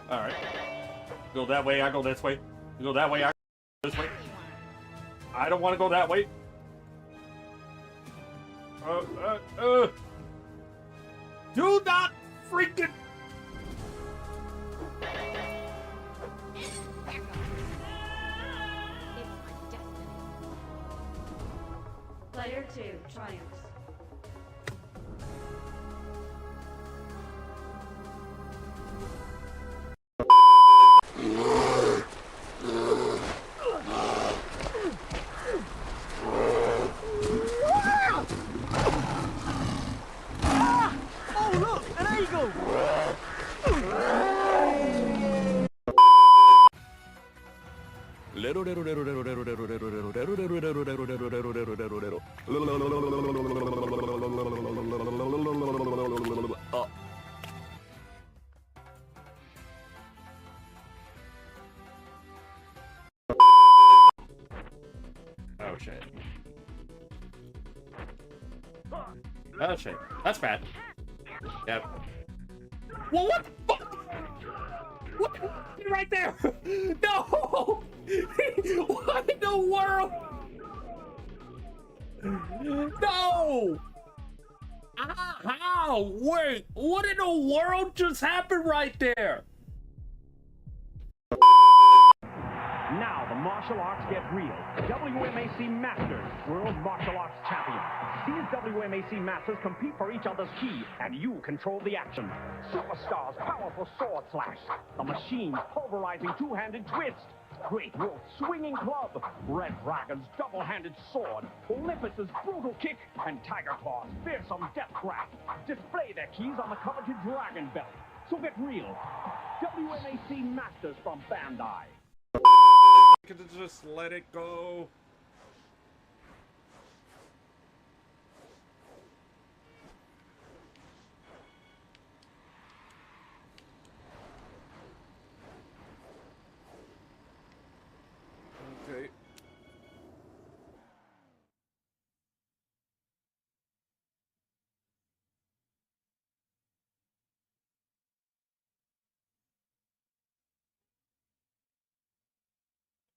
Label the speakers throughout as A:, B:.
A: Alright. Go that way, I go this way. You go that way, I go this way. I don't want to go that way. Do not freaking...
B: Player 2 triumphs.
A: Oh shit. Oh shit. That's bad. Yep. Well, what the fuck? What? Right there! No! What in the world? No! How? Wait, what in the world just happened right there?
C: Now the martial arts get real. WMAC Masters, World Martial Arts Champion. These WMAC Masters compete for each other's ki, and you control the action. Superstars, powerful sword slash. The Machine's pulverizing two-handed twist. Great Wolf swinging club. Red Dragon's double-handed sword. Olympus's brutal kick. And Tiger Claw's fearsome death grasp. Display their keys on the coveted Dragon Belt. So get real. WMAC Masters from Bandai.
A: Could just let it go. Okay.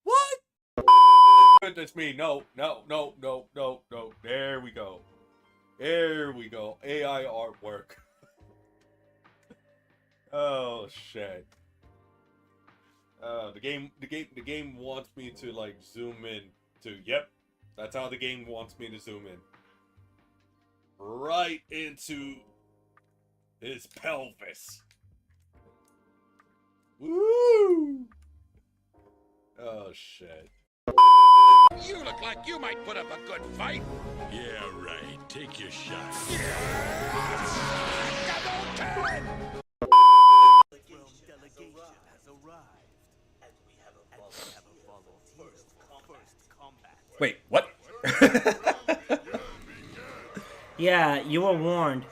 A: What? Goodness me, no. There we go. There we go. AI artwork. Oh shit. The game wants me to like zoom in to, yep, that's how the game wants me to zoom in. Right into his pelvis. Woo! Oh shit.
D: You look like you might put up a good fight.
E: Yeah, right. Take your shot.
A: Wait, what?
F: Yeah, you were warned.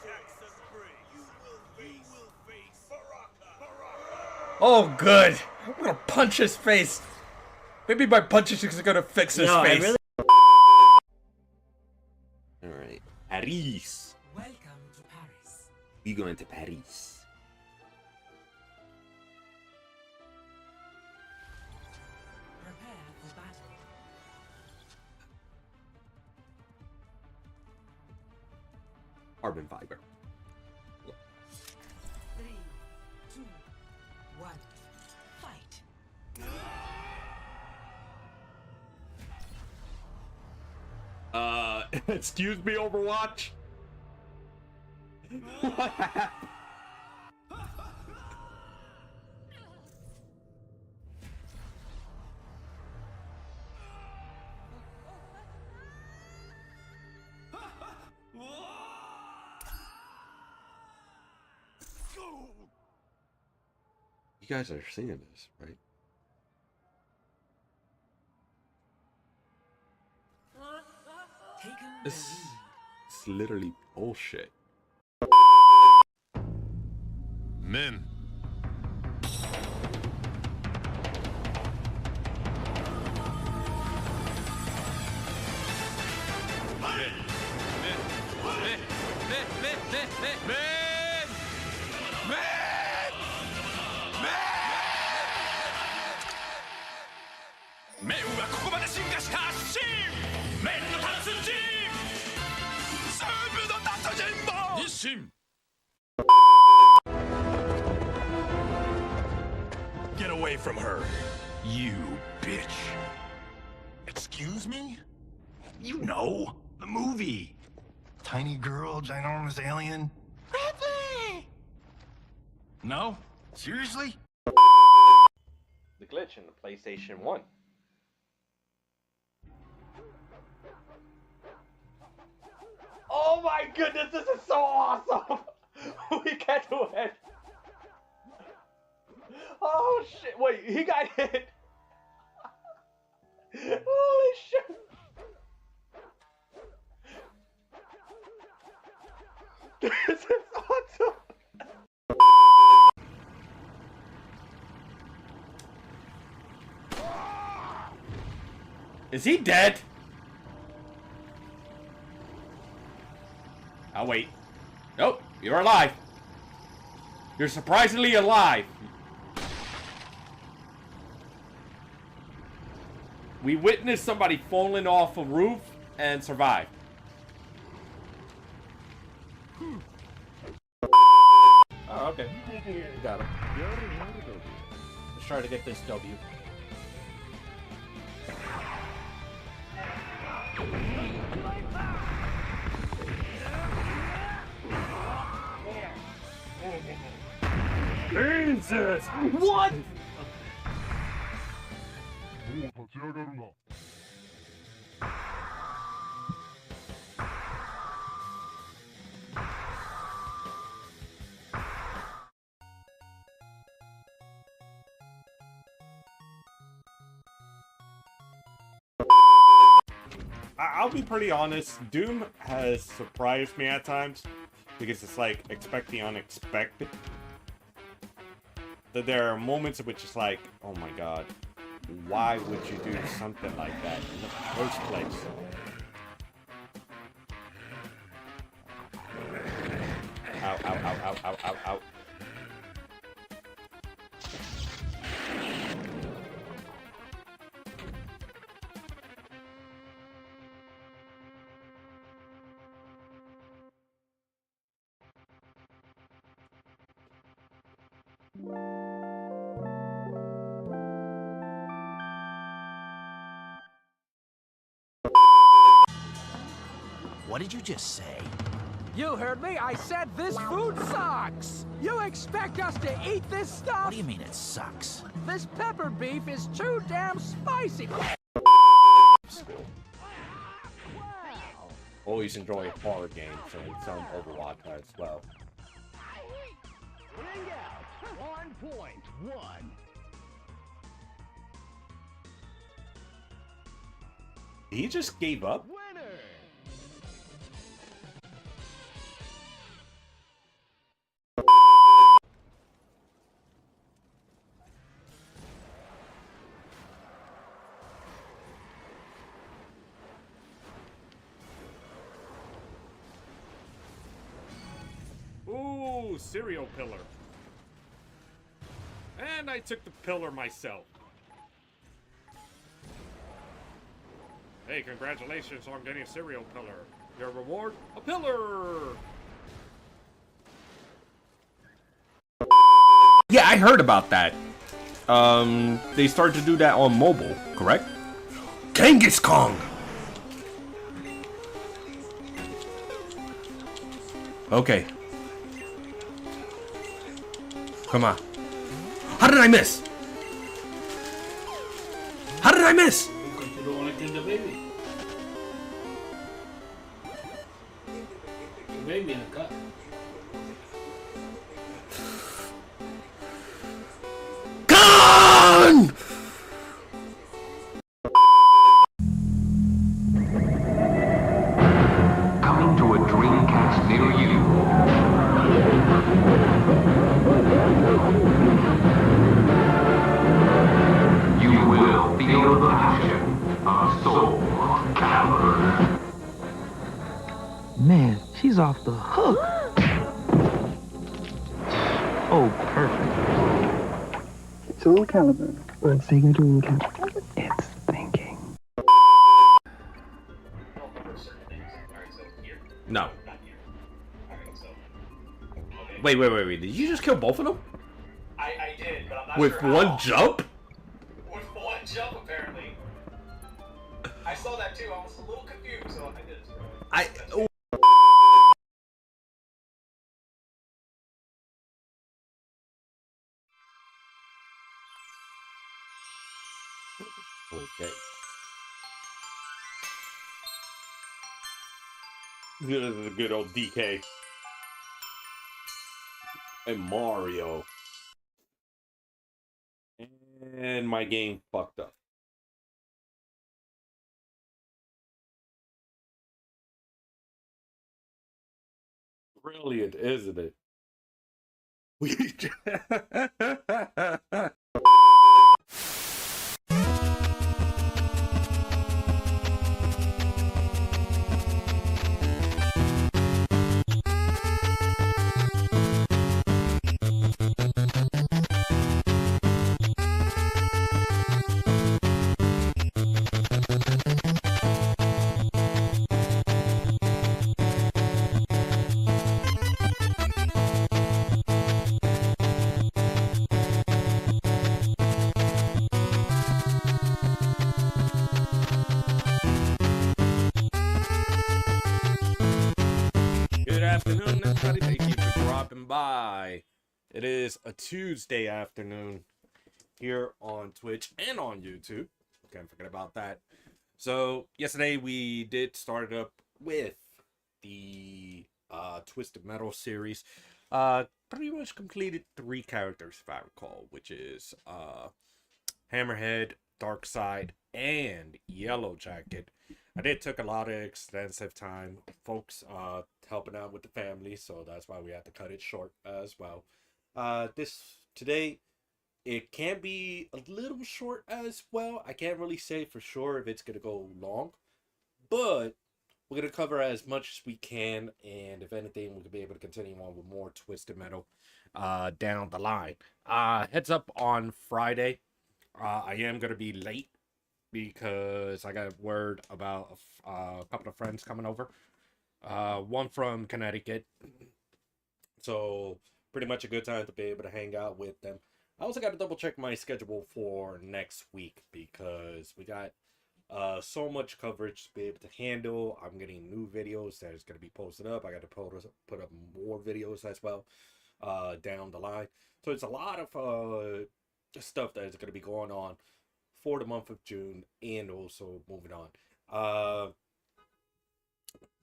A: Oh, good. I'm gonna punch his face. Maybe my punches is gonna fix his face.
F: Really...
G: Alright. Paris.
H: Welcome to Paris.
G: We going to Paris.
H: Prepare for battle.
G: Carbon fiber.
H: 3, 2, 1. Fight.
A: Excuse me, Overwatch? What happened?
G: You guys are seeing this, right? It's literally bullshit.
E: Men. Men! him! Get away from her, you bitch.
I: Excuse me? You know, the movie. Tiny girl, ginormous alien. Ripley! No? Seriously?
J: The glitch in the PlayStation 1. Oh my goodness, this is so awesome! We can't do it! Oh shit, wait, he got hit! Holy shit! This is awesome!
A: Is he dead? I'll wait. Nope, you're alive. You're surprisingly alive. We witnessed somebody falling off a roof and survived. Oh, okay. Got him. Let's try to get this W. Jesus! What? I'll be pretty honest, Doom has surprised me at times, because it's like, expect the unexpected. That there are moments in which it's like, oh my god, why would you do something like that in the first place? Ow, ow, ow, ow, ow, ow, ow.
I: What did you just say?
C: You heard me. I said this food sucks. You expect us to eat this stuff?
I: What do you mean it sucks?
C: This pepper beef is too damn spicy.
A: Always enjoy horror games and some Overwatch as well.
C: Ring out 1.1.
A: He just gave up?
C: Winner.
A: Ooh, cereal pillar. And I took the pillar myself. Hey, congratulations on getting a cereal pillar. Your reward, a pillar! Yeah, I heard about that. They started to do that on mobile, correct? Genghis Kong! Okay. Come on. How did I miss? How did I miss?
K: Because you don't want to kill the baby. The baby in the cut.
A: Gone!
L: Coming to a Dreamcast near you. You will feel the passion of Soul Calibur.
M: Man, she's off the hook. Oh, perfect. Soul Calibur on Sega Dreamcast. It's thinking.
A: No.
G: Wait. Did you just kill both of them?
J: I did, but I'm not
G: With
J: sure
G: one
J: how.
G: jump?
J: With one jump, apparently. I saw that too. I was a little confused, so I did it.
G: Oh. Okay.
A: This is a good old DK.
G: And Mario.
A: And my game fucked up. Brilliant, isn't it? Good afternoon, everybody. Thank you for dropping by. It is a Tuesday afternoon here on Twitch and on YouTube. Can't forget about that. So, yesterday we did start up with the Twisted Metal series. Pretty much completed 3 characters, if I recall, which is Hammerhead, Darkseid, and Yellow Jacket. I did took a lot of extensive time, folks, helping out with the family, so that's why we had to cut it short as well. Today, it can be a little short as well. I can't really say for sure if it's going to go long, but we're going to cover as much as we can, and if anything, we could be able to continue on with more Twisted Metal down the line. Heads up on Friday, I am going to be late because I got word about a couple of friends coming over. One from Connecticut. So, pretty much a good time to be able to hang out with them. I also got to double check my schedule for next week because we got so much coverage to be able to handle. I'm getting new videos that is going to be posted up. I got to put up more videos as well down the line. So, it's a lot of stuff that is going to be going on for the month of June and also moving on.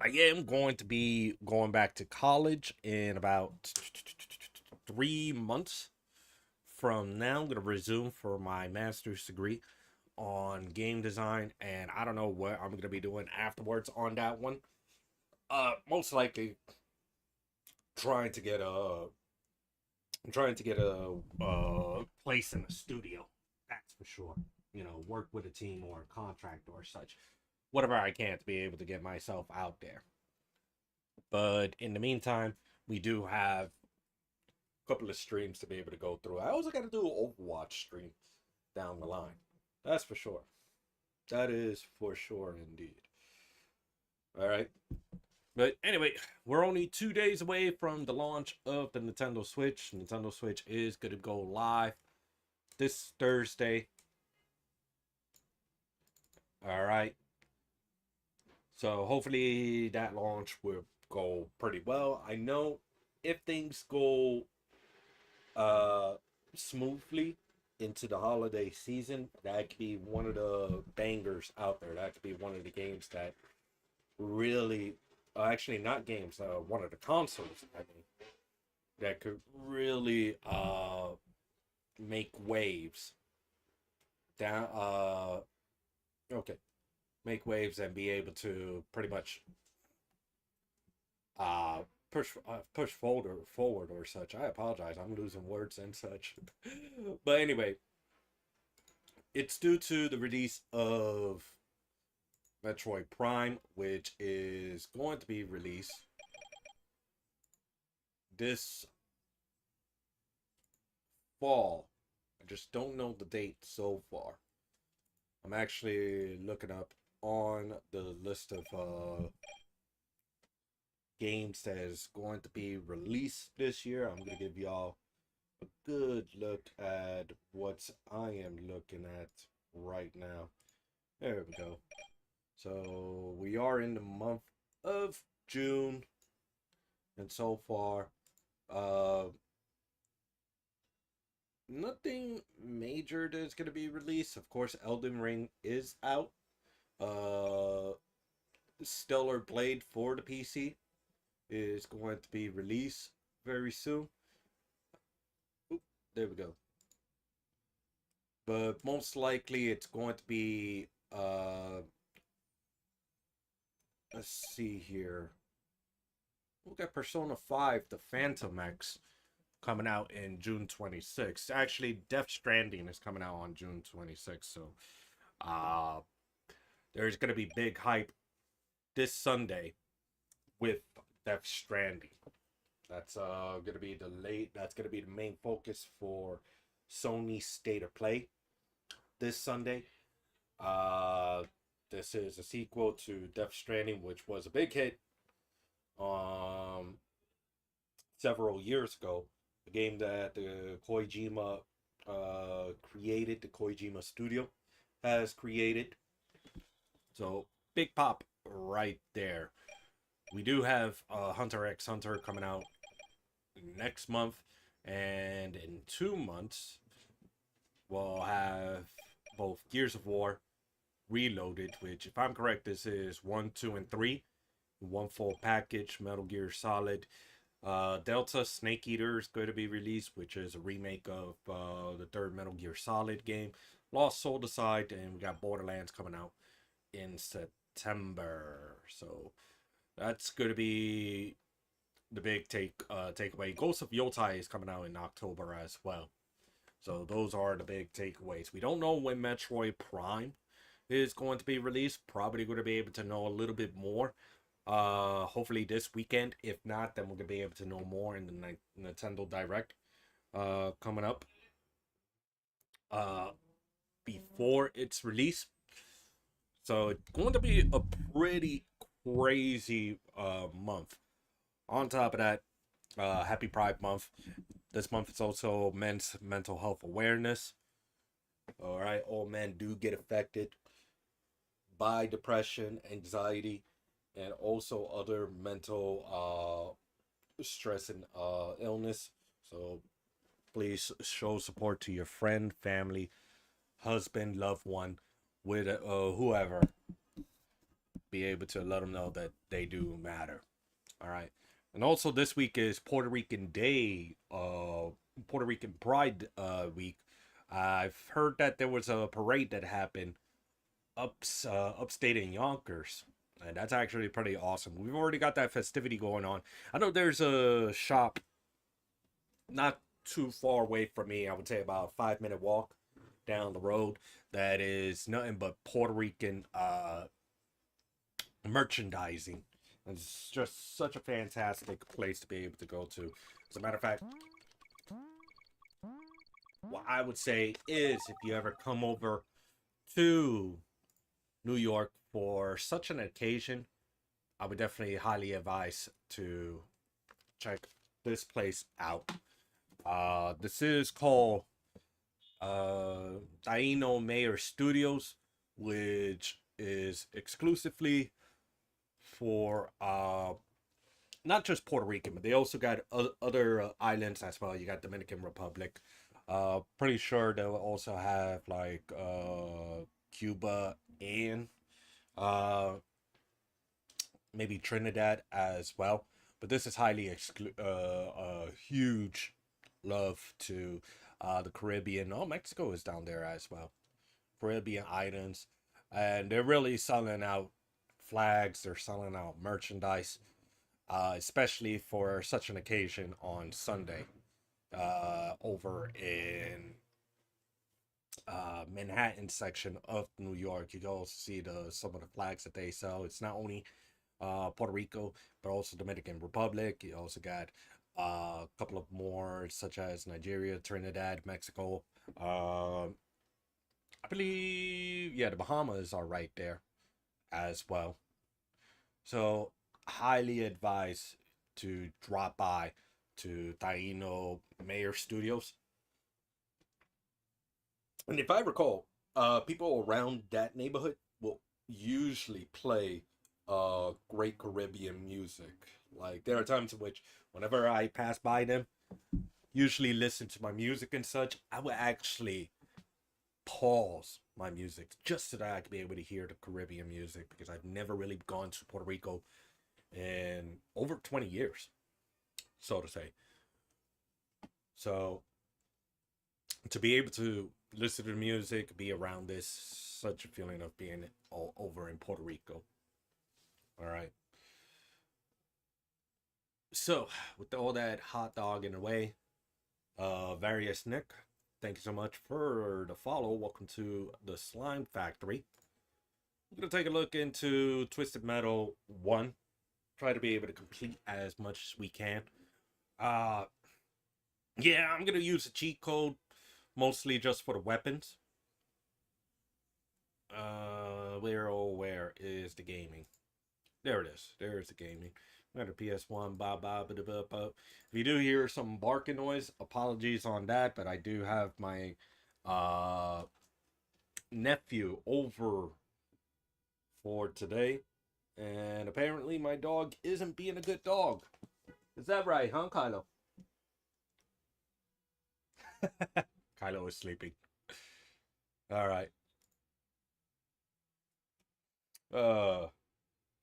A: I am going to be going back to college in about 3 months from now. I'm going to resume for my master's degree on game design, and I don't know what I'm going to be doing afterwards on that one. Most likely trying to get a place in a studio. That's for sure. You know, work with a team or a contract or such. Whatever I can to be able to get myself out there. But in the meantime, we do have a couple of streams to be able to go through. I also got to do an Overwatch stream down the line. That's for sure. That is for sure indeed. All right. But anyway, we're only 2 days away from the launch of the Nintendo Switch. Nintendo Switch is going to go live this Thursday. All right. So hopefully that launch will go pretty well. I know if things go smoothly into the holiday season, that could be one of the bangers out there. That could be one of the games that really, actually not games, one of the consoles, I mean, that could really make waves down, make waves and be able to pretty much push forward or such. I apologize, I'm losing words and such. But anyway, it's due to the release of Metroid Prime, which is going to be released this fall. I just don't know the date so far. I'm actually looking up on the list of games that is going to be released this year. I'm going to give y'all a good look at what I am looking at right now. There we go. So we are in the month of June, and so far, nothing major that's going to be released. Of course, Elden Ring is out. Stellar Blade for the PC is going to be released very soon. Oop, there we go. But most likely it's going to be let's see here. We've got Persona 5, the Phantom X, coming out in June 26th. Actually, Death Stranding is coming out on June 26th. So there's going to be big hype this Sunday with Death Stranding. That's going to be that's going to be the main focus for Sony State of Play this Sunday. This is a sequel to Death Stranding, which was a big hit several years ago. A game that Kojima created, the Kojima Studio has created. So, big pop right there. We do have Hunter x Hunter coming out next month, and in 2 months we'll have both Gears of War Reloaded, which, if I'm correct, this is 1, 2, and 3, one full package. Metal Gear Solid Delta Snake Eater is going to be released, which is a remake of the third Metal Gear Solid game. Lost Soul Aside, and we got Borderlands coming out in September. So that's going to be the big takeaway. Ghost of Yotai is coming out in October as well. So those are the big takeaways. We don't know when Metroid Prime is going to be released. Probably going to be able to know a little bit more hopefully this weekend. If not, then we're going to be able to know more in the Nintendo Direct coming up before its release. So it's going to be a pretty crazy month. On top of that, happy Pride Month. This month is also Men's Mental Health Awareness. All right, all men do get affected by depression, anxiety, and also other mental stress and illness. So please show support to your friend, family, husband, loved one, with whoever. Be able to let them know that they do matter. All right. And also this week is Puerto Rican Day, Puerto Rican Pride Week. I've heard that there was a parade that happened upstate in Yonkers, and that's actually pretty awesome. We've already got that festivity going on. I know there's a shop not too far away from me. I would say about a 5-minute walk down the road that is nothing but Puerto Rican merchandising. It's just such a fantastic place to be able to go to. As a matter of fact, what I would say is, if you ever come over to New York for such an occasion, I would definitely highly advise to check this place out. This is called Taino Mayor Studios, which is exclusively for not just Puerto Rican, but they also got other islands as well. You got Dominican Republic. Pretty sure they'll also have like Cuba and maybe Trinidad as well. But this is highly huge love to the Caribbean. Oh, Mexico is down there as well. Caribbean islands, and they're really selling out flags. They're selling out merchandise, especially for such an occasion on Sunday. Over in Manhattan section of New York, you can also see some of the flags that they sell. It's not only Puerto Rico, but also Dominican Republic. You also got a couple of more, such as Nigeria, Trinidad, Mexico. I believe, yeah, the Bahamas are right there as well. So highly advise to drop by to Taino Mayor Studios. And if I recall, people around that neighborhood will usually play great Caribbean music. Like, there are times in which whenever I pass by them, usually listen to my music and such, I would actually pause my music just so that I could be able to hear the Caribbean music, because I've never really gone to Puerto Rico in over 20 years, so to say. So to be able to listen to the music, be around this, such a feeling of being all over in Puerto Rico. All right. So with all that hot dog in the way, Various Nick, thank you so much for the follow. Welcome to the Slime Factory. We're going to take a look into Twisted Metal 1. Try to be able to complete as much as we can. Yeah, I'm going to use a cheat code, mostly just for the weapons. Where is the gaming? There it is. There's the gaming. Got a PS1. If you do hear some barking noise, apologies on that, but I do have my nephew over for today, and apparently my dog isn't being a good dog. Is that right, huh, Kylo? Kylo is sleeping. All right.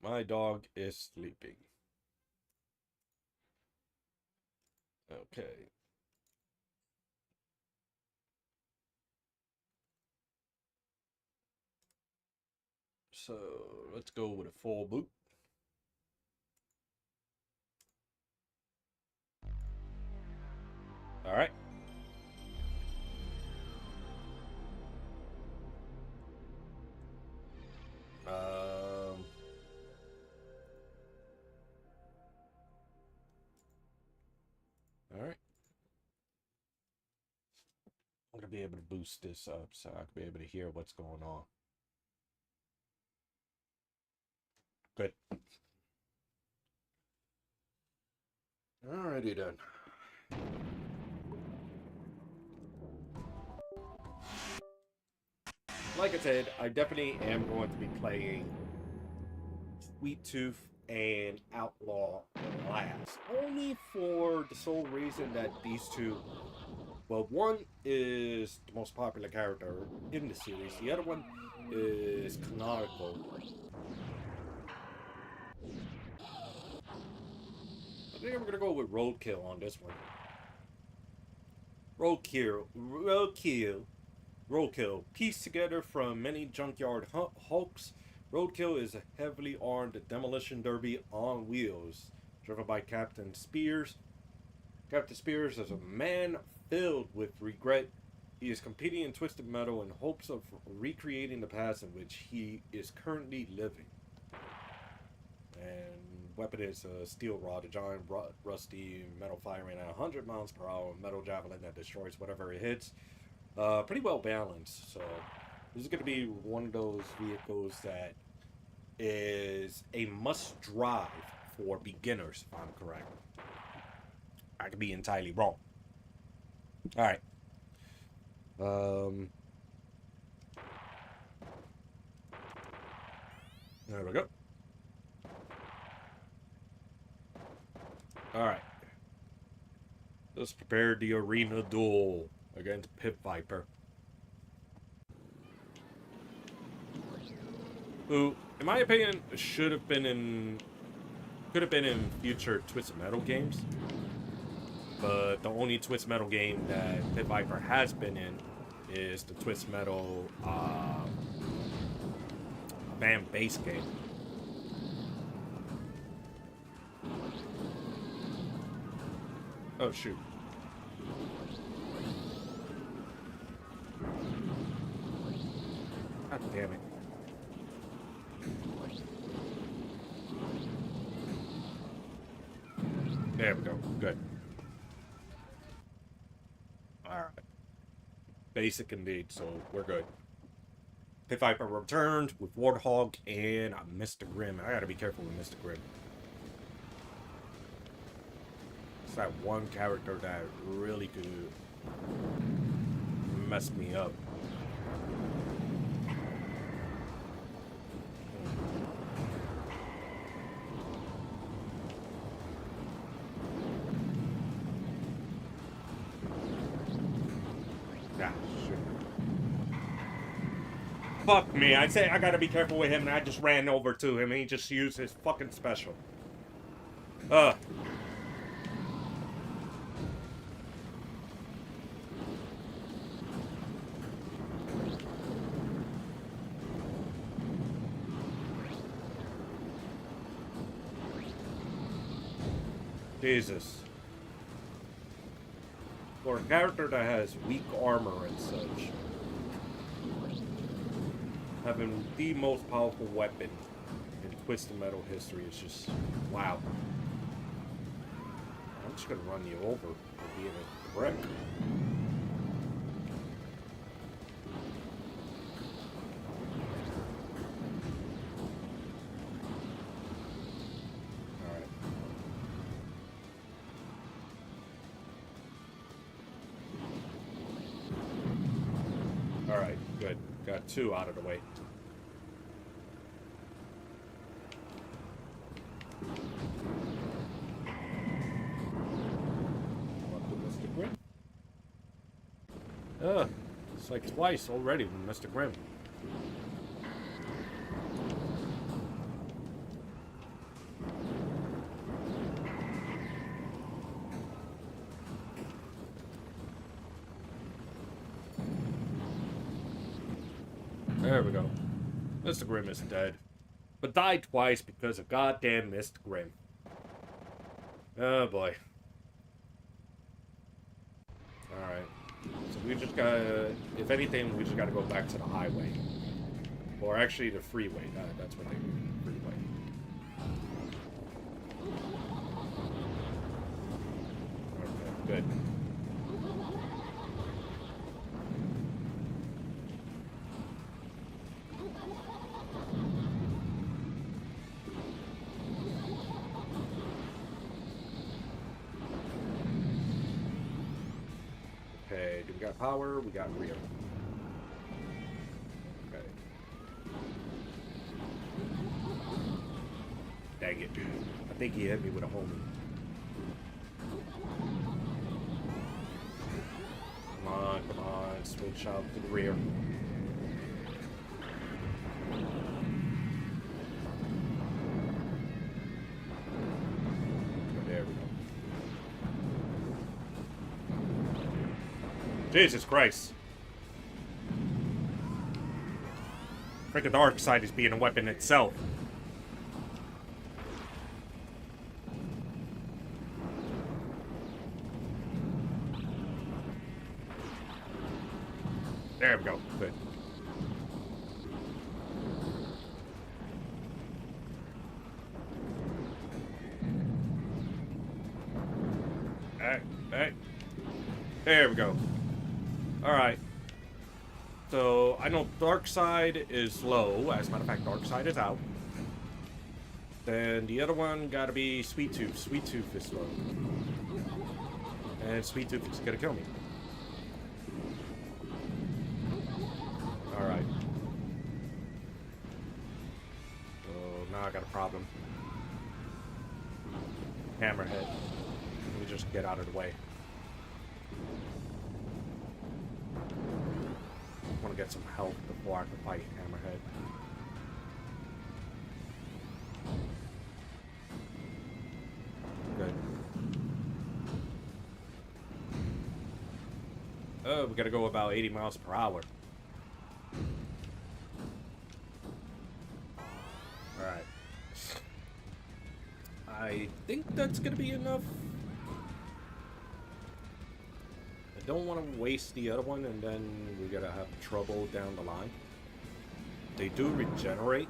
A: My dog is sleeping. Okay. So let's go with a full boot. All right. All right. I'm gonna be able to boost this up so I can be able to hear what's going on. Good. Alrighty then. Like I said, I definitely am going to be playing Sweet Tooth and Outlaw last. Only for the sole reason that these two, well, one is the most popular character in the series. The other one is canonical. I think I'm gonna go with Roadkill on this one. Roadkill. Pieced together from many junkyard hulks, Roadkill is a heavily armed demolition derby on wheels, driven by Captain Spears. Captain Spears is a man filled with regret. He is competing in Twisted Metal in hopes of recreating the past in which he is currently living. And weapon is a steel rod, a giant rusty metal firing at 100 miles per hour, metal javelin that destroys whatever it hits. Pretty well balanced, so this is going to be one of those vehicles that is a must drive for beginners, if I'm correct. I could be entirely wrong. Alright. There we go. Alright. Let's prepare the arena duel against Pit Viper, who, in my opinion, could have been in future Twisted Metal games. But the only Twisted Metal game that Pit Viper has been in is the Twisted Metal fan base game. Oh shoot. God damn it. There we go. Good. Alright. Basic indeed, so we're good. Pit Viper returned with Warthog and Mr. Grimm. I gotta be careful with Mr. Grimm. It's that one character that really could mess me up. Ah, shit. Fuck me. I say I gotta be careful with him, and I just ran over to him, and he just used his fucking special. Jesus. For a character that has weak armor and such, having the most powerful weapon in Twisted Metal history is just wow. I'm just gonna run you over for being a prick. Alright, good. Got two out of the way. Mr. Grimm? It's like twice already with Mr. Grimm. There we go. Mr. Grimm is dead. But died twice because of goddamn Mr. Grimm. Oh boy. Alright. So we just gotta... If anything, we just gotta go back to the highway. Or actually the freeway. That's what they do. Freeway. Okay, good. Okay, do we got power? We got rear. Okay. Dang it. I think he hit me with a homie. Come on, switch out to the rear. There we go. Jesus Christ. Freaking dark side is being a weapon itself. There we go. Good. Hey. There we go. Alright. So, I know Darkseid is low. As a matter of fact, Darkseid is out. Then the other one gotta be Sweet Tooth. Sweet Tooth is low. And Sweet Tooth is gonna kill me. Alright. So, now I got a problem. Hammerhead. Let me just get out of the way. I want to get some health before I can fight Hammerhead. Good. Oh, we gotta go about 80 miles per hour. Alright. I think that's gonna be enough. I don't want to waste the other one and then we're gonna have trouble down the line. They do regenerate,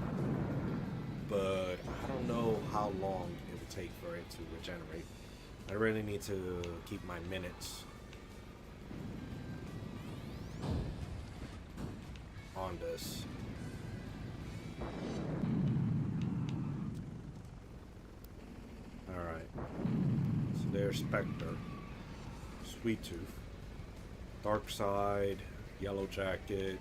A: but I don't know how long it will take for it to regenerate. I really need to keep my minutes on this. Alright. So There's Spectre, Sweet Tooth, Darkseid, Yellow Jacket.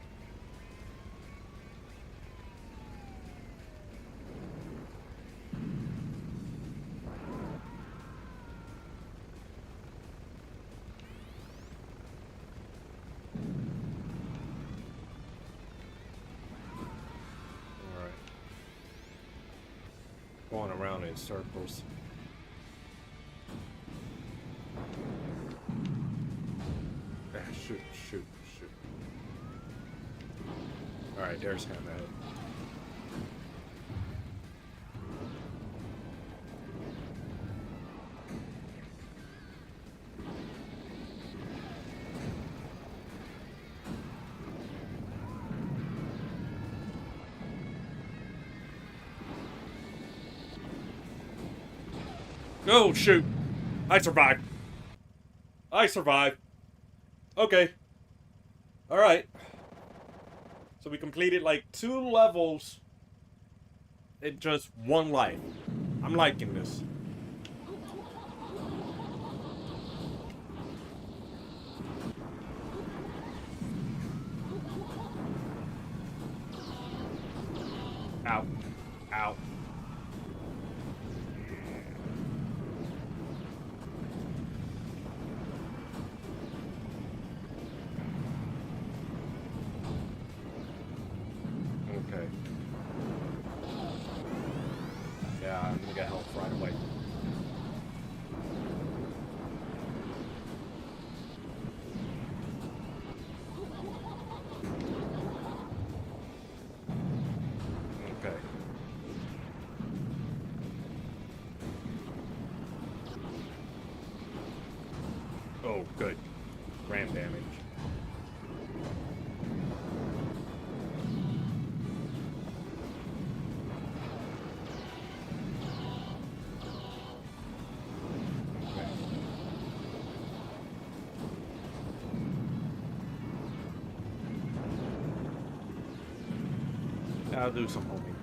A: Alright. Going around in circles. Shoot. Alright, there's Hammerhead. Oh, shoot. I survived. Okay. Alright. So we completed like 2 levels in just 1 life. I'm liking this. Ow. Ow. Okay. Yeah, I'm gonna get help right away. Okay. Oh, good. Ram damage. I'll do some homing.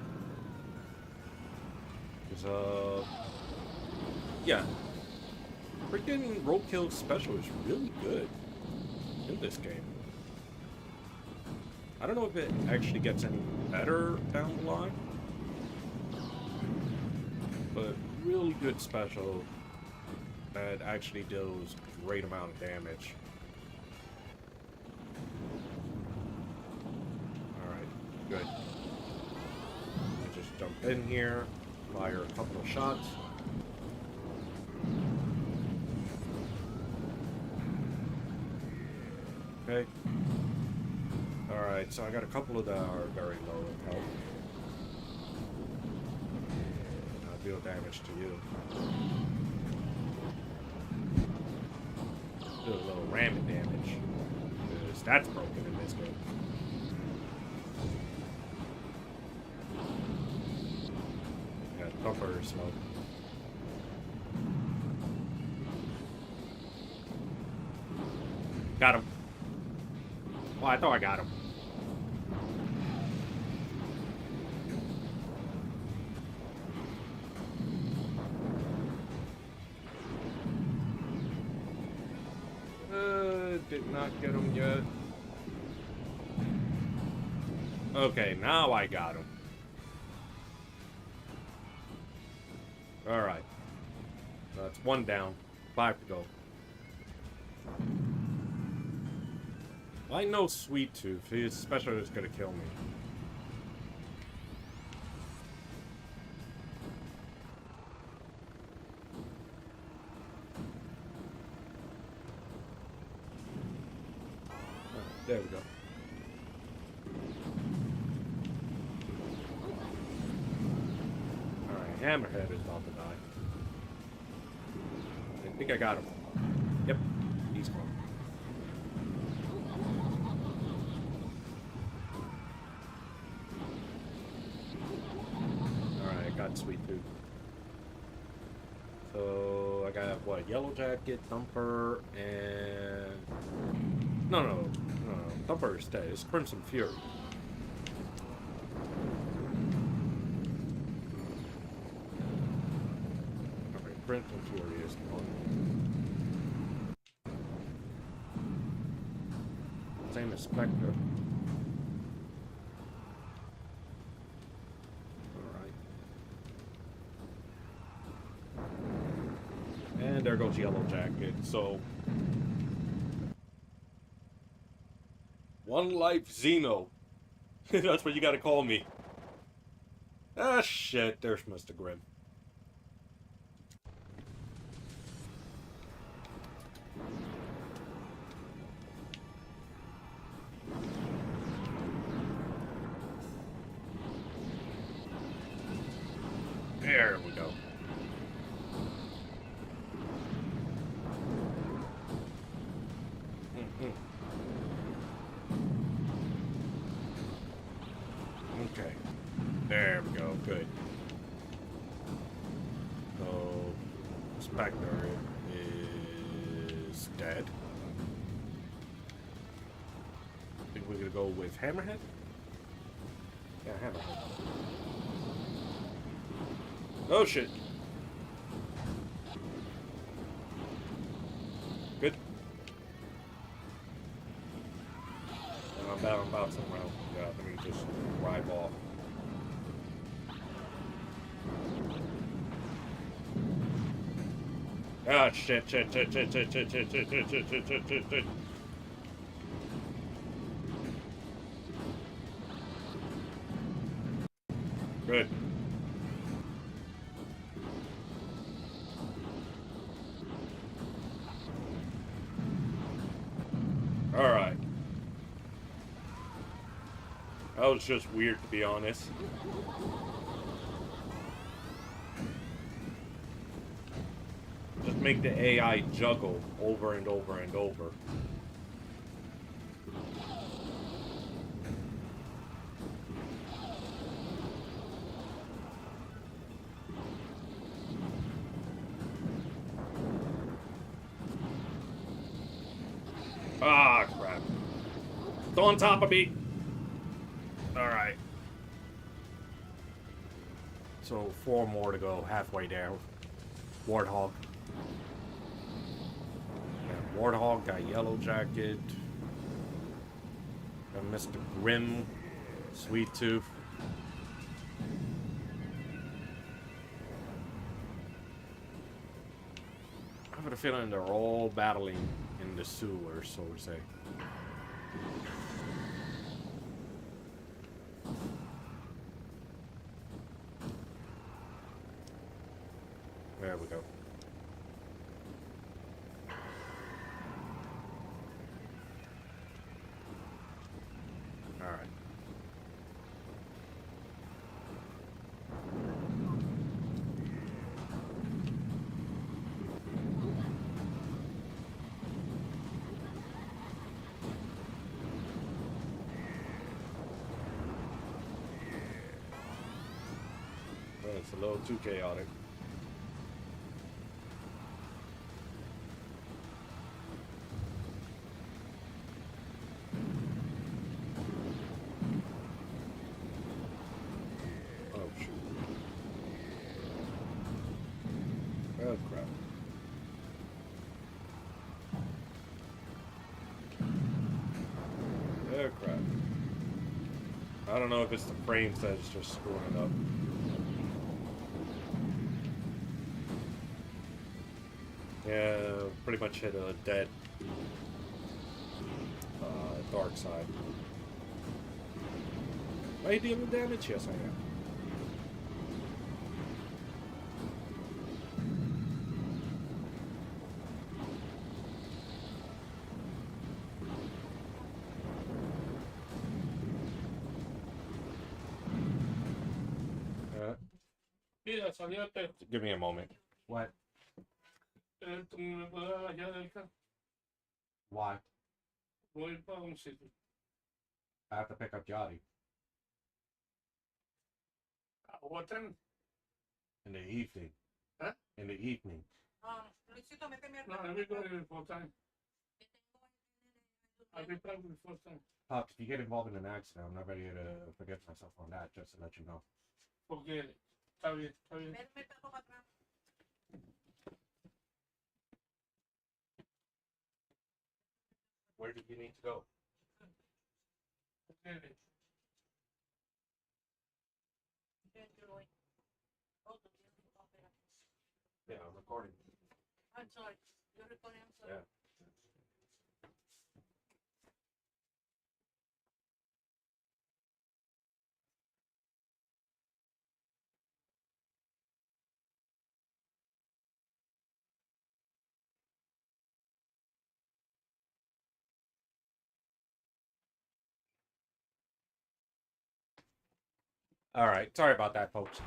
A: Cause, yeah. Freaking roadkill special is really good in this game. I don't know if it actually gets any better down the line, but really good special that actually deals a great amount of damage. Alright, good. Just jump in here, fire a couple of shots. Okay. Alright, so I got a couple of that are very low in health. And I'll deal damage to you. Do a little ramming damage. Because that's broken in this game. Bumper smoke. Got him. Well, I thought I got him. Did not get him yet. Okay, now I got him. Alright. That's 1 down. 5 to go. I know Sweet Tooth. His special is gonna kill me. There we go. Alright, Hammerhead is about to die. I think I got him. Yep, he's gone. Alright, I got Sweet Tooth. So, I got, what, Yellow Jacket, Thumper, and... No. Thumper is dead. It's Crimson Fury. Okay, Brenton Fury is gone. Same as Spectre. Alright. And there goes Yellow Jacket. So, One Life Xeno. That's what you gotta call me. Ah, shit. There's Mr. Grimm. There we go. Okay. There we go. Good. So, Spectre is dead. I think we're gonna go with Hammerhead? Yeah, Hammerhead. Oh shit. Good. I'm bouncing around. Yeah, let me just drive off. Ah, shit. Good. Alright. That was just weird, to be honest. Just make the AI juggle over and over and over. Ah, crap. It's on top of me. Alright. So, 4 more to go, halfway down. Warthog. Yeah, Warthog got Yellow Jacket. Got Mr. Grimm. Sweet Tooth. I have a feeling they're all battling in the sewer, so to say. There we go. All right. Well, it's a little too chaotic. Oh crap. Oh crap. I don't know if it's the frames that's just screwing it up. Yeah, pretty much hit a dead dark side. Am I dealing damage? Yes, I am.
K: Mira, salió este.
A: Give me a moment. What?
K: ¿Tú me puedes dar la llave del carro?
A: Why?
K: Voy a ir para un sitio.
A: I have to pick up Yachty.
K: What time?
A: In the evening.
K: Huh?
A: In the evening.
H: Luisito, méteme
K: No, let me go before time. I'll be back before time.
A: Pop, if you get involved in an accident, I'm not ready to forgive myself on that, just to let you know.
K: Forget it. Está bien, está bien.
A: Where do you need to go? Yeah, I'm recording.
H: I'm sorry. You're recording, I'm sorry.
A: Yeah. All right. Sorry about that, folks.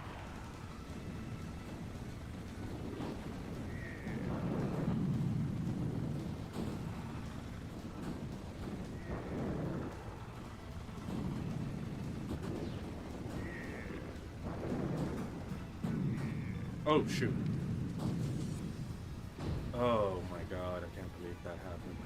A: Oh, shoot. Oh, my God. I can't believe that happened.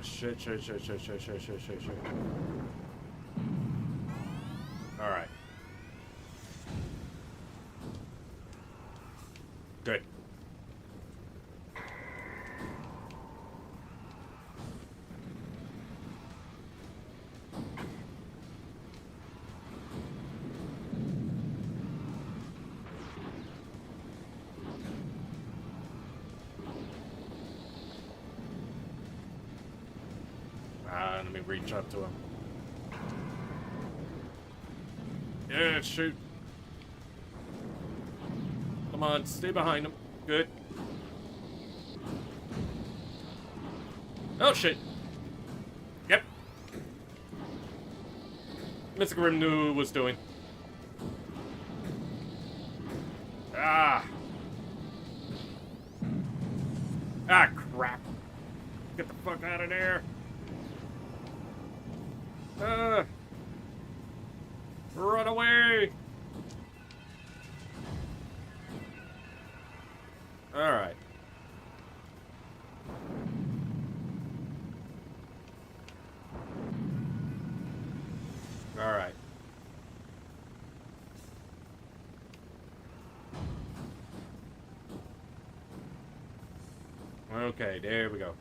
A: Shit. All right. Good. Let me reach up to him. Yeah, shoot. Come on, stay behind him. Good. Oh, shit. Yep. Mr. Grimm knew what he was doing. Ah, crap. Get the fuck out of there. Run away. All right. All right. Okay, there we go.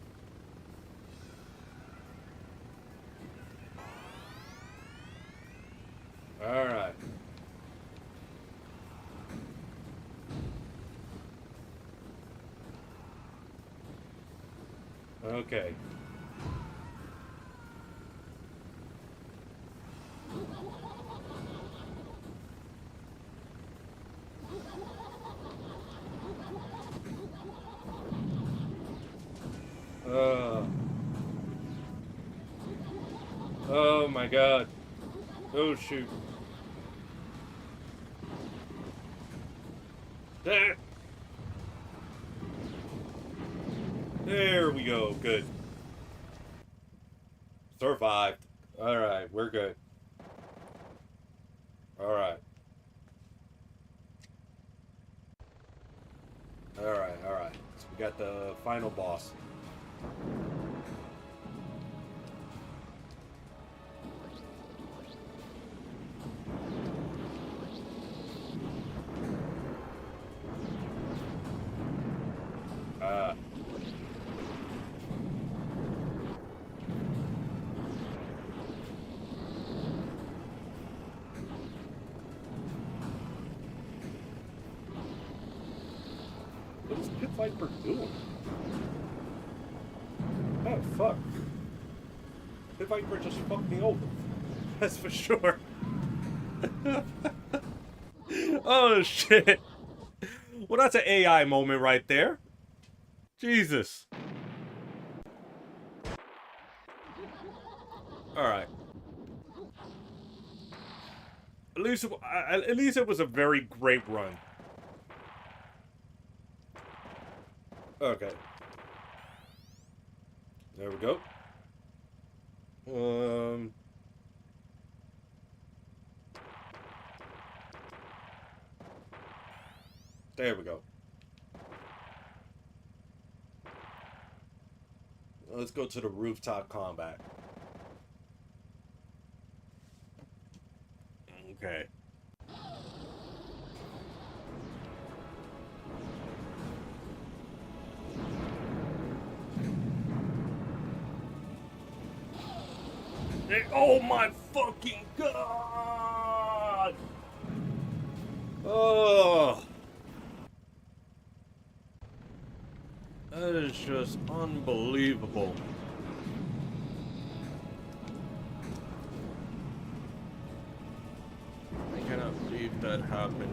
A: All right. Okay. Oh my God. Oh shoot. There. There we go. Good. Survived. All right, we're good. All right. All right, all right. So we got the final boss. What is Pit Viper doing? Oh, fuck. Pit Viper just fucked me over. That's for sure. Oh, shit. Well, that's an AI moment right there. Jesus. Alright. At least it was a very great run. Okay. There we go. There we go. Let's go to the rooftop combat. Okay. Oh my fucking god! Oh, that is just unbelievable. I cannot believe that happened.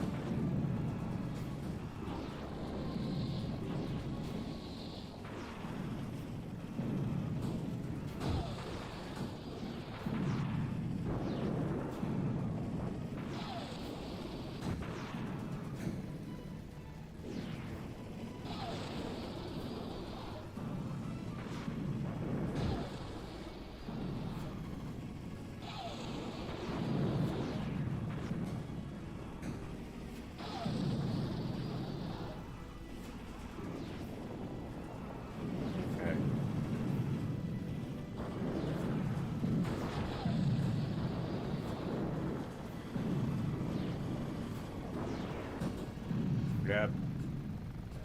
A: Yep.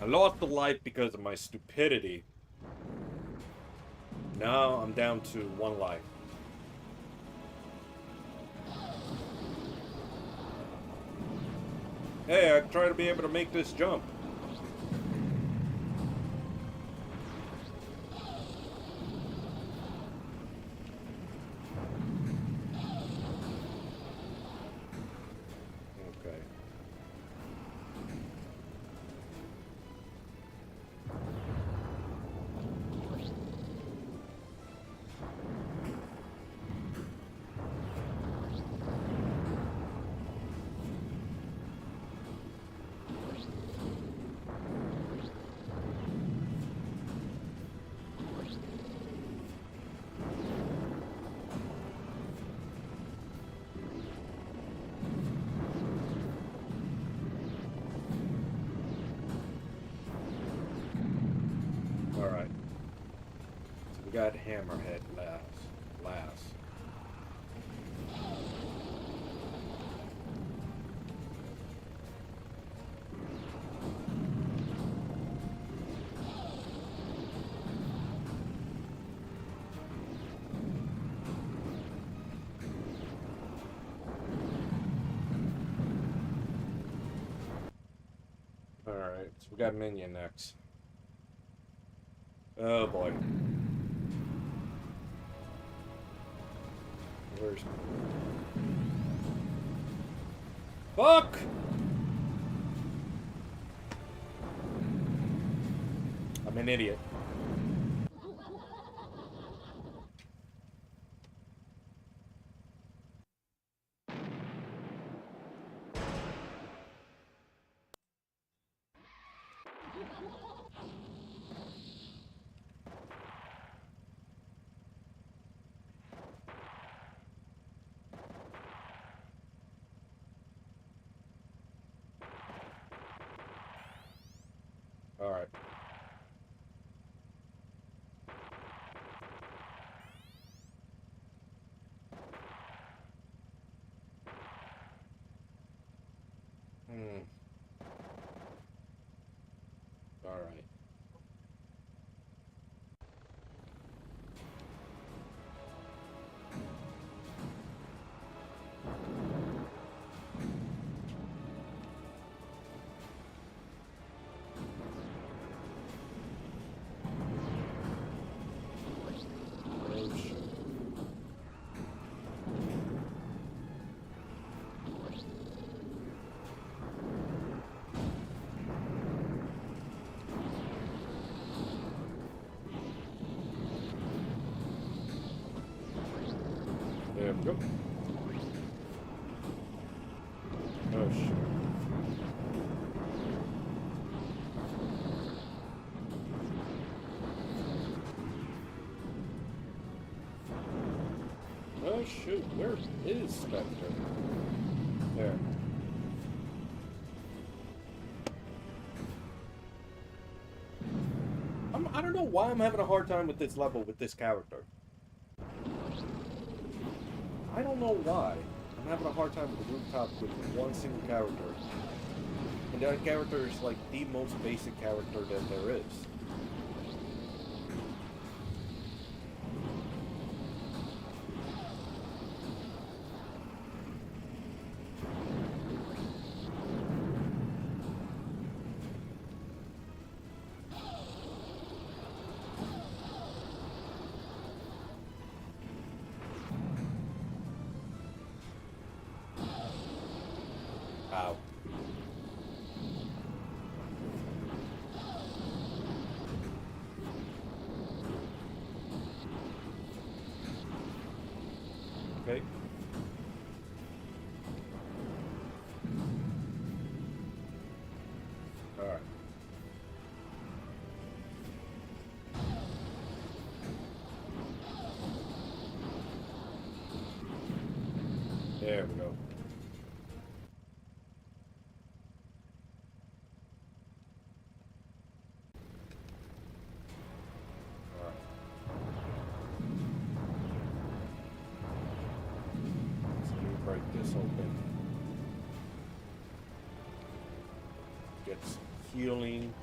A: I lost a life because of my stupidity. Now I'm down to 1 life. Hey, I try to be able to make this jump. Okay. Alright. So we got Hammerhead last. Alright, so we got Minion next. Oh boy. Where's... Fuck! I'm an idiot. Alright. Alright. There we go. Oh shit. Oh shoot, where is Spectre? There. I don't know why I'm having a hard time with this level with this character. I don't know why. I'm I'm having a hard time with the rooftop with one single character. And that character is like the most basic character that there is. Ow. Okay. All right. There we go. Break this open. Get some healing.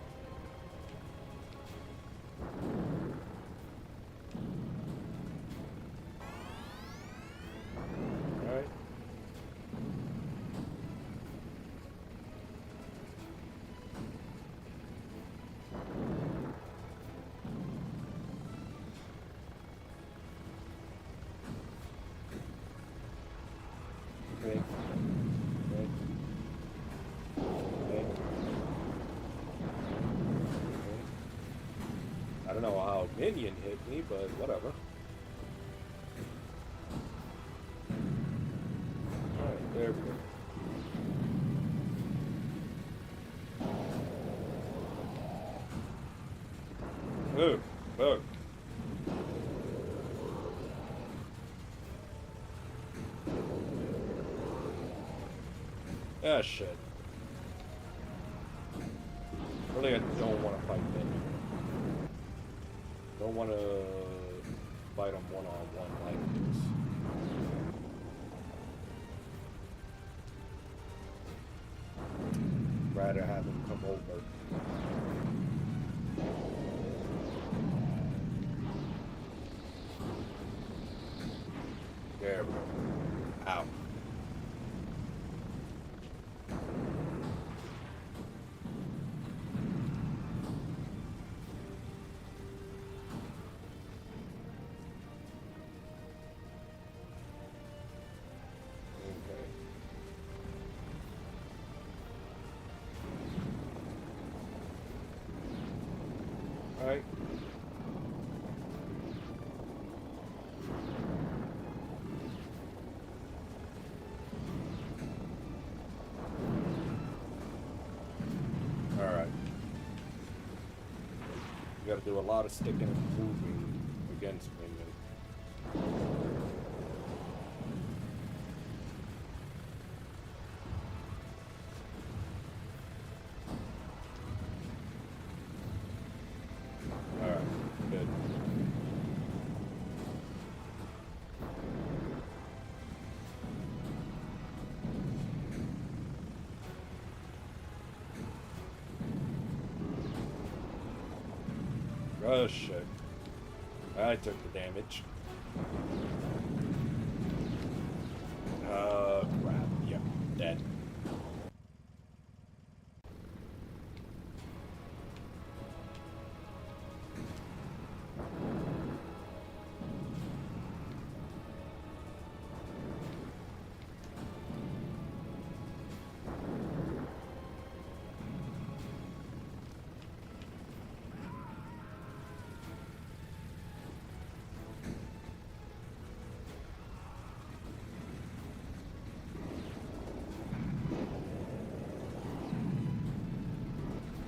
A: Alright. Okay. Okay. Okay. I don't know how a minion hit me, but whatever. Alright, there we go. Oh, oh. Ah, shit. Really, I don't want to fight them. Don't want to fight them one-on-one like this. Rather have them come over. There we go. Ow. Alright. Alright. You gotta do a lot of sticking and moving against minion. Oh shit. I took the damage. Crap. Yep, dead.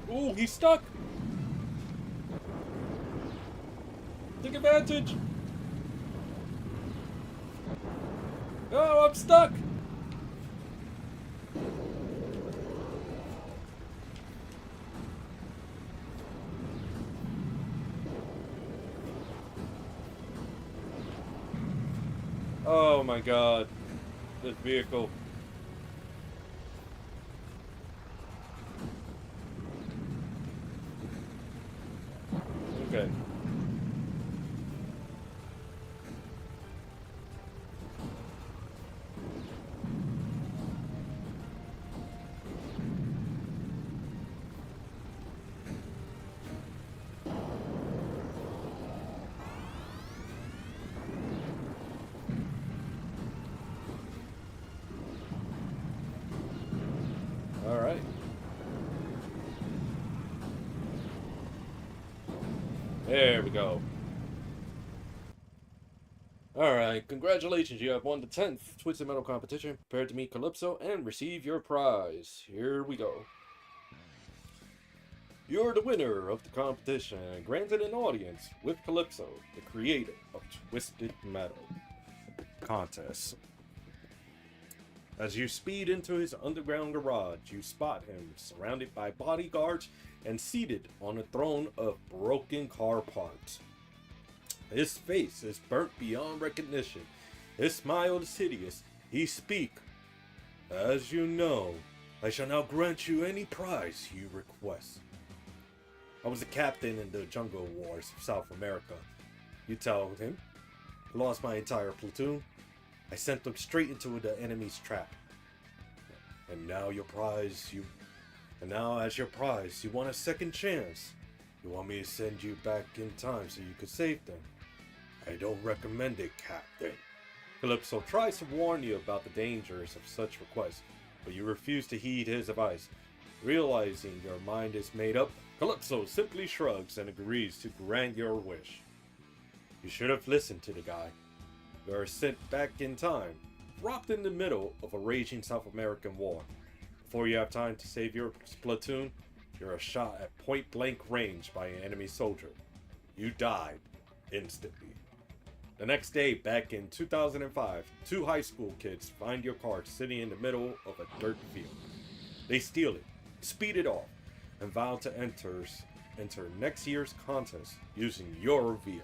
A: Ooh, he's stuck! Take advantage! Oh, I'm stuck! Oh my god. this vehicle. Okay. All right. There we go. Alright, congratulations, you have won the 10th Twisted Metal competition. Prepare to meet Calypso and receive your prize. Here we go. You're the winner of the competition and granted an audience with Calypso, the creator of Twisted Metal contest. As you speed into his underground garage, you spot him surrounded by bodyguards and seated on a throne of broken car parts. His face is burnt beyond recognition. His smile is hideous. He speaks. As you know, I shall now grant you any prize you request. I was a captain in the Jungle Wars of South America. You tell him. I lost my entire platoon. I sent them straight into the enemy's trap. And now as your prize, you want a second chance. You want me to send you back in time so you could save them. I don't recommend it, Captain. Calypso tries to warn you about the dangers of such requests, but you refuse to heed his advice. Realizing your mind is made up, Calypso simply shrugs and agrees to grant your wish. You should have listened to the guy. You are sent back in time, dropped in the middle of a raging South American war. Before you have time to save your platoon, you're shot at point-blank range by an enemy soldier. You died instantly. The next day, back in 2005, two high school kids find your car sitting in the middle of a dirt field. They steal it, speed it off, and vow to enter next year's contest using your vehicle.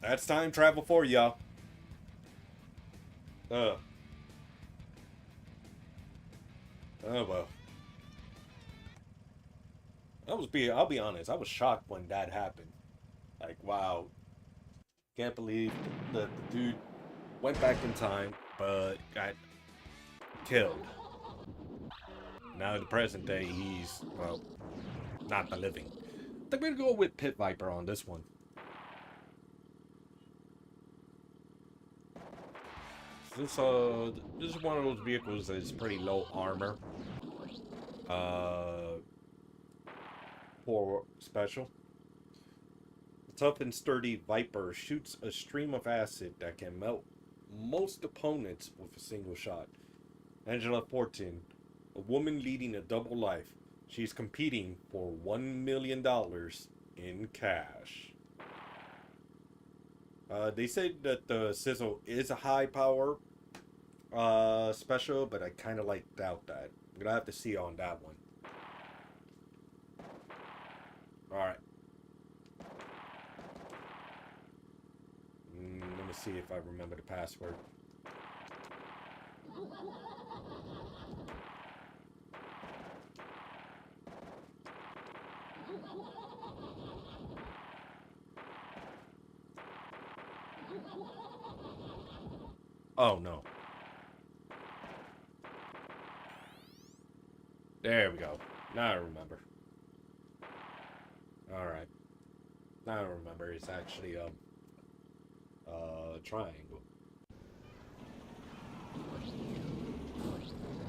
A: That's time travel for y'all. Oh well. I'll be honest, I was shocked when that happened. Like, wow. Can't believe the dude went back in time, but got killed. Now in the present day, he's, well, not the living. I think we're gonna go with Pit Viper on this one. This is one of those vehicles that's pretty low armor. For special. The tough and sturdy Viper shoots a stream of acid that can melt most opponents with a single shot. Angela Fortin, a woman leading a double life. She's competing for $1 million in cash. They say that the Sizzle is a high power special, but I kind of doubt that. I'm gonna have to see on that one. Alright. Let me see if I remember the password. Oh no. There we go. Now I remember. Alright. Now I remember it's actually a triangle.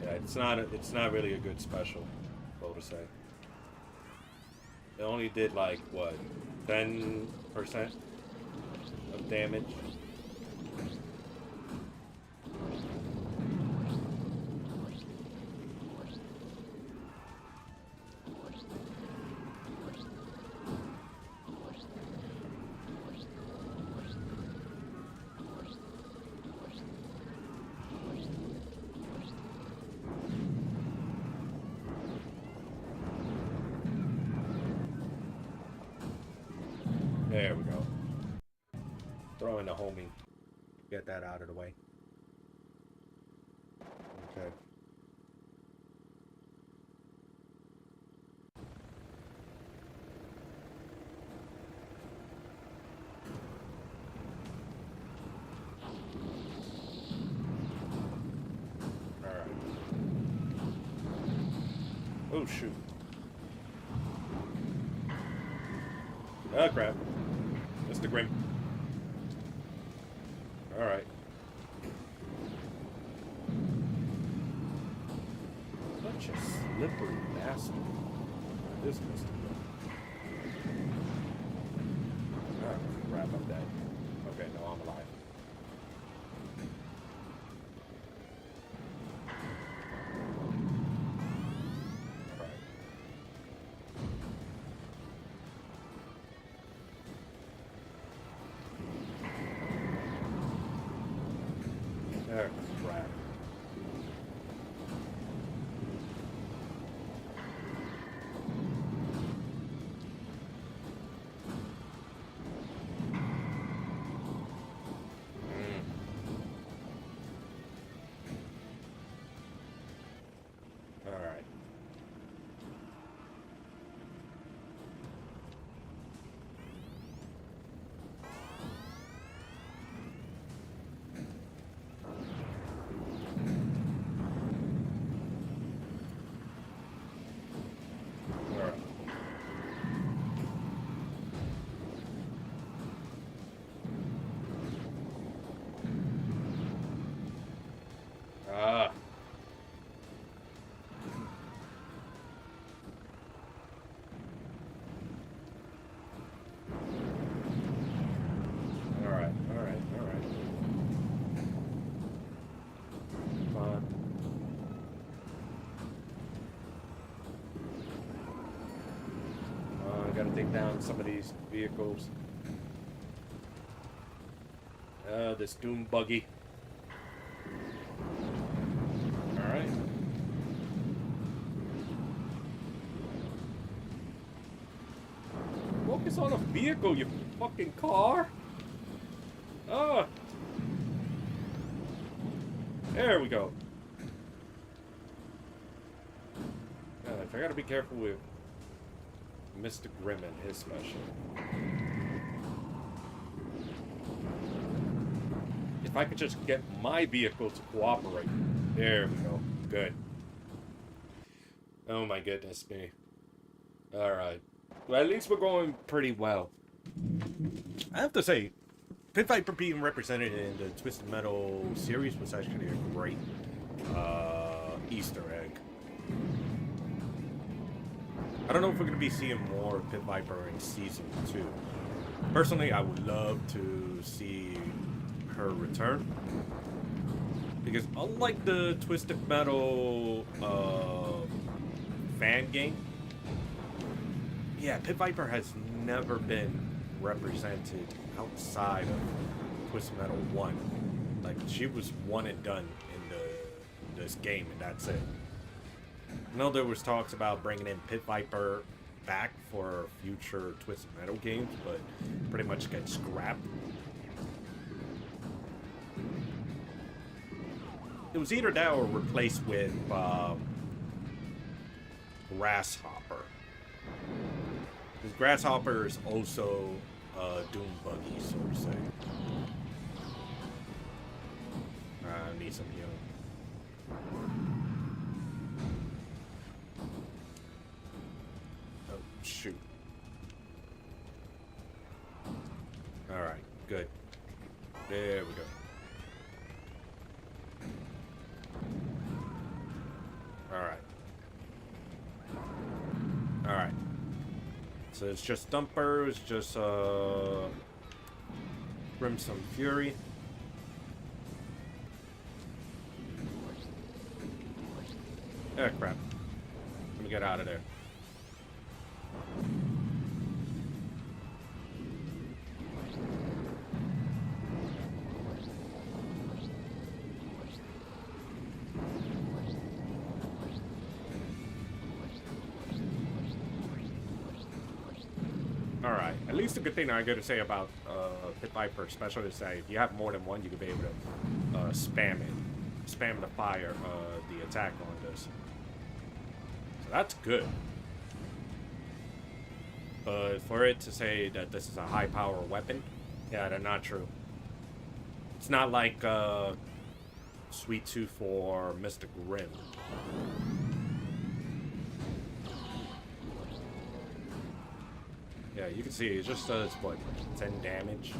A: Yeah, it's not really a good special, so to say. It only did like what, 10% of damage. There we go. Throw in the homing. Get that out of the way. Okay. Alright. Oh, shoot. Oh, crap. Mr. Grimm. Alright. Such a slippery bastard. This Mr. Grimm. Oh, crap, I'm dead. Okay, no, I'm alive. Oh, crap. All right. Ah. All right. Come on. I gotta take down some of these vehicles. This Doom buggy. Alright. Focus on a vehicle, you fucking car. Ah. There we go. I gotta be careful with Mr. Grimm and his special. If I could just get my vehicle to cooperate. There we go. Good. Oh my goodness me. Alright. Well, at least we're going pretty well. I have to say, Pit Viper being represented in the Twisted Metal series was actually a great Easter egg. I don't know if we're going to be seeing more Pit Viper in Season 2. Personally, I would love to see her return. Because unlike the Twisted Metal fan game, yeah, Pit Viper has never been represented outside of Twisted Metal 1. Like, she was one and done in this game, and that's it. I know there was talks about bringing in Pit Viper back for future Twisted Metal games, but pretty much get scrapped. It was either that or replaced with Grasshopper. Because Grasshopper is also Doom buggy, so to say. I need some healing. Oh, shoot. Alright, good. There we go. Alright. Alright. So it's just Thumper, it's just Crimson Fury. Ah, crap. Let me get out of there. Alright, at least a good thing I gotta say about Pit Viper special is that if you have more than one, you can be able to spam the fire, the attack on this. So that's good. But for it to say that this is a high power weapon, yeah, that's not true. It's not like Sweet Tooth or Mr. Grimm. Yeah, you can see it just does, what, 10 damage?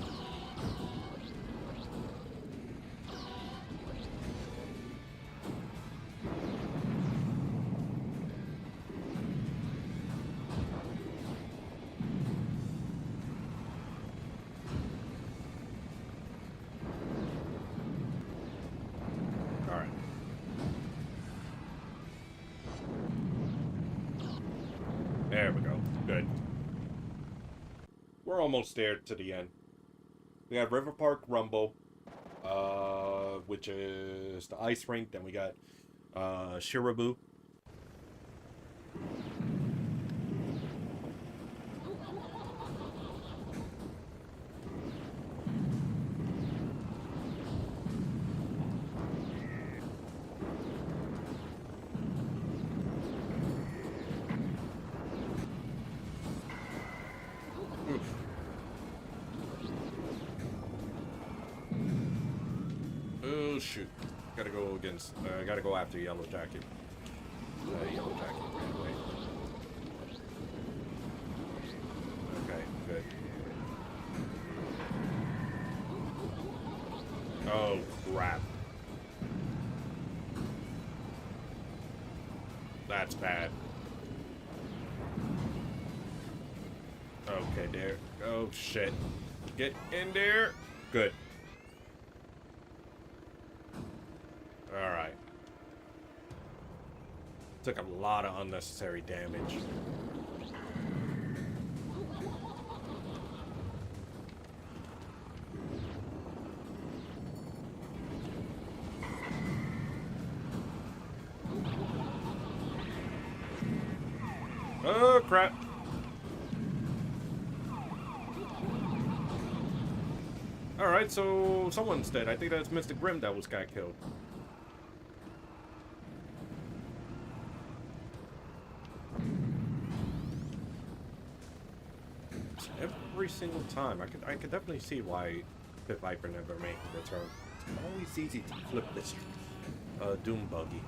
A: Alright. There we go. Good. We're almost there to the end. We got River Park Rumble, which is the ice rink. Then we got Shirabu. Oh shoot! Gotta go against. Gotta go after Yellow Jacket. Yellow Jacket ran away. Okay, good. Oh crap! That's bad. Okay, there. Oh shit! Get in there. Good. Alright. Took a lot of unnecessary damage. Oh crap. Alright, so someone's dead. I think that's Mr. Grimm that got killed. Every single time. I could definitely see why Pit Viper never made the return. It's always easy to flip this Doom buggy.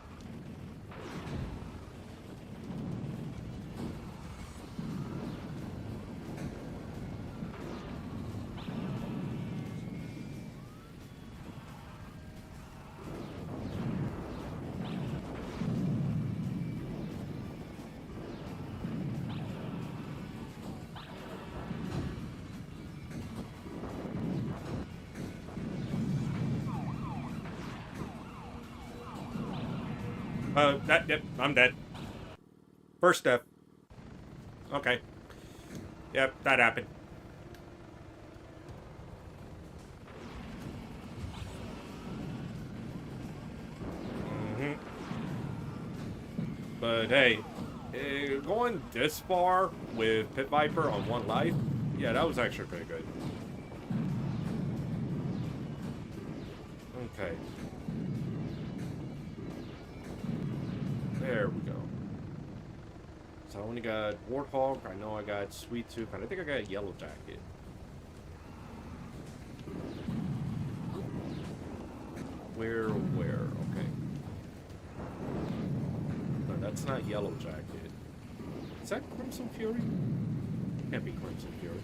A: Yep, I'm dead. First death. Okay. Yep, that happened. But hey, going this far with Pit Viper on one life, yeah, that was actually pretty good. Okay. There we go. So I only got Warthog. I know I got Sweet Tooth, and I think I got Yellow Jacket. Where? Okay. No, that's not Yellow Jacket. Is that Crimson Fury? Can't be Crimson Fury.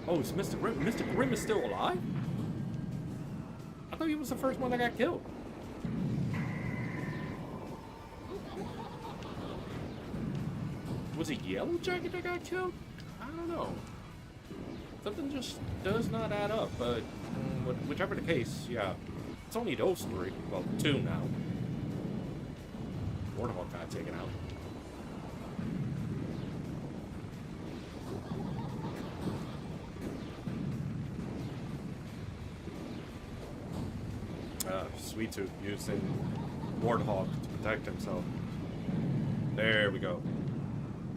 A: Oh, it's Mr. Grimm. Mr. Grimm is still alive? I thought he was the first one that got killed. Was it Yellow Jacket that got killed? I don't know. Something just does not add up, but whichever the case, yeah. It's only those three. Well, two now. Warthog got taken out. Sweet Tooth using Warthog to protect himself. There we go.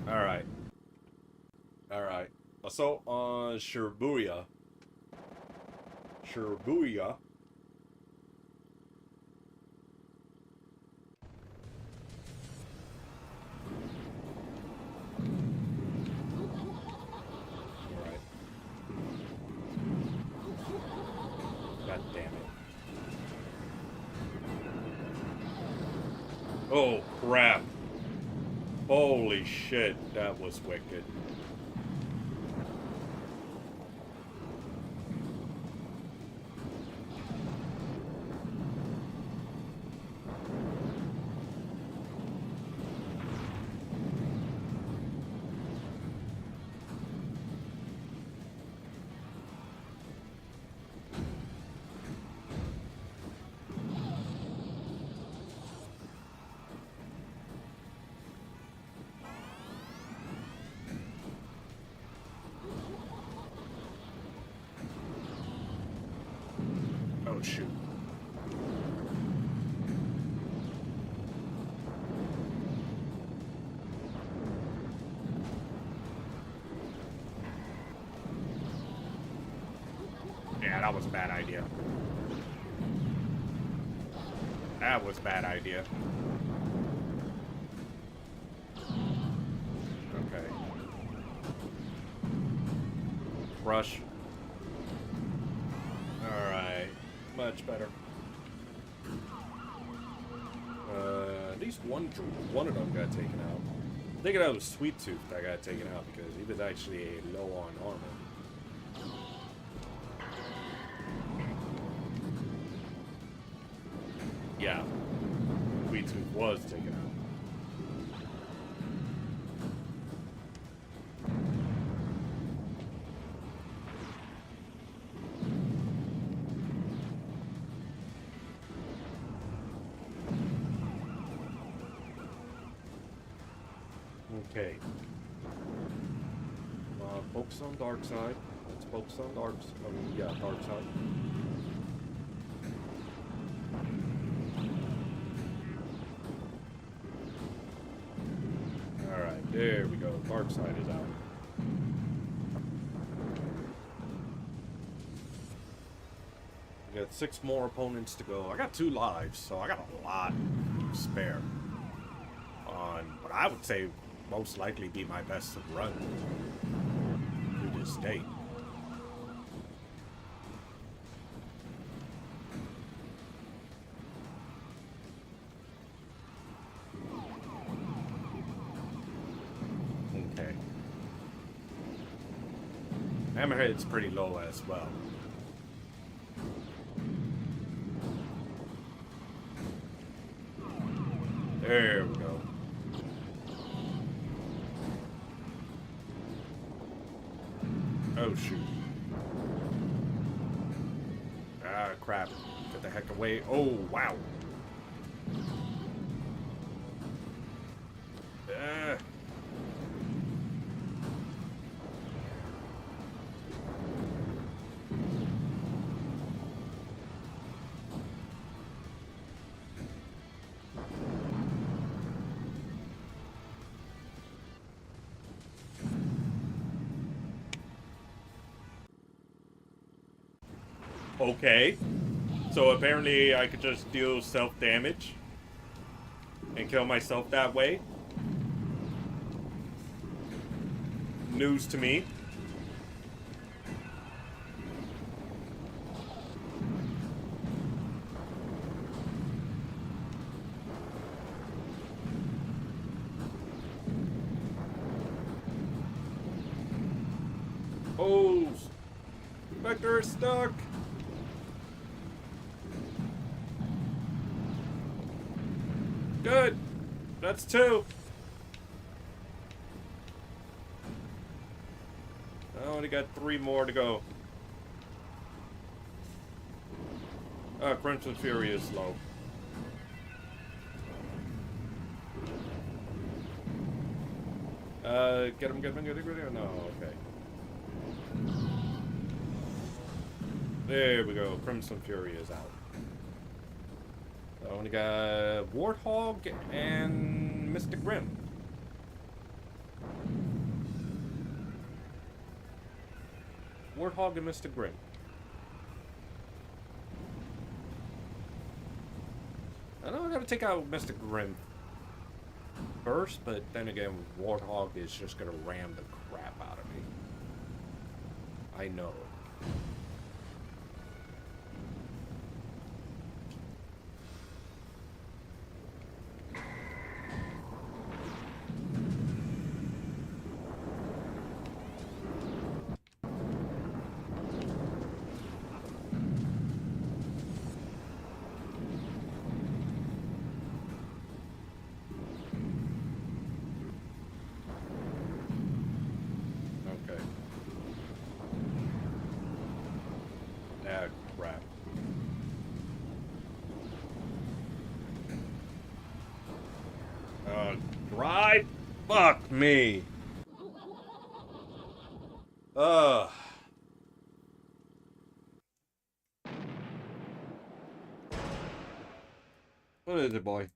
A: Alright. Alright. Assault on Shibuya. Shibuya. Alright. God damn it. Oh, crap. Holy shit, that was wicked. Oh, shoot. Yeah, that was a bad idea. That was a bad idea. Okay. Crush. Alright. Much better. At least one of them got taken out. I think that was Sweet Tooth that got taken out because he was actually low on armor. Yeah. Sweet Tooth was taken out. Okay. Focus on dark side. Let's focus on dark side. Yeah, dark side. Alright, there we go. Dark side is out. We got 6 more opponents to go. I got 2 lives, so I got a lot to spare. On what I would say most likely be my best run to this date. Okay. Hammerhead's pretty low as well. There we go. Oh, shoot. Ah, crap. Get the heck away. Oh, wow. Okay. So apparently I could just deal self-damage and kill myself that way. News to me. Oh, Vector is stuck. Good. That's 2. I only got 3 more to go. Crimson Fury is low. Get him, no, okay. There we go, Crimson Fury is out. I only got Warthog and Mystic Rim. Warthog and Mr. Grimm. I know I gotta take out Mr. Grimm first, but then again, Warthog is just gonna ram the crap out of me. I know. Crap. Drive? Fuck me. What is it, boy?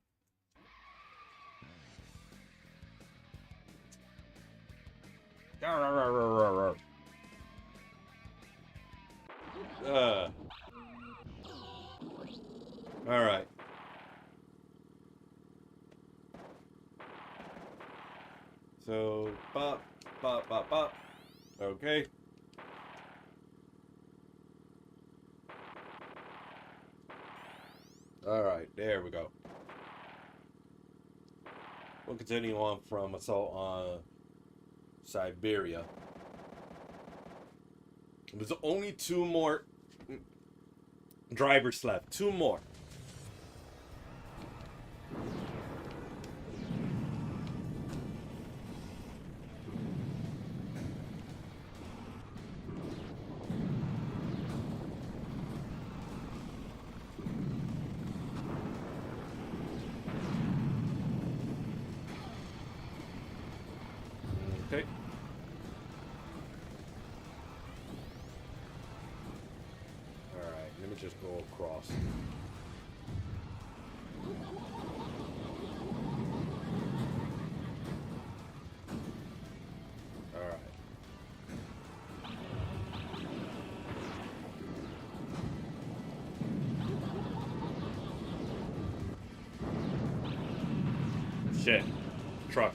A: All right. So, bop, bop, bop, bop. Okay. All right, there we go. We'll continue on from Assault on Siberia. There's only 2 more drivers left. 2 more. Okay. Alright, let me just go across. Alright. Shit. Truck.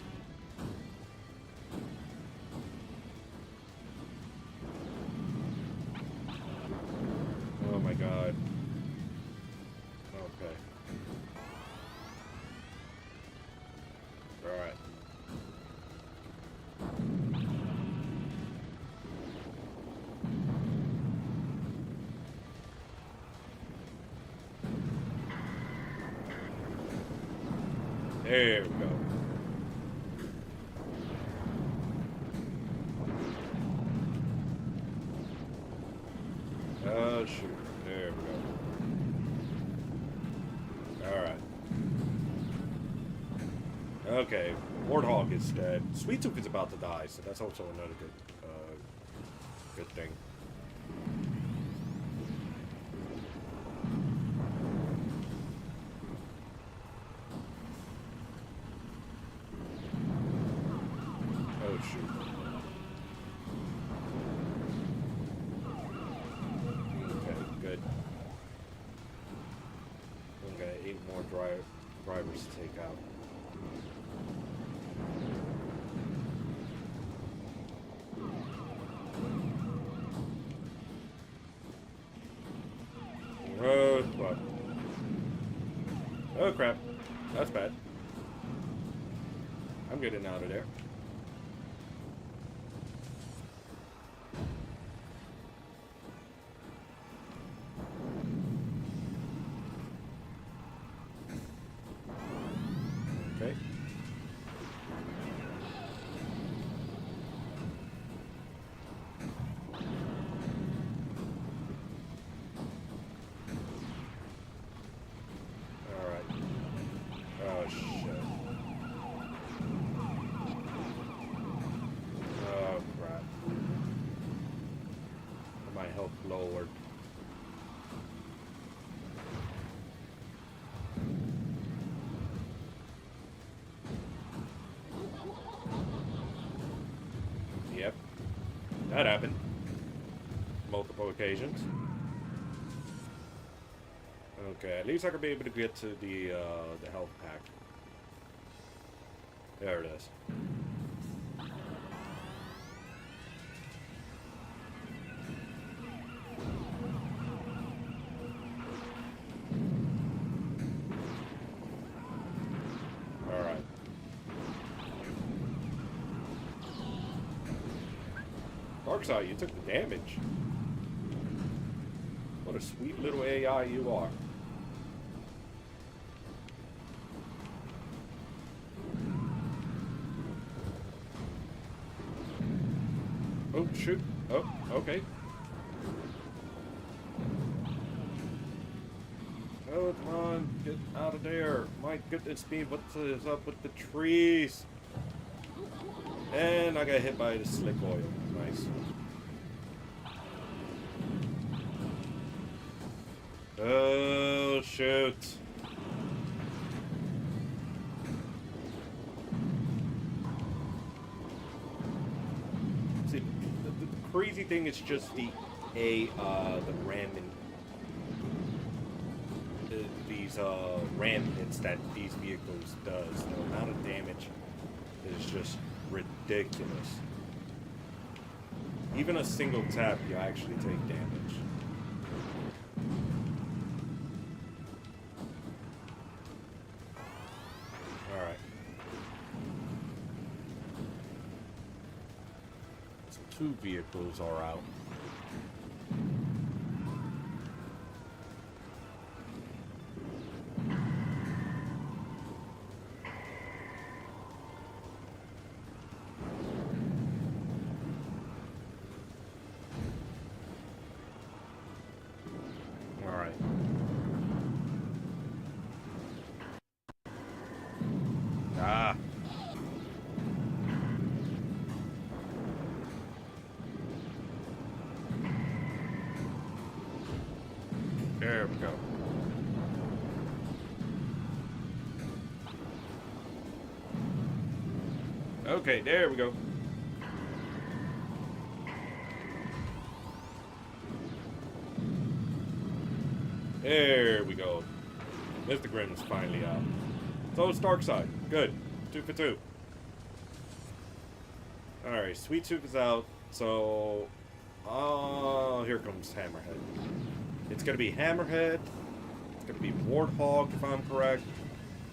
A: Oh my god. Okay. Alright. There we go. Oh shoot. There we go. Alright. Okay. Warthog is dead. Sweet Tooth is about to die, so that's also another good thing. Oh shoot. Good. We got 8 more drivers to take out. Oh, what? Oh crap. That's bad. I'm getting out of there. Okay. Alright. Oh shit. Oh crap. My health lowered. Yep. That happened. multiple occasions. Okay, at least I could be able to get to the health pack. There it is. Alright. Darkseid, you took the damage. What a sweet little AI you are. Oh, shoot. Oh, okay. Oh, come on. Get out of there. My goodness me, what is up with the trees? And I got hit by the slick oil. Nice. Oh, shoot. See, the crazy thing is just the ramming. These ram hits that these vehicles does. The amount of damage is just ridiculous. Even a single tap, you actually take damage. Alright. So 2 vehicles are out. Ah. There we go. Okay, there we go. There we go. Mr. Grimm is finally out. So it's Darkseid. Good. 2 for 2. Alright, Sweet Tooth is out. So, here comes Hammerhead. It's gonna be Hammerhead. It's gonna be Warthog, if I'm correct.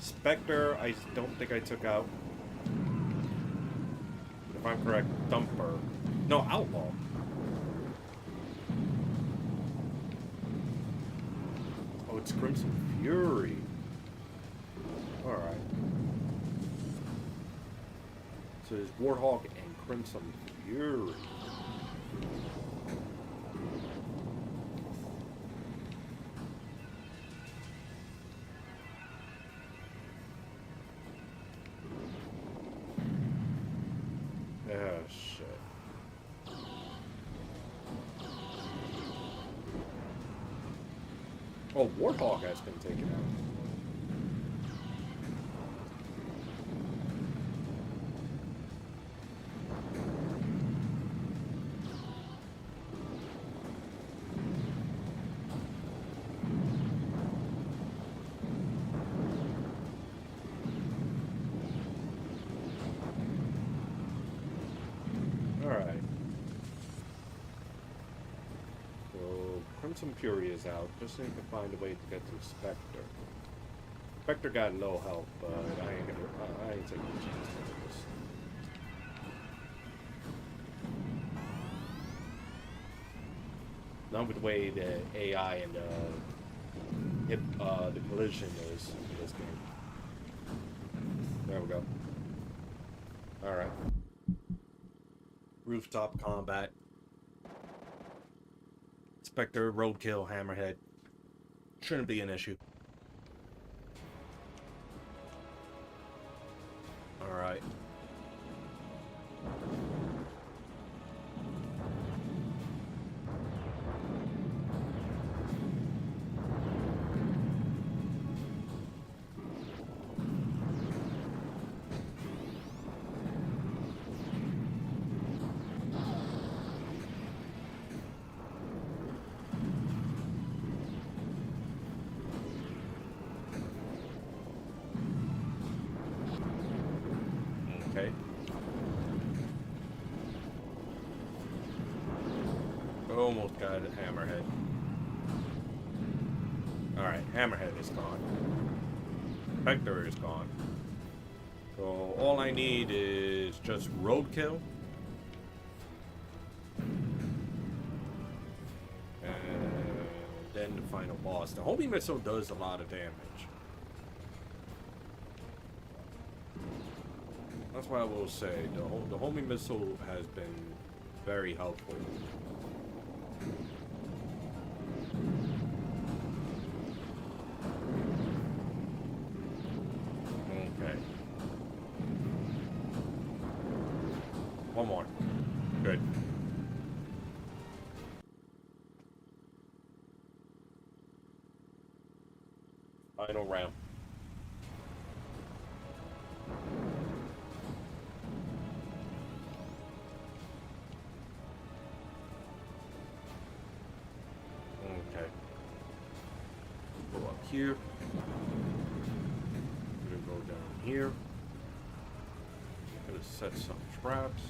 A: Spectre, I don't think I took out. If I'm correct, Thumper. No, Outlaw. Oh, it's Crimson Fury. Alright. So there's Warthog and Crimson Fury. Oh, shit. Oh, Warthog has been taken out. Alright. So, Crimson Fury is out. Just need to find a way to get to Spectre. Spectre got low health, but I ain't taking a chance with this. Not with the way the AI and the collision is in this game. There we go. Alright. Rooftop combat. Spectre, Roadkill, Hammerhead. Shouldn't be an issue. Alright. Almost got a Hammerhead. Alright, Hammerhead is gone. Vector is gone. So all I need is just Roadkill. And then the final boss. The homing missile does a lot of damage. That's what I will say. The homing missile has been very helpful. Okay. One more. Good. Final round. Okay. Go up here. Gonna go down here. Gonna set some traps.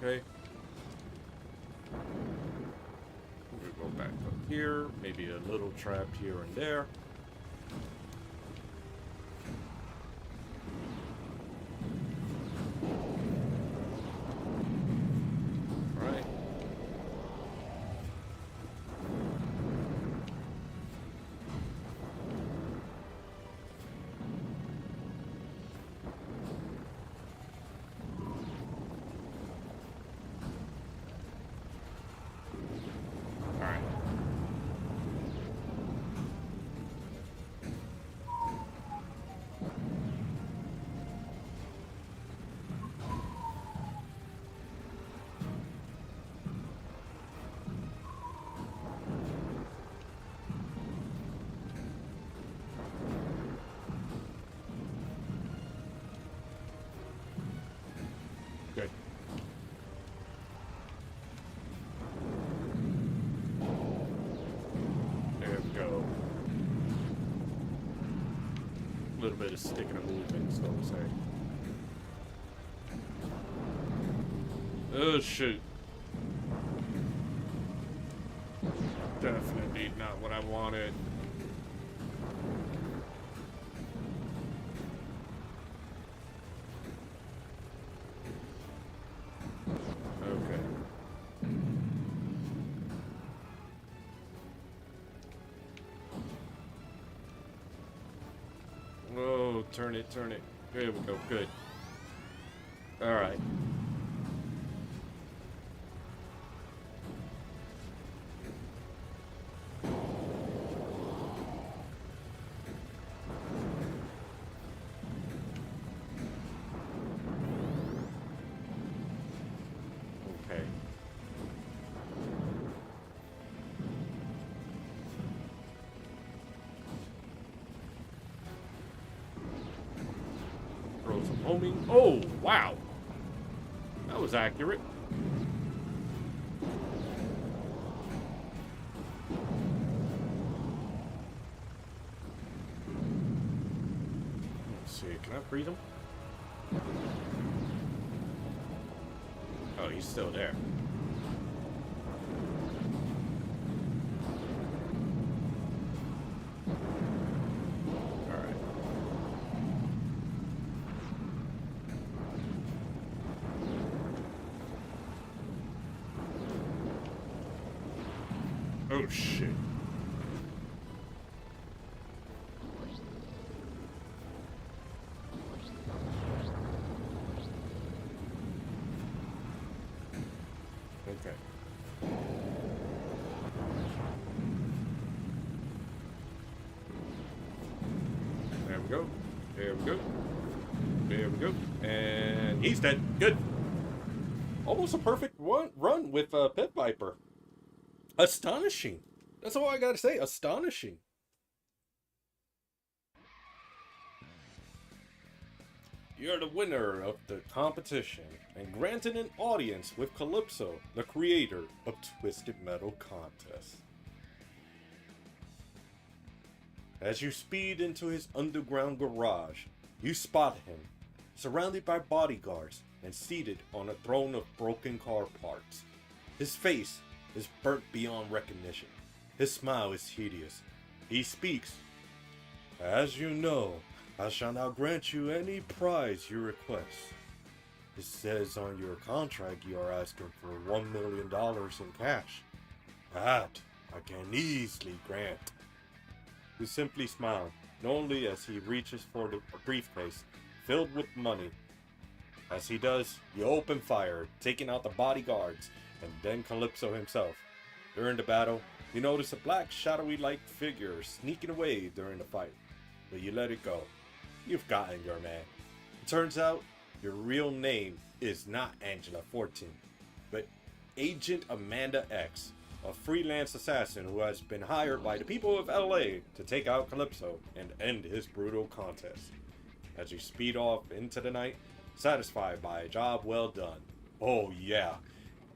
A: Okay. We're gonna go back up here. Maybe a little trap here and there. Right. Good. There we go. A little bit of sticking and moving, so to say. Oh, shoot. Definitely not what I wanted. Okay. Oh, turn it, turn it. There we go, good. Alright. Okay. Throw some homing. Oh, wow. That was accurate. Let's see. Can I freeze him? Oh, he's still there. Alright. Oh, shit. Okay. There we go. There we go. There we go. And he's dead. Good. Almost a perfect run with Pit Viper. Astonishing. That's all I gotta say. Astonishing. You're the winner of the competition and granted an audience with Calypso, the creator of Twisted Metal Contest. As you speed into his underground garage, you spot him, surrounded by bodyguards and seated on a throne of broken car parts. His face is burnt beyond recognition. His smile is hideous. He speaks. As you know, I shall now grant you any prize you request. It says on your contract you are asking for $1 million in cash. That I can easily grant. You simply smile, knowingly as he reaches for the briefcase filled with money. As he does, you open fire, taking out the bodyguards and then Calypso himself. During the battle, you notice a black shadowy like figure sneaking away during the fight, but you let it go. You've gotten your man. It turns out your real name is not Angela 14, but Agent Amanda X, a freelance assassin who has been hired by the people of LA to take out Calypso and end his brutal contest. As you speed off into the night, satisfied by a job well done. Oh yeah,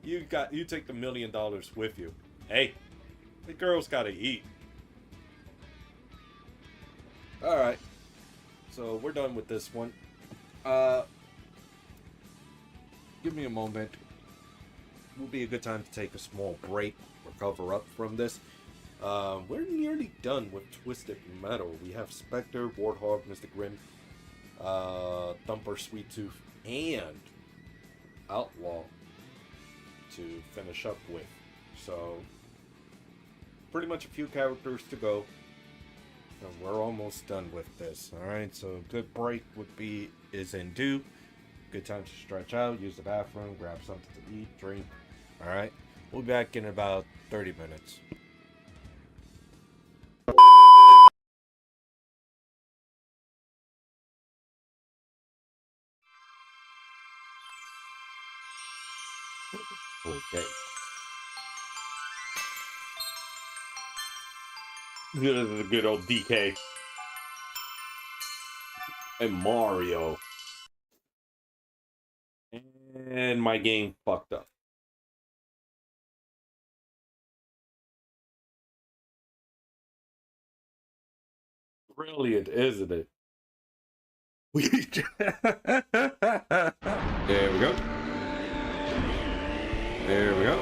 A: you take the $1 million with you. Hey, the girl's gotta eat. Alright, so we're done with this one. Give me a moment. Will be a good time to take a small break, recover up from this. We're nearly done with Twisted Metal. We have Spectre, Warthog, Mr. Grimm, Thumper, Sweet Tooth, and Outlaw to finish up with. So, pretty much a few characters to go. And we're almost done with this. Alright, so a good break is in due. Good time to stretch out, use the bathroom, grab something to eat, drink. Alright, we'll be back in about 30 minutes. Okay.
G: This is a good old DK. And Mario. And my game fucked up. Brilliant, isn't it? There we go. There we go.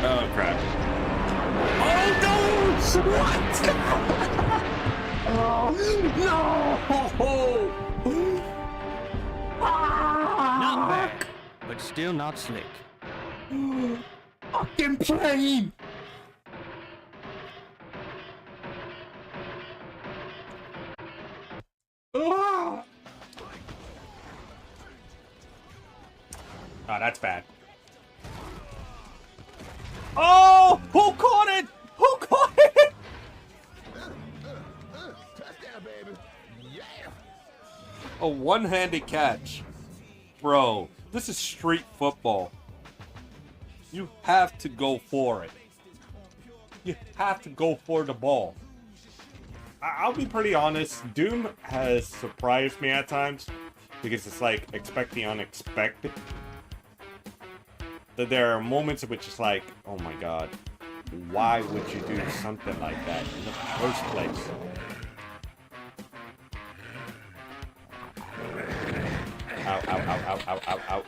G: Oh, crap. Oh, no! What? Oh, no!
I: Not bad, but still not slick.
G: Fucking plane!
A: Oh, that's bad. Oh! Who caught it? Who caught it? A one-handed catch. Bro, this is street football. You have to go for it. You have to go for the ball. I'll be pretty honest. Doom has surprised me at times because it's like expect the unexpected. That there are moments in which it's like, oh my god, why would you do something like that in the first place? Ow, ow, ow, ow, ow, ow, ow.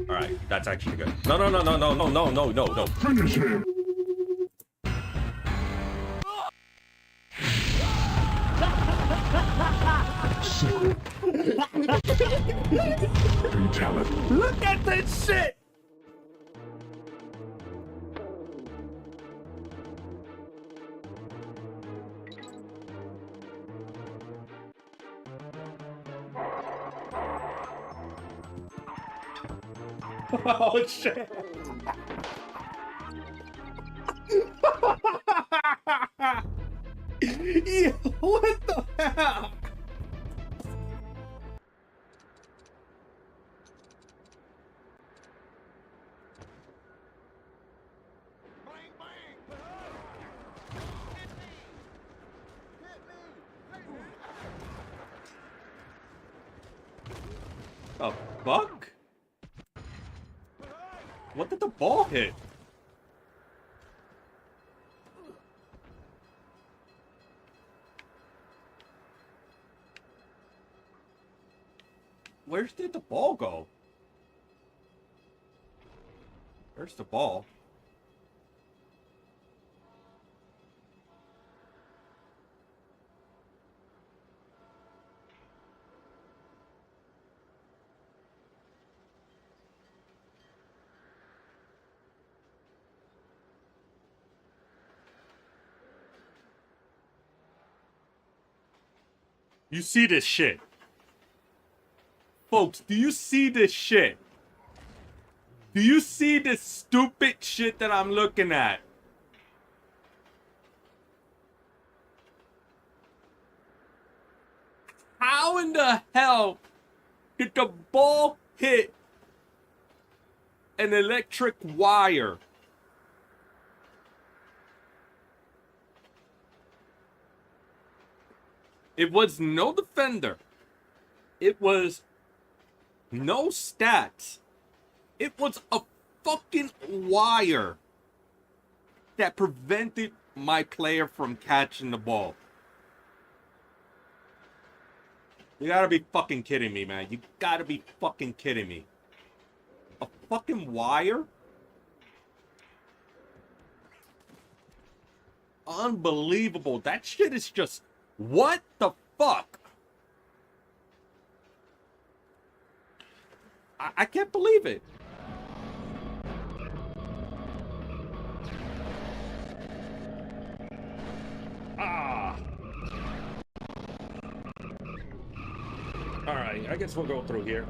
A: Alright, that's actually good. No, no, no, no, no, no, no, no, no, no. Finish him! Look at this shit! Oh shit. Yeah, what the hell? The fuck? What did the ball hit? Where did the ball go? Where's the ball? You see this shit? Folks, do you see this shit? Do you see this stupid shit that I'm looking at? How in the hell did the ball hit an electric wire? It was no defender. It was no stats. It was a fucking wire that prevented my player from catching the ball. You gotta be fucking kidding me, man. You gotta be fucking kidding me. A fucking wire? Unbelievable. That shit is just... What the fuck? I can't believe it. Ah. Alright, I guess we'll go through here.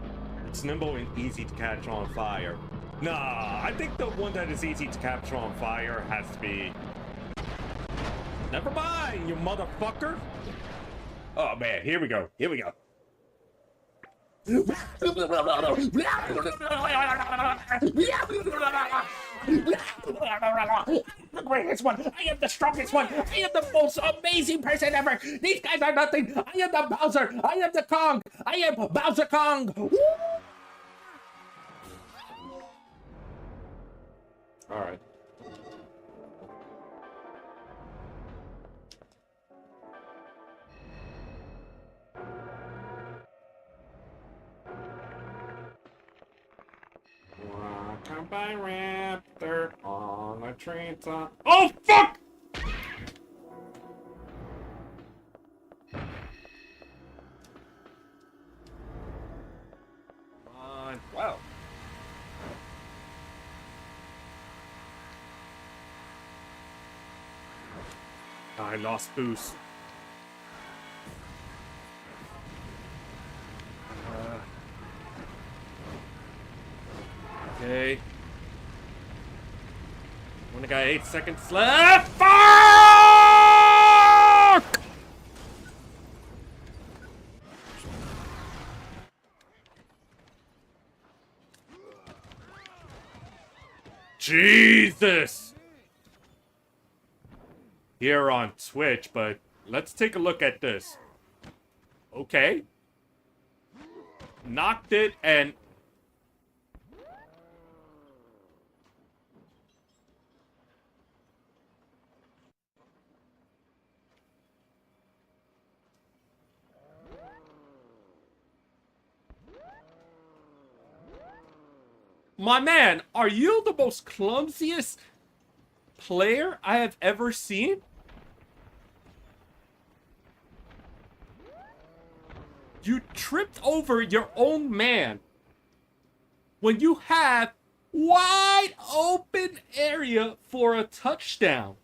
A: It's nimble and easy to catch on fire. Nah, I think the one that is easy to capture on fire has to be... Never mind, you motherfucker! Oh man, here we go. Here we go. Look where this one. I am the strongest one. I am the most amazing person ever. These guys are nothing. I am the Bowser. I am the Kong. I am Bowser Kong. Woo! All right. Come by Raptor on a train top. Oh fuck! Come on. Wow. I lost boost. Okay. Only got 8 seconds left. Fuck! Jesus! Here on Twitch, but let's take a look at this. Okay. Knocked it and... My man, are you the most clumsiest player I have ever seen? You tripped over your own man when you have wide open area for a touchdown.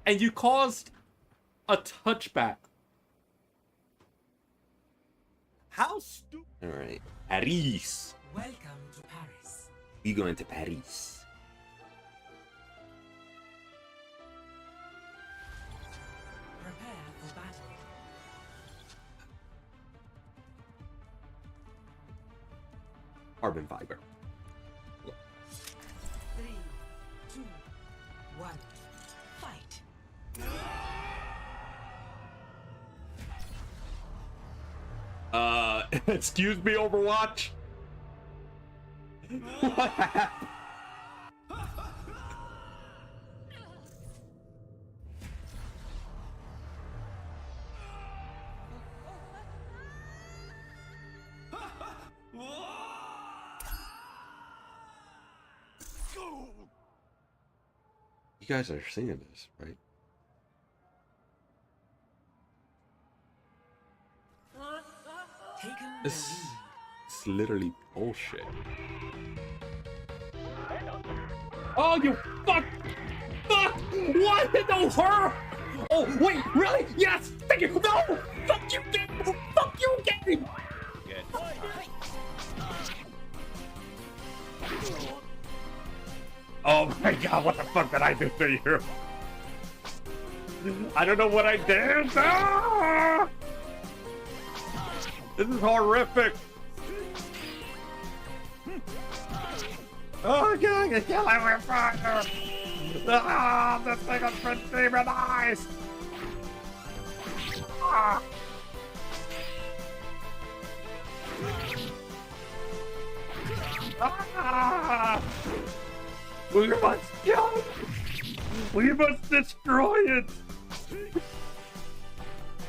A: And you caused a touchback. How stupid.
G: Alright. Paris.
H: Welcome to Paris.
G: We going to Paris.
H: Prepare for battle.
G: Carbon fiber.
H: 3, 2, 1. Fight.
A: Excuse me, Overwatch. What happened?
G: You guys are seeing this, right? It's literally bullshit.
A: Oh, you fuck! Fuck! What? No, her! Oh, wait, really? Yes! Thank you! No! Fuck you, game! Fuck you, game! Oh my god, what the fuck did I do to you? I don't know what I did! Ah! This is horrific! Oh god, I can kill every fire! Ah, this thing has been demonized! Ah! Ah! We must kill it! We must destroy it!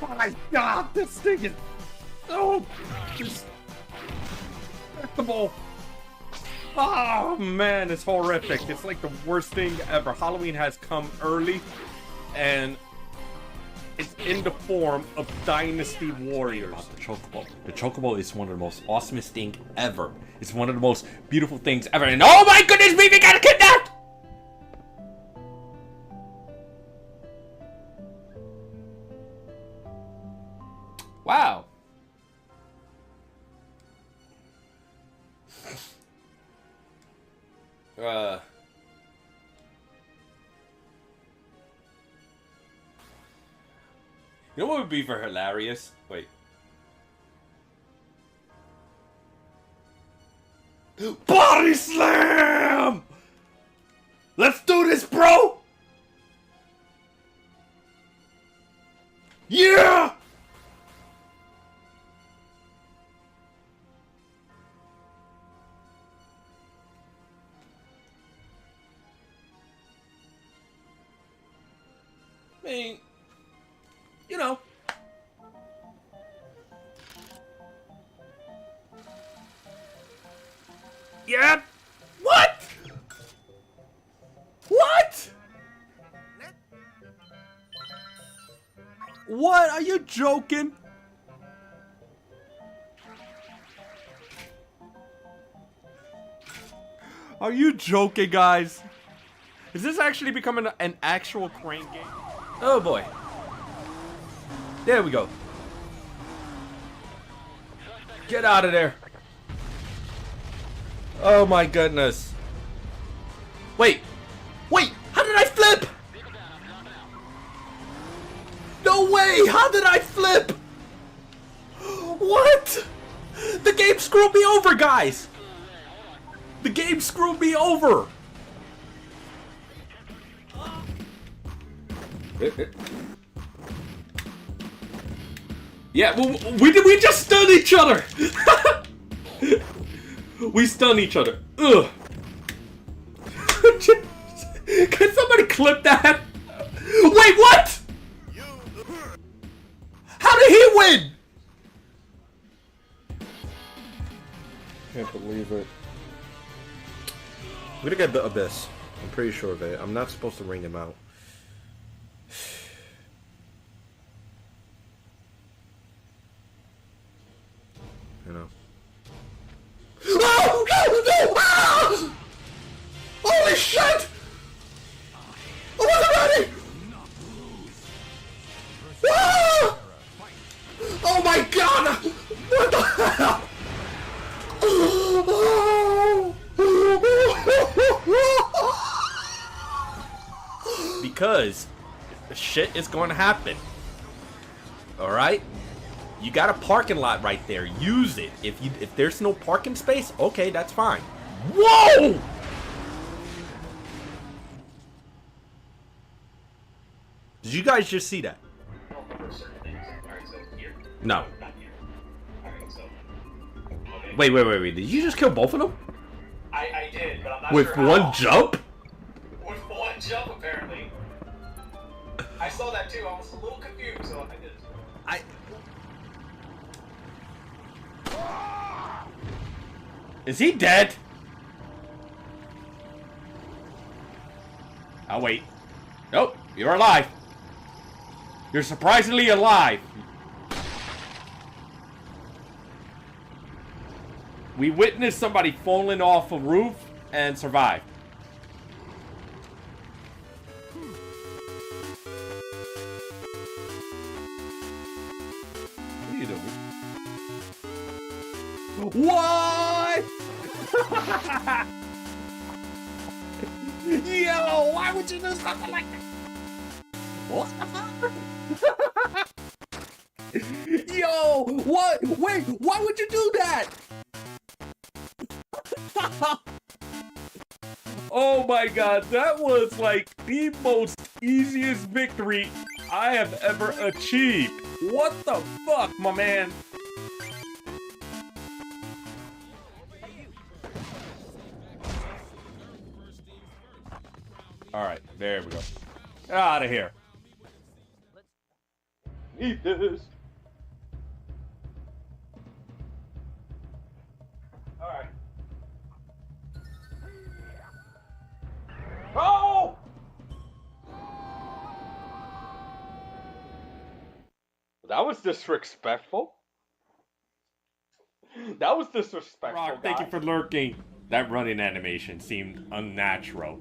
A: My god, this thing is so despicable! Oh man, it's horrific. It's like the worst thing ever. Halloween has come early, and it's in the form of Dynasty Warriors. The Chocobo. The Chocobo is one of the most awesomest things ever. It's one of the most beautiful things ever. And oh my goodness, we got kidnapped! Wow. You know what would be for hilarious? Wait. Body slam! Let's do this, bro! Yeah! I mean, you know. Yeah. What? What? What? Are you joking? Are you joking, guys? Is this actually becoming an actual crane game? Oh boy. There we go. Get out of there. Oh my goodness. Wait. Wait. How did I flip? No way. How did I flip? What? The game screwed me over, guys. The game screwed me over. Yeah, well, we just stunned each other. We stunned each other. Ugh. Can somebody clip that? Wait, what? How did he win?
G: Can't believe it. I'm gonna get the Abyss. I'm pretty sure of it. I'm not supposed to ring him out. You know.
A: Oh! No! Ah! Holy shit! I wasn't ready! Ah! Oh my god! What the hell? because shit is going to happen. All right? You got a parking lot right there. Use it. If there's no parking space, okay, that's fine. Whoa! Did you guys just see that? No. Wait. Did you just kill both of them?
J: I did, but I'm not
A: With
J: sure
A: one
J: how.
A: jump?
J: With one jump, apparently. I saw that too. I was a little confused, so I did.
A: Is he dead? I'll wait. Nope, you're alive. You're surprisingly alive. We witnessed somebody falling off a roof and survived. What are you doing? What? Yo, why would you do something like that? What the fuck? Yo, what? Wait, why would you do that? Oh my god, that was like the most easiest victory I have ever achieved. What the fuck, my man? Alright, there we go. Get out of here. Eat this. Alright. Oh! That was disrespectful. That was disrespectful. Rock, thank you for lurking. That running animation seemed unnatural.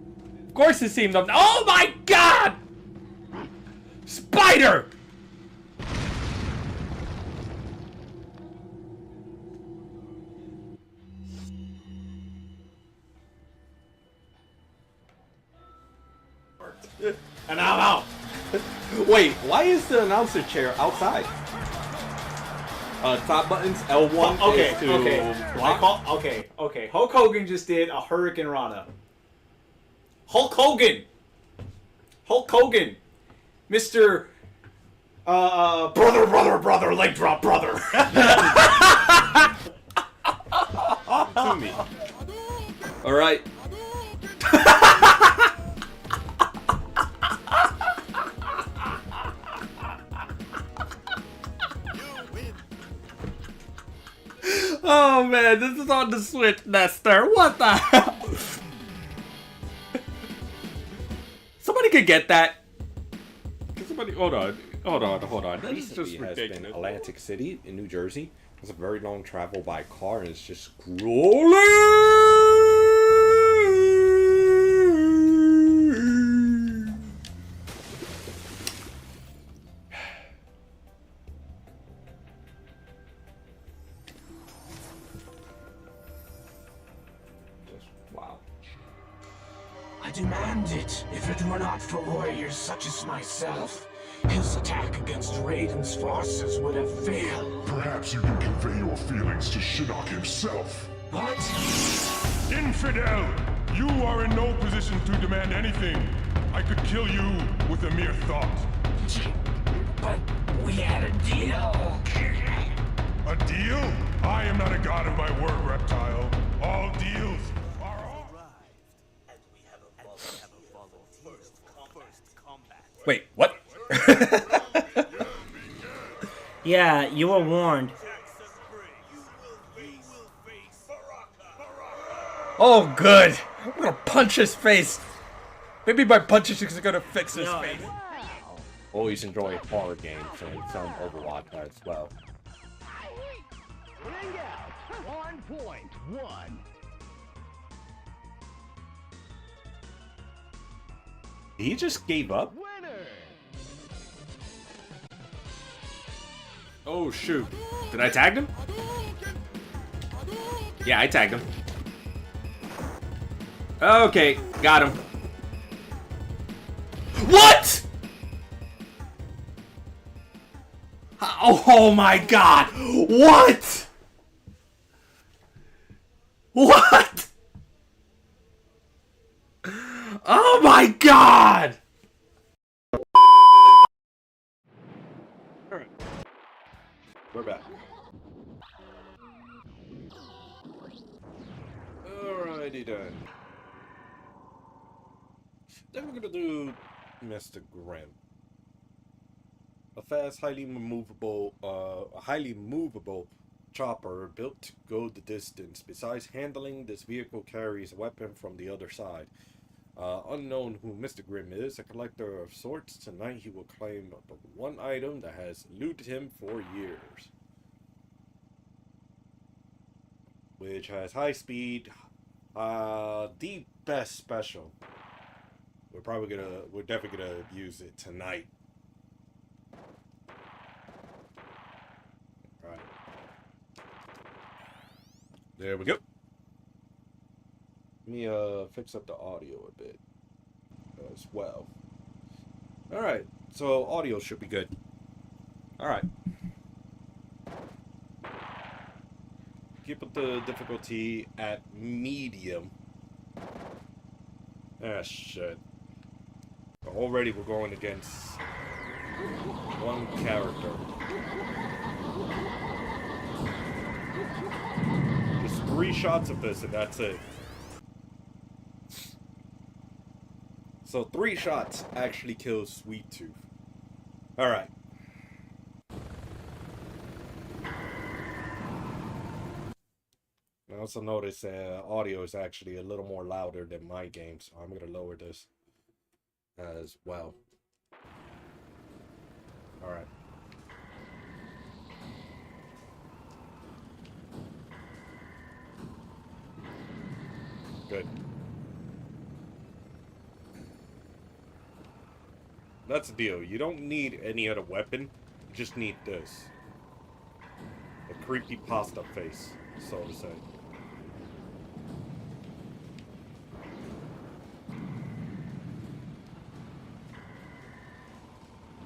A: Of course it seemed oh my god! Spider! And I'm out. Wait, why is the announcer chair outside? Top buttons, L1
J: Okay,
A: is to
J: okay.
A: block.
J: Okay. Hulk Hogan just did a Hurricane Rana. Hulk Hogan, Mr. Brother, leg drop, brother.
A: To me. All right. Oh man, this is on the Switch, Nestor. What the hell? Somebody could get that. Can somebody hold on. This is just
G: Has
A: ridiculous.
G: been Atlantic City in New Jersey. It's a very long travel by car, and it's just scrolling. Wow.
N: I demand it. If it were not for warriors such as myself, his attack against Raiden's forces would have failed.
E: Perhaps you can convey your feelings to Shinnok himself.
N: What?
E: Infidel! You are in no position to demand anything. I could kill you with a mere thought.
N: But we had a deal.
E: A deal? I am not a god of my word, reptile. All deals are off.
A: Wait, what?
F: Yeah, you were warned.
A: Oh, good. I'm gonna punch his face. Maybe my punches is gonna fix his face.
G: Always enjoy horror games and some Overwatch as well.
C: 1.1.
A: He just gave up? Oh shoot. Did I tag him? Yeah, I tagged him. Okay, got him. What? Oh my god! What? What? Oh my god! Alright. We're back. Alrighty then. Then we're gonna do Mr. Grimm. A fast, highly movable chopper built to go the distance. Besides handling, this vehicle carries a weapon from the other side. Unknown who Mr. Grimm is, a collector of sorts, tonight he will claim the one item that has eluded him for years. Which has high speed, the best special. We're definitely gonna use it tonight. Alright. There we go. Let me fix up the audio a bit as well. Alright, so audio should be good. Alright. Keep up the difficulty at medium. Ah, shit. Already we're going against one character. Just 3 shots of this and that's it. So 3 shots actually kills Sweet Tooth. Alright. I also notice audio is actually a little more louder than my game, so I'm going to lower this as well. Alright. Good. That's the deal. You don't need any other weapon. You just need this. A creepy pasta face, so to say.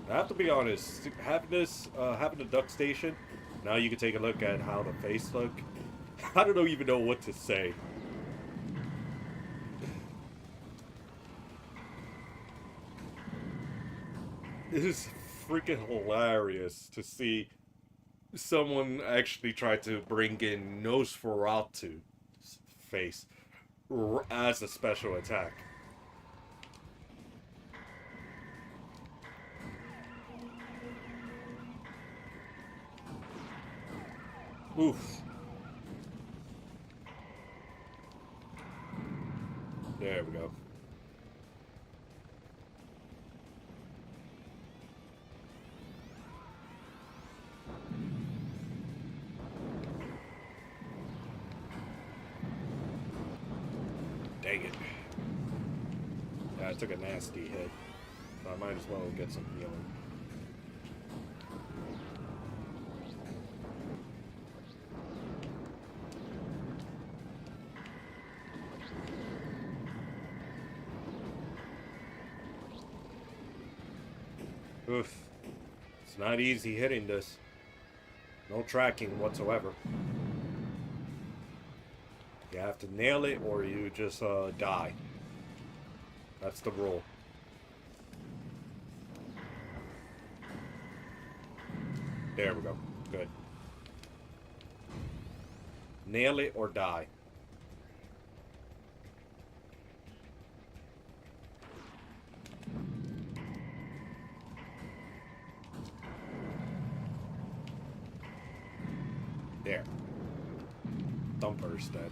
A: I have to be honest, having the duck station, now you can take a look at how the face look. I don't even know what to say. It is freaking hilarious to see someone actually try to bring in Nosferatu's face as a special attack. Oof. There we go. Dang it. Yeah, I took a nasty hit. So I might as well get some healing. Oof. It's not easy hitting this. No tracking whatsoever. You have to nail it or you just die. That's the rule. There we go. Good. Nail it or die. There. Thumper's dead.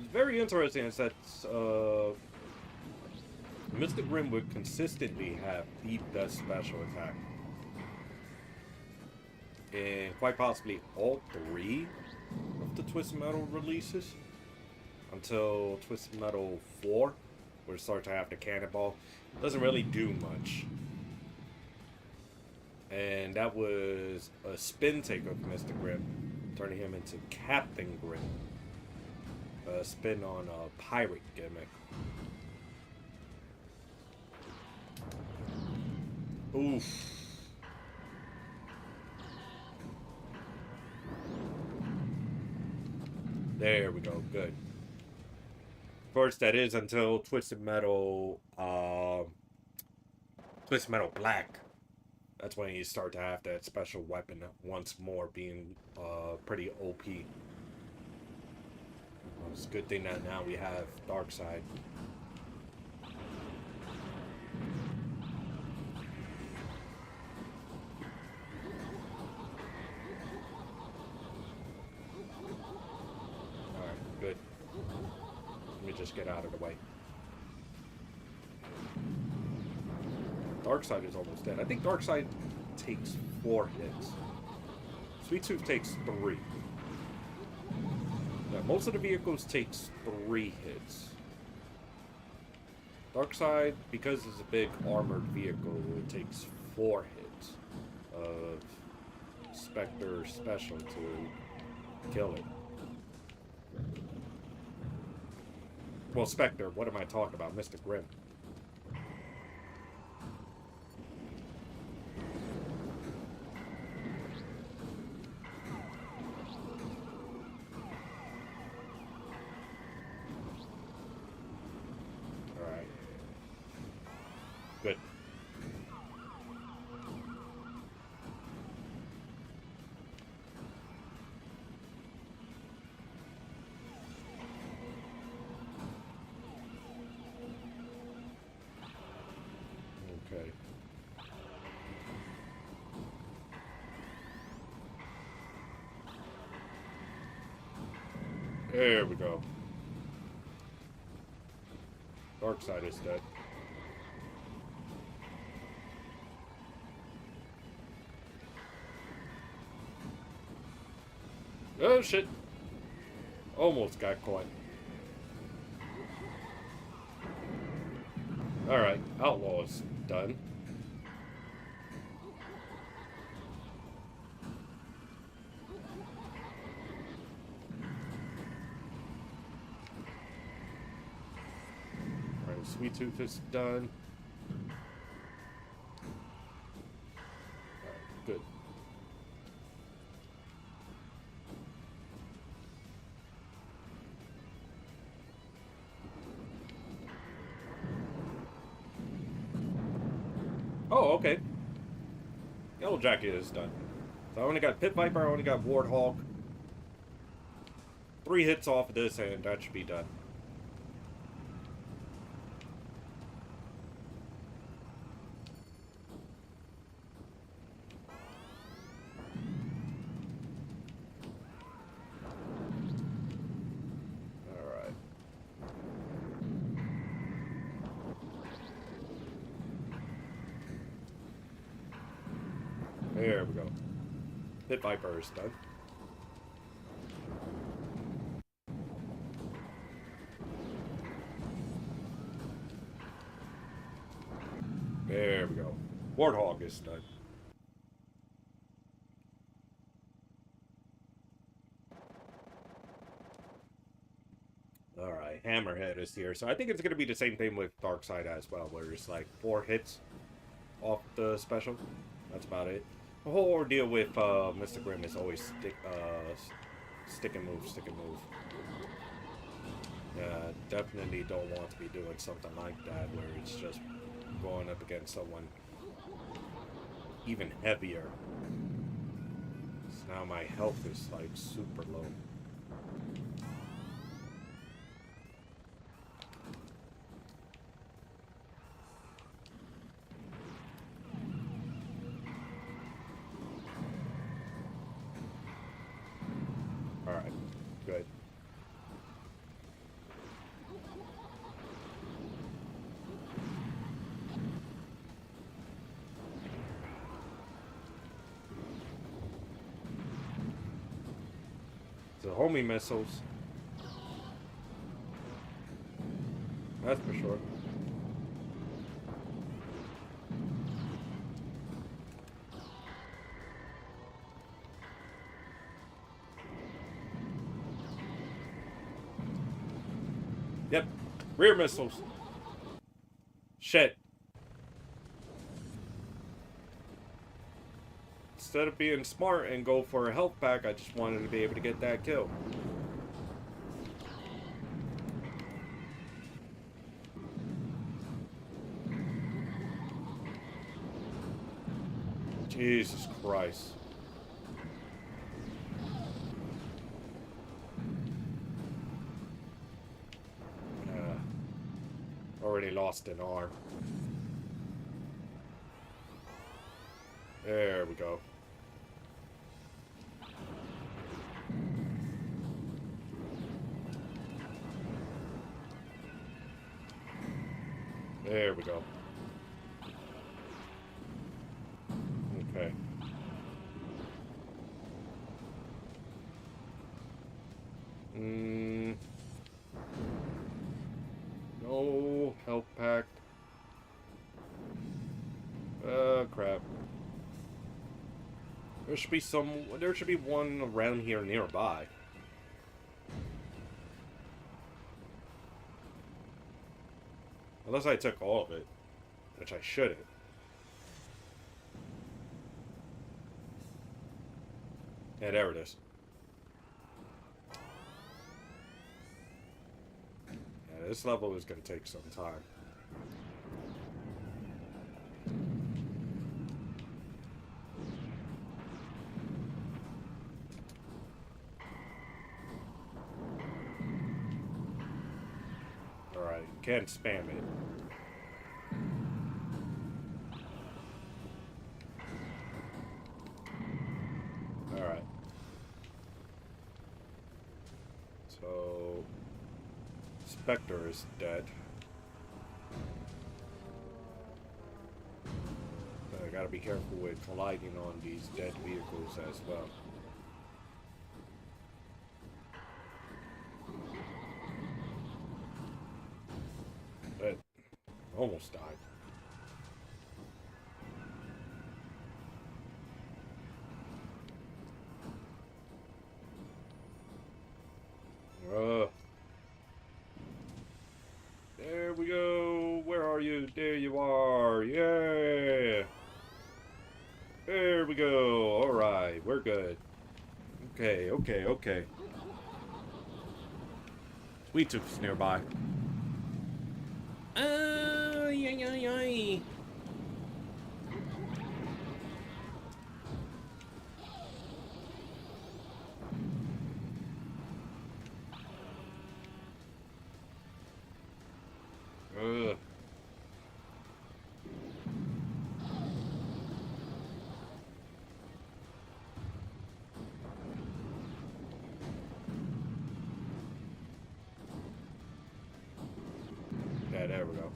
A: It's very interesting is that Mr. Grimm would consistently have the best special attack. And quite possibly all 3 of the Twisted Metal releases. Until Twisted Metal 4. Where it starts to have the cannonball. Doesn't really do much. And that was a spin take of Mr. Grimm. turning him into Captain Grim. Spin on a pirate gimmick. Oof. There we go. Good. Of course, that is until Twisted Metal Black. That's when you start to have that special weapon once more, being pretty OP. It's a good thing that now we have Darkseid. Alright, good. Let me just get out of the way. Darkseid is almost dead. I think Darkseid takes 4 hits. Sweet Tooth takes 3. Yeah, most of the vehicles takes 3 hits. Darkseid, because it's a big armored vehicle, it takes 4 hits of Spectre special to kill it. Well, Spectre, what am I talking about? Mr. Grimm. Good. Okay. There we go. Darkseid is dead. Oh shit. Almost got caught. Alright, Outlaw's done. Alright, Sweet Tooth is done. Alright, good. Oh, okay. Yellow Jacket is done. So I only got Pit Viper, I only got Warthog. 3 hits off of this and that should be done. Alright. There we go. Pit Viper is done. There we go. Warthog is done. Alright, Hammerhead is here. So I think it's going to be the same thing with Darkseid as well, where it's like 4 hits off the special. That's about it. The whole ordeal with Mr. Grimm is always stick and move, stick and move. Yeah, definitely don't want to be doing something like that where it's just going up against someone even heavier. So now my health is like super low. Alright, good. The homing missiles. That's for sure. Rear missiles. Shit. Instead of being smart and go for a health pack, I just wanted to be able to get that kill. Jesus Christ. Already lost an arm. There we go. There we go. Okay. No health pack. Crap. There should be one around here nearby. Unless I took all of it, which I shouldn't. Yeah, there it is. Yeah, this level is going to take some time. Alright, can't spam it. Alright. So, Spectre is dead. I gotta be careful with colliding on these dead vehicles as well. But almost died. There we go. Where are you? There you are. Yeah. There we go. Alright, we're good. Okay. Sweet Tooth's nearby. Yay. Yeah, there we go.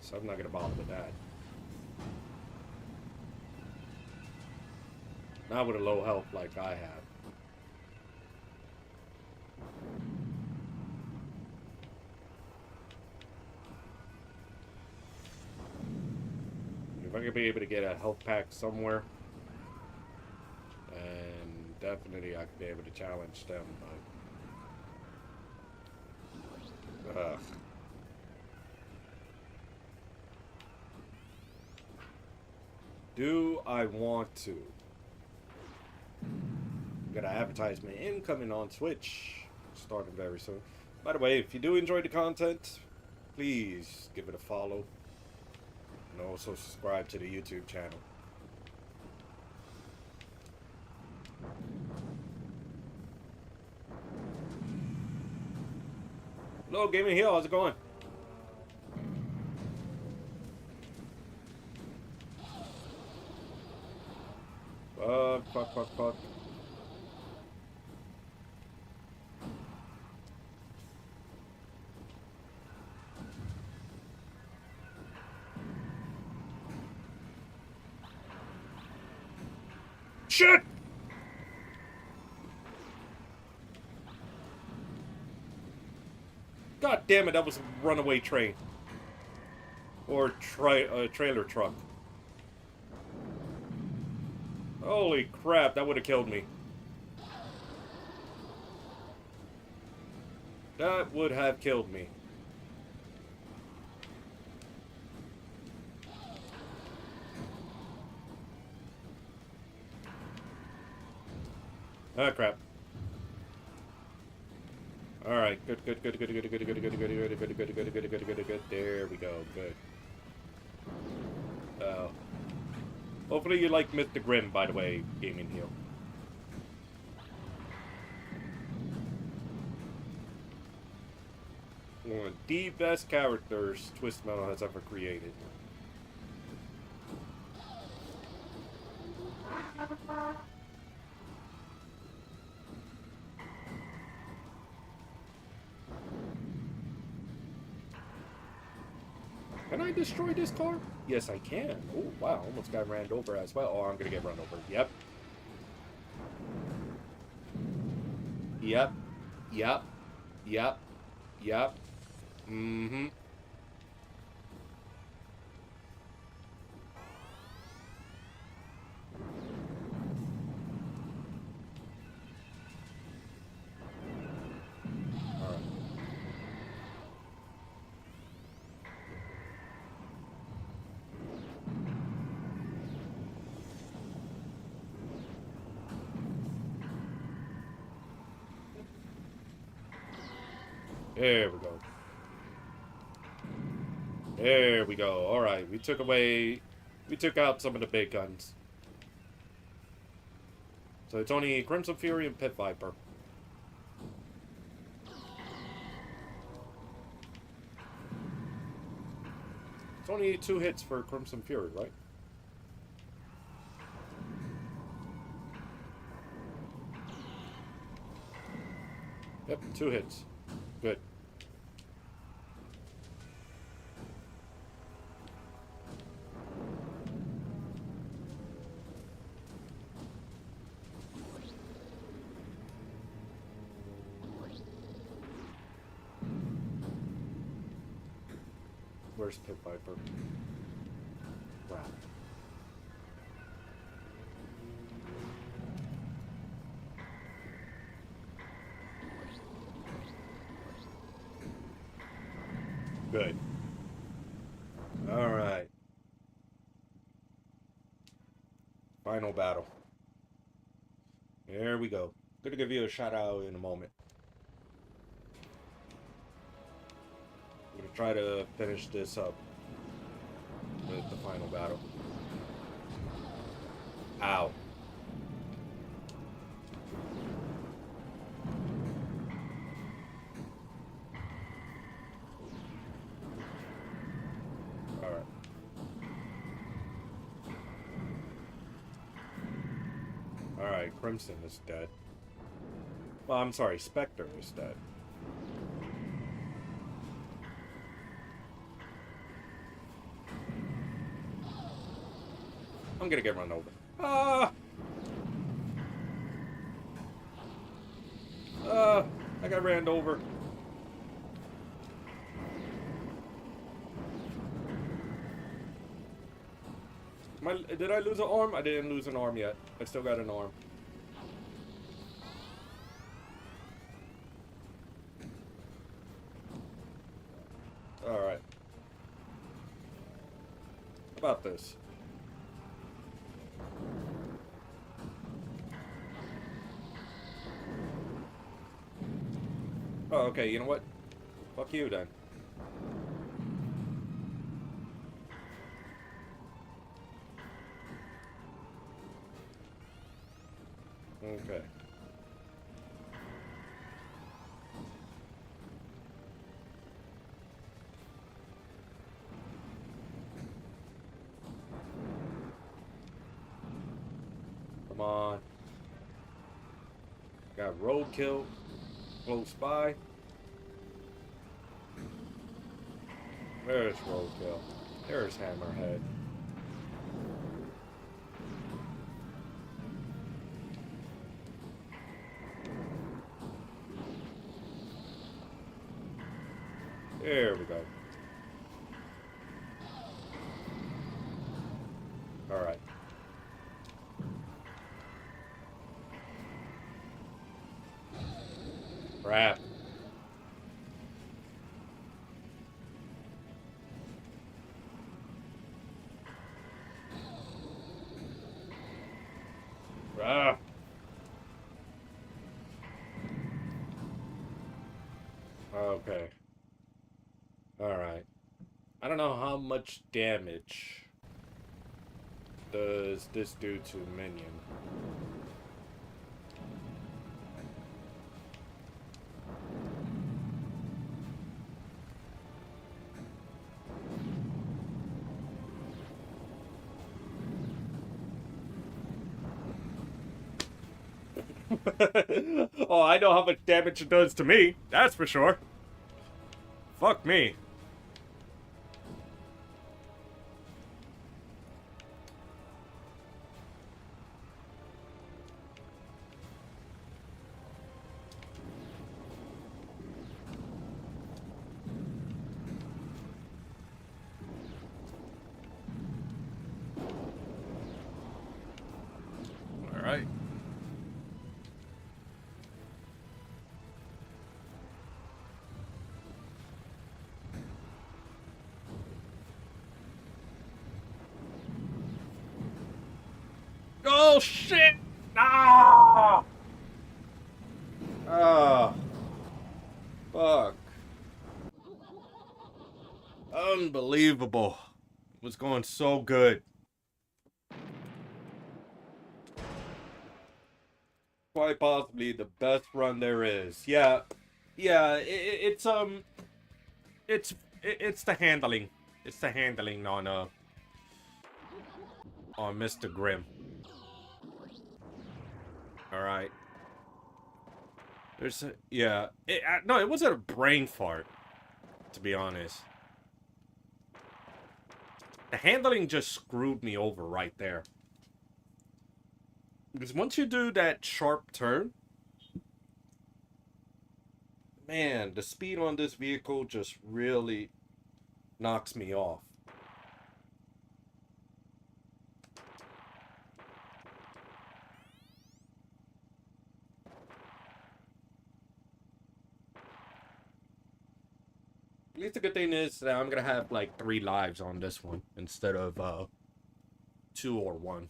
A: So I'm not gonna bother with that. Not with a low health like I have. If I could be able to get a health pack somewhere, and definitely I could be able to challenge them, but ugh. Do I want to? Got an advertisement incoming on Twitch, starting very soon. By the way, if you do enjoy the content, please give it a follow. And also subscribe to the YouTube channel. Hello, Gaming Hill, how's it going? Fuck. Shit! God damn it, that was a runaway train. Or trailer truck. Holy crap, that would have killed me. That would have killed me. Ah, crap. Alright, good. There we go, good. Hopefully you like Mr. Grimm, by the way, Gaming Heel. One of the best characters Twisted Metal has ever created. Can I destroy this car? Yes, I can. Oh, wow. Almost got ran over as well. Oh, I'm going to get run over. Yep. Yep. Mm-hmm. There we go. There we go. Alright, we took out some of the big guns. So it's only Crimson Fury and Pit Viper. It's only 2 hits for Crimson Fury, right? Yep, 2 hits. Good. Where's Pit Viper? Wow. Good. All right. Final battle. There we go. Gonna give you a shout out in a moment. I'm gonna try to finish this up with the final battle. Ow. Alright, Crimson is dead. Well, I'm sorry, Spectre is dead. I'm gonna get run over. Ah! I got ran over. Did I lose an arm? I didn't lose an arm yet. I still got an arm. Alright. How about this? Oh, okay, you know what? Fuck you then. Okay. Come on. Got roadkill close by. There's roadkill. There's Hammerhead. There we go. Alright. Crap. Ah. Okay. Alright. I don't know how much damage does this do to minion. Oh, I know how much damage it does to me. That's for sure. Fuck me. All right. Oh shit! Ah! Ah. Fuck. Unbelievable. It was going so good. Quite possibly the best run there is. Yeah. Yeah, it's the handling. It's the handling on Mr. Grimm. All right. There's a, yeah. No, it wasn't a brain fart, to be honest. The handling just screwed me over right there. Because once you do that sharp turn, man, the speed on this vehicle just really knocks me off. At least the good thing is that I'm gonna have like 3 lives on this one instead of 2 or 1.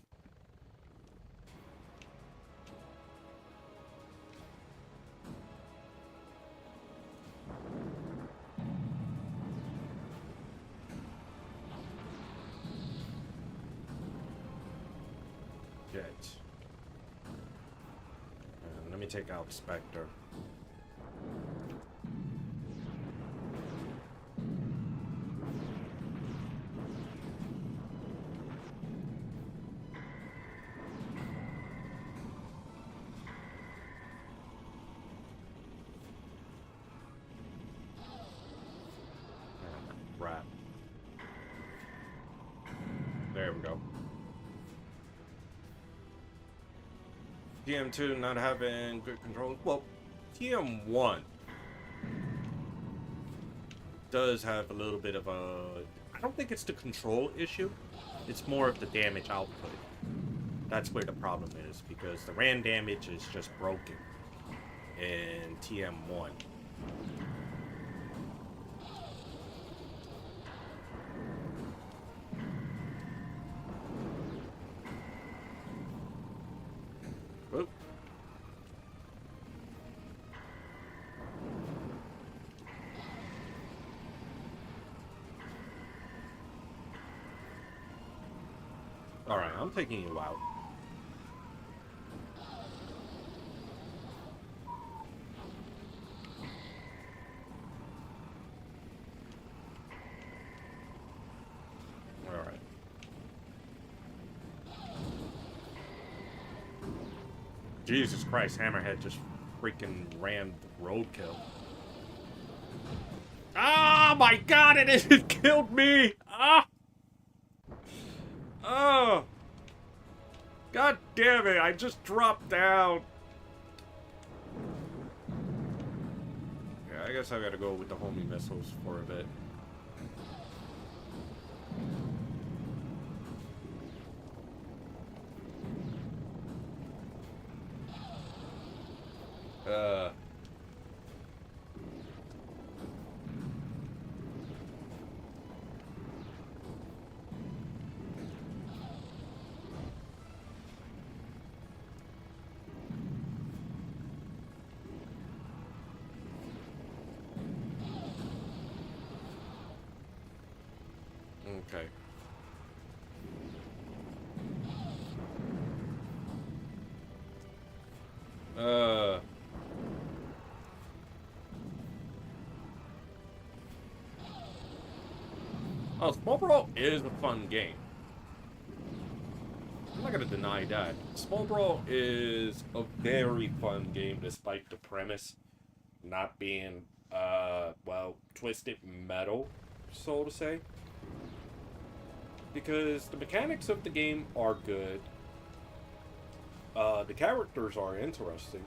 A: Shit. Let me take out Spectre. Crap. There we go. TM2 not having good control. Well, TM1 does have a little bit of a... I don't think it's the control issue. It's more of the damage output. That's where the problem is, because the RAM damage is just broken in TM1. Whoop. Alright, I'm taking you out. Alright. Jesus Christ, Hammerhead just freaking rammed roadkill. Oh my god, it killed me! Ah! Oh! God damn it, I just dropped down. Yeah, I guess I gotta go with the homing missiles for a bit. Okay. Oh, Small Brawl is a fun game. I'm not gonna deny that. Small Brawl is a very fun game despite the premise not being, well, Twisted Metal, so to say. Because the mechanics of the game are good. The characters are interesting.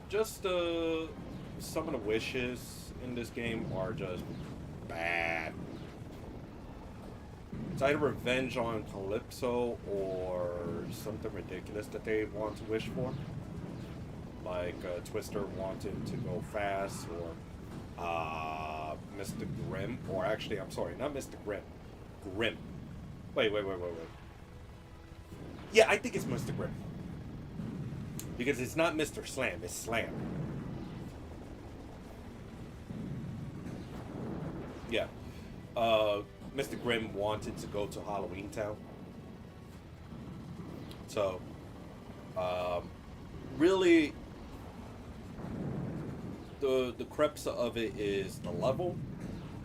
A: Just, some of the wishes in this game are just bad. It's either revenge on Calypso or something ridiculous that they want to wish for. Like Twister wanting to go fast, or Mr. Grimm, or actually, I'm sorry, not Mr. Grimm. Grimm. Wait. Yeah, I think it's Mr. Grimm. Because it's not Mr. Slam, it's Slam. Yeah. Mr. Grimm wanted to go to Halloween Town. So, really, the crux of it is the level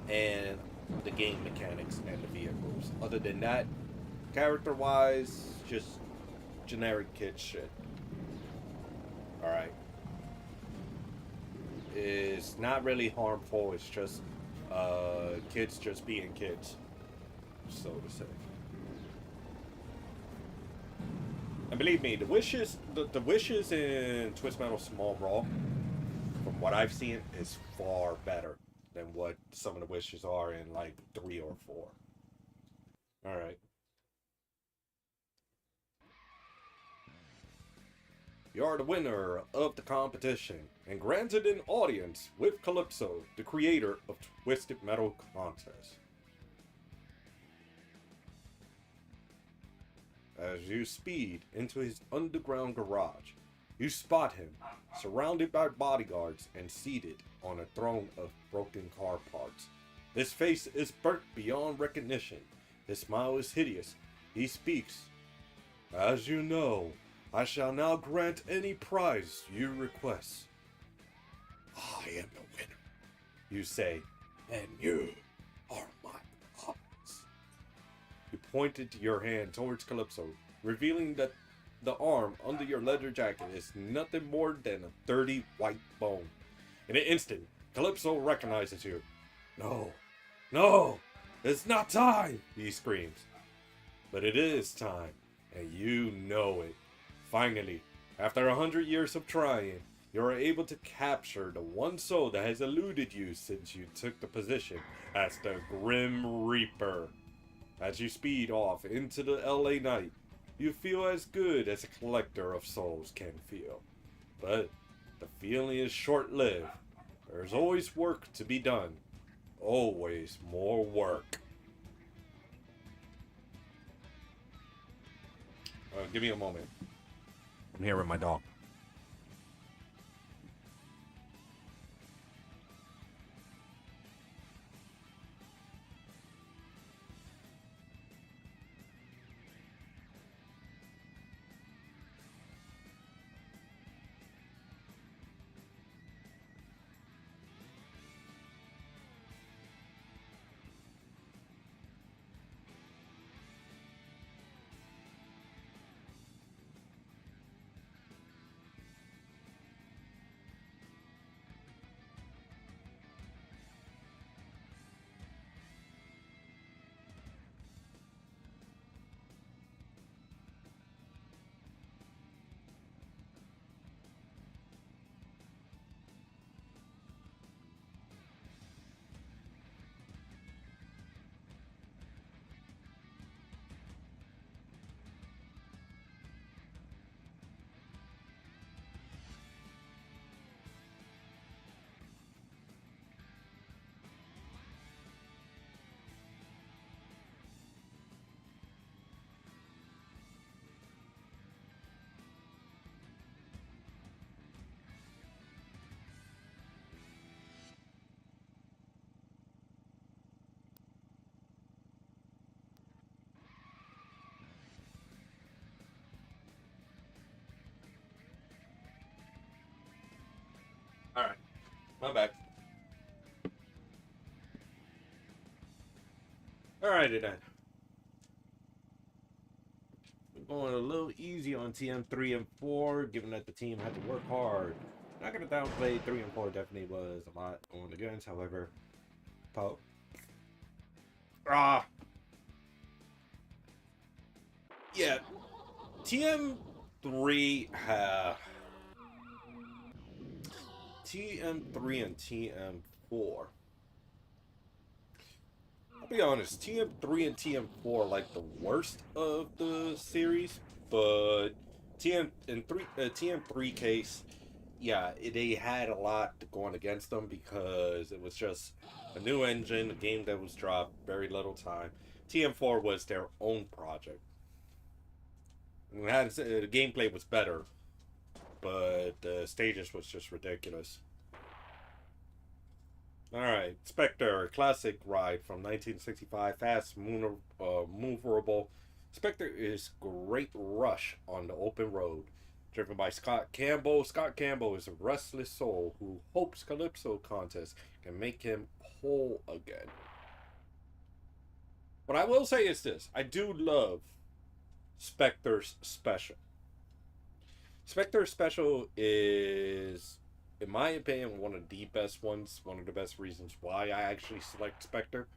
A: and the game mechanics and the vehicles. Other than that, character-wise, just generic kid shit. Alright. It's not really harmful, it's just kids just being kids, so to say. And believe me, the wishes in Twist Metal Small Brawl, from what I've seen, is far better than what some of the wishes are in like 3 or 4. Alright. You are the winner of the competition and granted an audience with Calypso, the creator of Twisted Metal Contest. As you speed into his underground garage, you spot him, surrounded by bodyguards and seated on a throne of broken car parts. His face is burnt beyond recognition. His smile is hideous. He speaks. As you know, I shall now grant any prize you request. I am the winner, you say, and you are my promise. You pointed your hand towards Calypso, revealing that the arm under your leather jacket is nothing more than a dirty white bone. In an instant, Calypso recognizes you. No, it's not time, he screams. But it is time, and you know it. Finally, after 100 years of trying, you are able to capture the one soul that has eluded you since you took the position as the Grim Reaper. As you speed off into the LA night, you feel as good as a collector of souls can feel. But the feeling is short-lived. There's always work to be done. Always more work. Give me a moment. I'm here with my dog. My bad. Alrighty then. We're going a little easy on TM3 and 4, given that the team had to work hard. Not gonna downplay 3 and 4 definitely was a lot going against, however. Yeah. TM3 and TM4. I'll be honest, TM3 and TM4 are like the worst of the series, but TM3 case, yeah, they had a lot going against them because it was just a new engine, a game that was dropped, very little time. TM4 was their own project. And the gameplay was better, but the stages was just ridiculous. Alright, Spectre, classic ride from 1965, fast, maneuverable. Spectre is great rush on the open road, driven by Scott Campbell. Scott Campbell is a restless soul who hopes Calypso contest can make him whole again. What I will say is this, I do love Spectre's special. Spectre's special is, in my opinion, one of the best ones, one of the best reasons why I actually select Spectre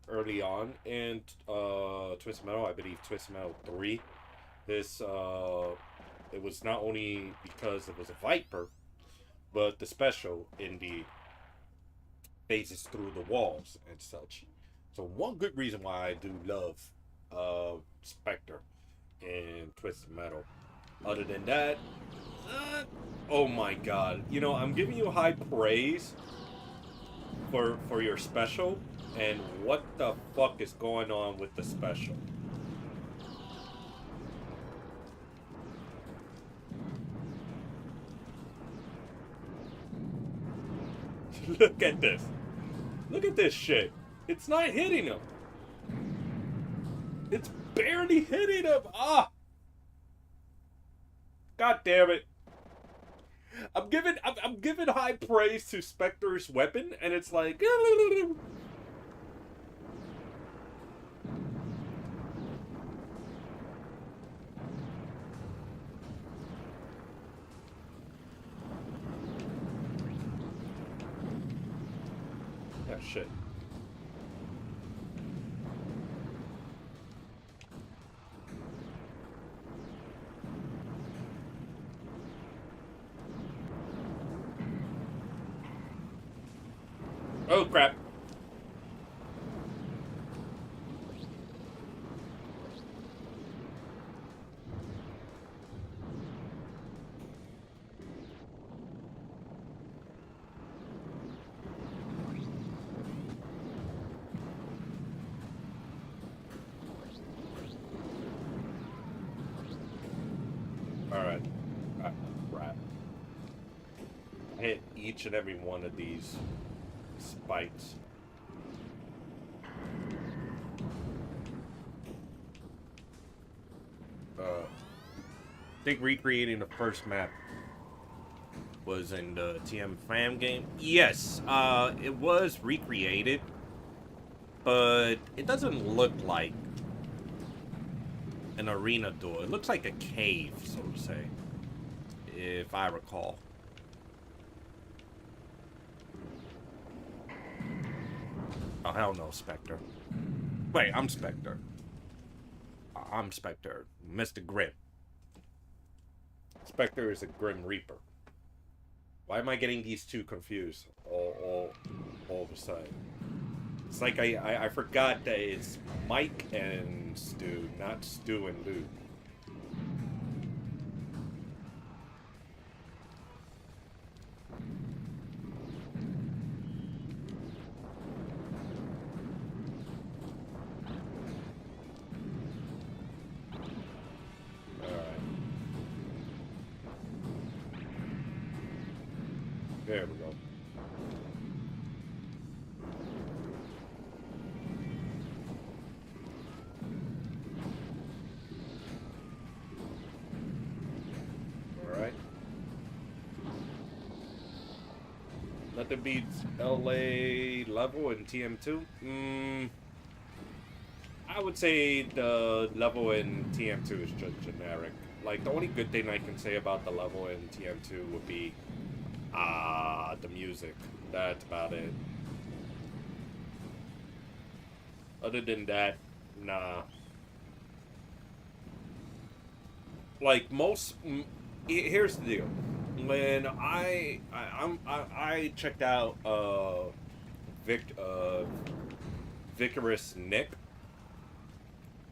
A: early on in Twisted Metal. I believe Twisted Metal 3. This, it was not only because it was a Viper, but the special indeed phases through the walls and such. So one good reason why I do love Spectre in Twisted Metal. Other than that, oh my god. You know, I'm giving you high praise for your special, and what the fuck is going on with the special? Look at this. Look at this shit. It's not hitting him. It's barely hitting him. Ah! God damn it. I'm giving high praise to Spectre's weapon, and it's like oh shit. Oh crap. Alright. Crap. I hit each and every one of these spikes. I think recreating the first map was in the TM Fam game. Yes, it was recreated, but it doesn't look like an arena door. It looks like a cave, so to say, if I recall. Oh, hell no, Spectre. Wait, I'm Spectre. I'm Spectre. Mr. Grim. Spectre is a Grim Reaper. Why am I getting these two confused all of a sudden? It's like I forgot that it's Mike and Stu, not Stu and Luke. There we go. All right. Nothing beats LA level in TM2. I would say the level in TM2 is just generic. Like, the only good thing I can say about the level in TM2 would be, the music. That's about it. Other than that, nah. Like, here's the deal. When I checked out Vicarous Nick,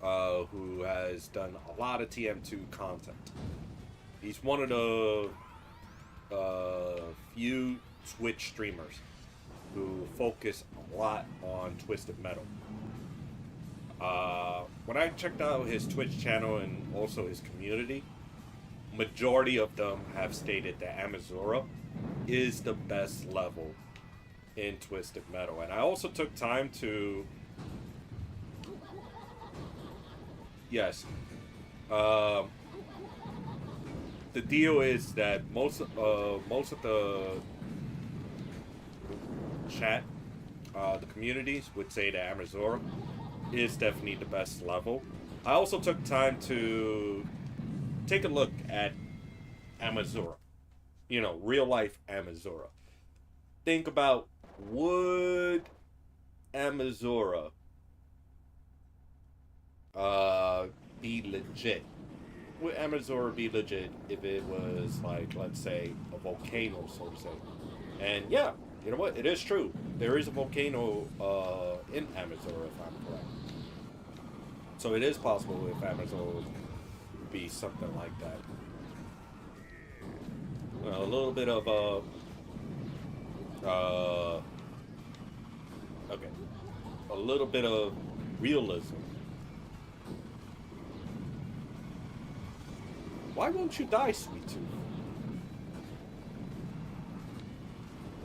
A: who has done a lot of TM2 content. He's one of the few Twitch streamers who focus a lot on Twisted Metal. When I checked out his Twitch channel and also his community, majority of them have stated that Amazura is the best level in Twisted Metal. And I also took time to... Yes. The deal is that most of the chat, the communities would say that Amazura is definitely the best level. I also took time to take a look at Amazura. You know, real life Amazura. Think about, would Amazura be legit? Would Amazura be legit if it was, like, let's say, a volcano, so to say? And yeah, you know what? It is true. There is a volcano in Amazura, if I'm correct. So it is possible if Amazura would be something like that. Well, a little bit of okay, a little bit of realism. Why won't you die, Sweet Tooth?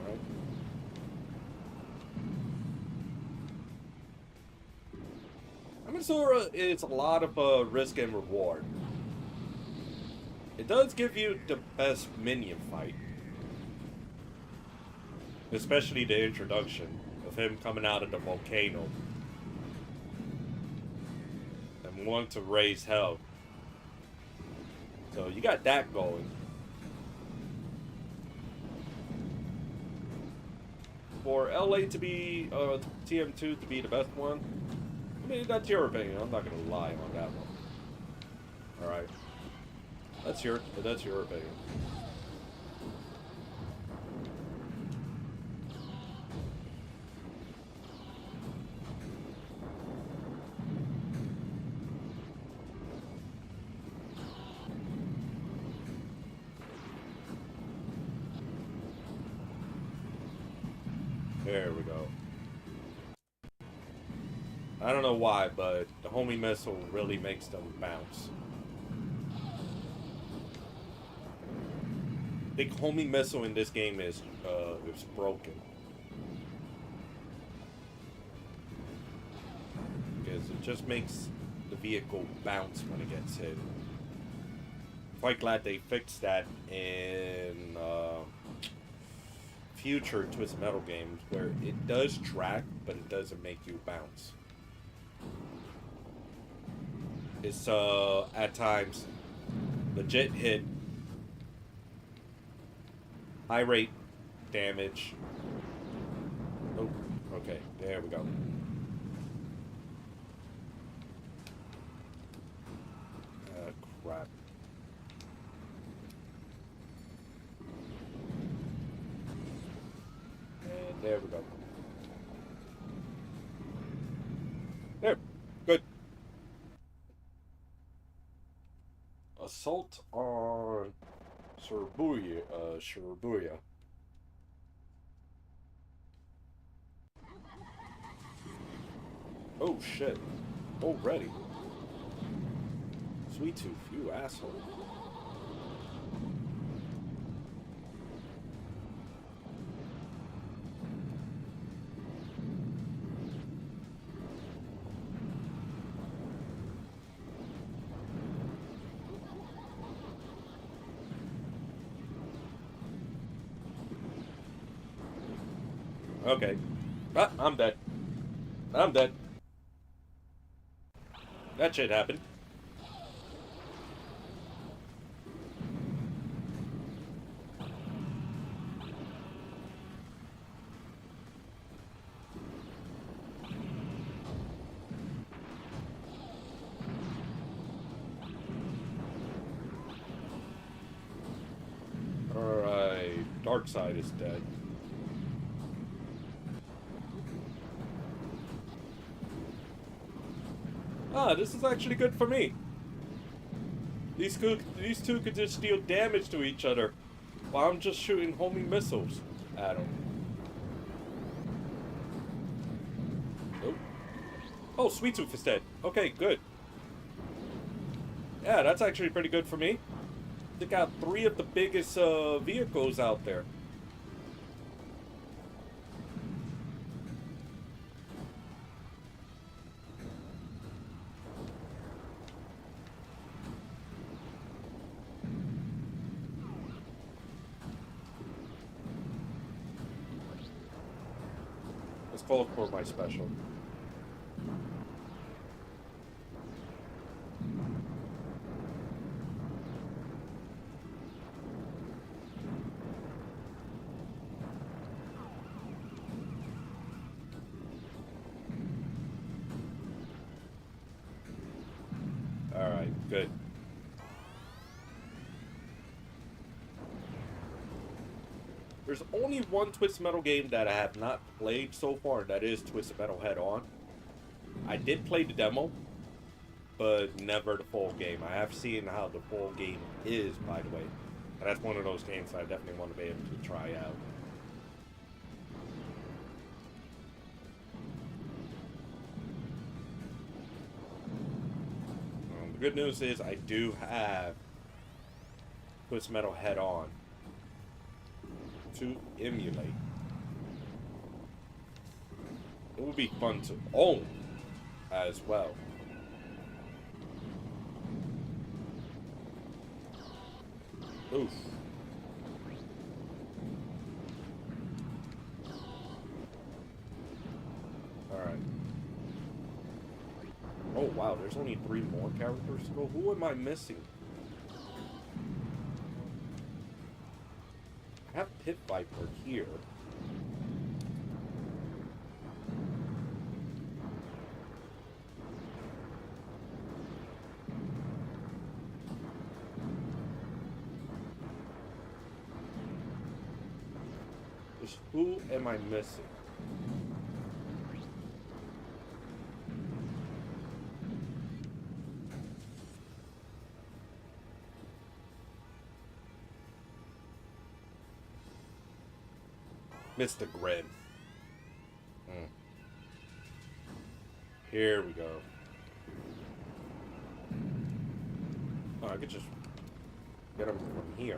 A: Right? Amazura is a lot of risk and reward. It does give you the best minion fight. Especially the introduction of him coming out of the volcano and wanting to raise hell. So you got that going. For LA to be, TM2 to be the best one, I mean, that's your opinion. I'm not gonna lie on that one. Alright. That's your opinion. There we go. I don't know why, but the homing missile really makes them bounce. I think homing missile in this game is broken. Because it just makes the vehicle bounce when it gets hit. Quite glad they fixed that in future Twisted Metal games, where it does track, but it doesn't make you bounce. It's at times legit hit, high rate damage. Oh, okay, there we go. Crap. And there we go. There, good. Assault on Shibuya. Oh shit. Already. Sweet Tooth, you asshole. Okay. Ah, I'm dead. I'm dead. That shit happened. Alright, Darkseid is dead. Ah, this is actually good for me. These two could just deal damage to each other while I'm just shooting homing missiles at them. Nope. Oh, Sweet Tooth is dead. Okay, good. Yeah, that's actually pretty good for me. They got 3 of the biggest vehicles out there. Let's call for my special. Alright, good. There's only one Twisted Metal game that I have not played so far, and that is Twisted Metal Head On. I did play the demo, but never the full game. I have seen how the full game is, by the way. And that's one of those games I definitely want to be able to try out. The good news is I do have Twisted Metal Head On to emulate. It would be fun to own as well. Oof. Alright. Oh wow, there's only 3 more characters to go. Who am I missing? I have Pit Viper here. Just who am I missing? Mr. Grin. Here we go. Oh, I could just get him from here.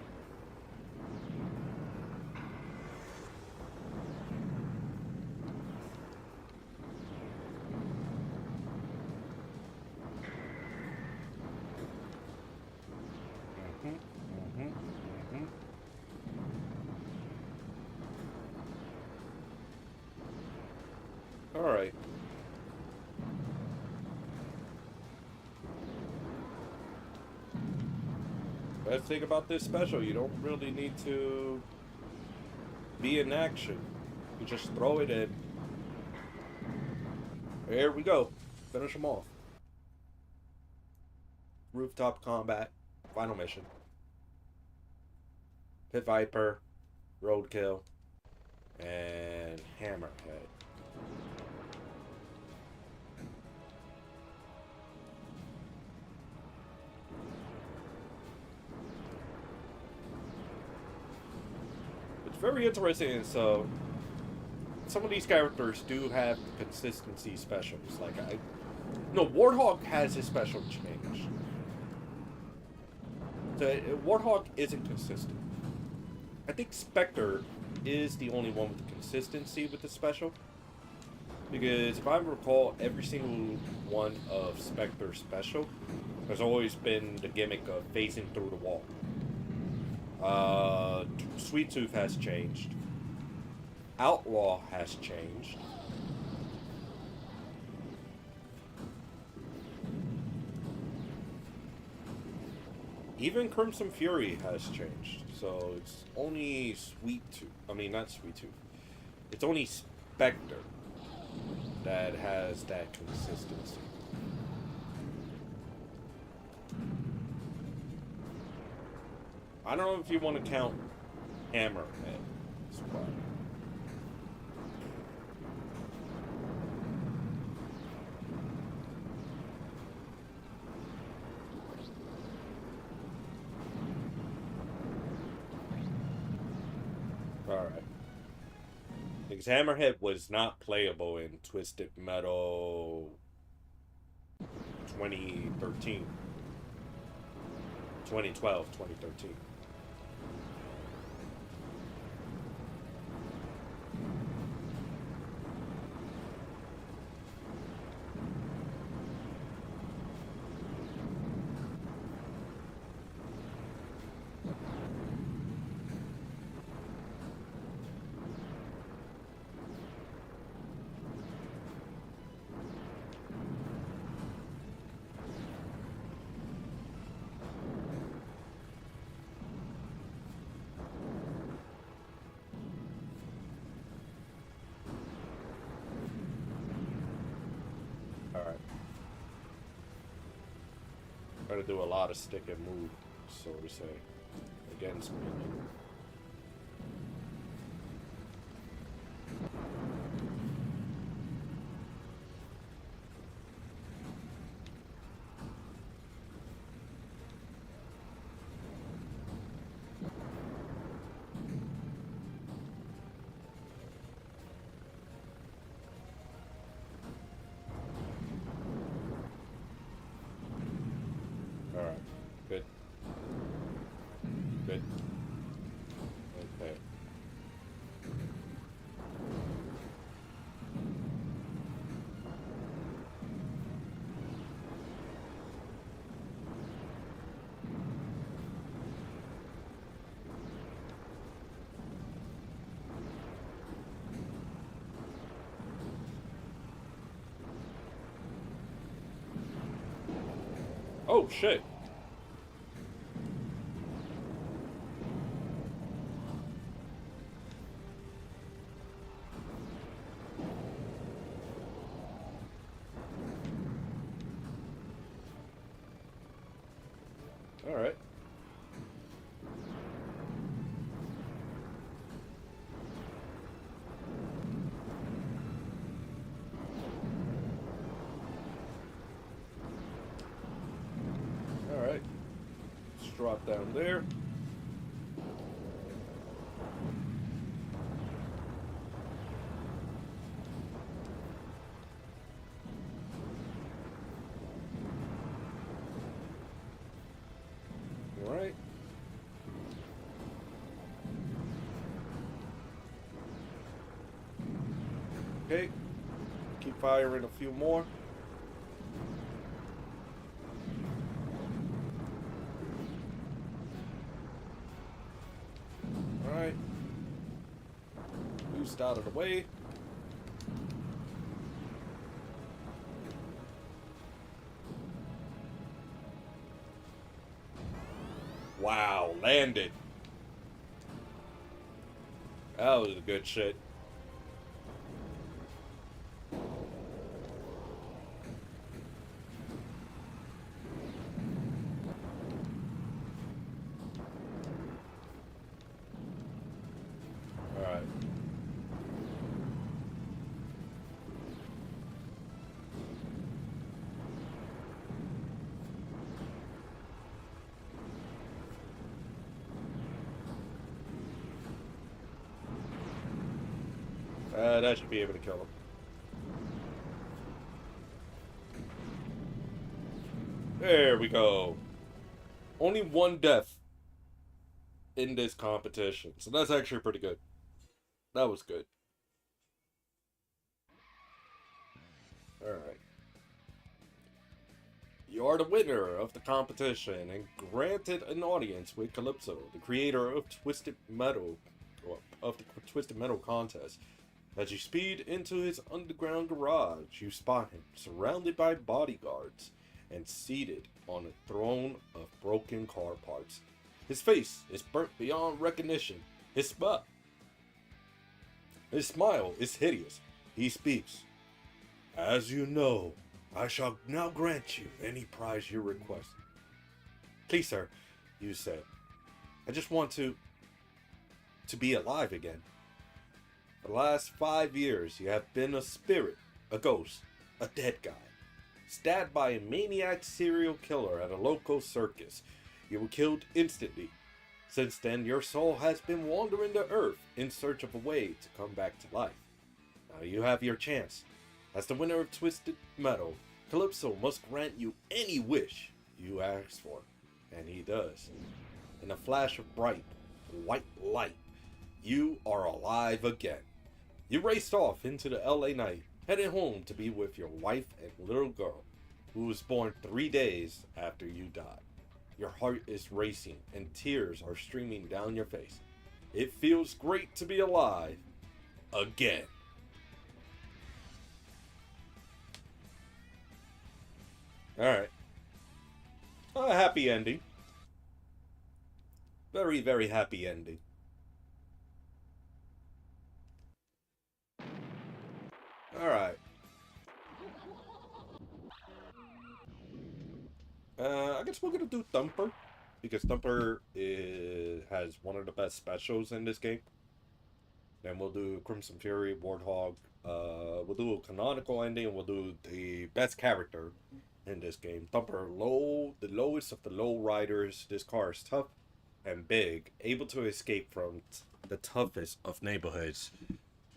A: Alright. Best thing about this special, you don't really need to be in action. You just throw it in. There we go. Finish them off. Rooftop combat. Final mission. Pit Viper. Roadkill. And Hammerhead. Very interesting. So some of these characters do have consistency specials. Like no, Warthog has his special change. So Warthog isn't consistent. I think Spectre is the only one with consistency with the special. Because if I recall, every single one of Spectre's special has always been the gimmick of phasing through the wall. Sweet Tooth has changed. Outlaw has changed. Even Crimson Fury has changed. So it's only Sweet Tooth. I mean, not Sweet Tooth. It's only Spectre that has that consistency. I don't know if you want to count Hammerhead as well. Alright. Because Hammerhead was not playable in Twisted Metal 2013. 2012, 2013. Try to do a lot of stick and move, so to say, against me. Alright, good. Good. Okay. Oh shit. All right. All right. Let's drop down there. All right. Okay. Keep firing a few more. All right. Boost out of the way. Wow, landed. That was a good shit. All right. That should be able to kill him. There we go. Only one death in this competition, so that's actually pretty good. That was good. Alright. You are the winner of the competition and granted an audience with Calypso, the creator of Twisted Metal, or of the Twisted Metal contest. As you speed into his underground garage, you spot him surrounded by bodyguards and seated on a throne of broken car parts. His face is burnt beyond recognition. His smile is hideous. He speaks. As you know, I shall now grant you any prize you request. Please, sir, you said. I just want to be alive again. For the last 5 years, you have been a spirit, a ghost, a dead guy. Stabbed by a maniac serial killer at a local circus. You were killed instantly. Since then, your soul has been wandering the earth in search of a way to come back to life. Now you have your chance. As the winner of Twisted Metal, Calypso must grant you any wish you ask for. And he does. In a flash of bright, white light, you are alive again. You raced off into the LA night, headed home to be with your wife and little girl, who was born 3 days after you died. Your heart is racing and tears are streaming down your face. It feels great to be alive again. Alright. A happy ending. Very, very happy ending. Alright. I guess we're gonna do Thumper, because Thumper has one of the best specials in this game. Then we'll do Crimson Fury, Warthog. We'll do a canonical ending, and we'll do the best character in this game. Thumper, the lowest of the low riders. This car is tough and big, able to escape from the toughest of neighborhoods.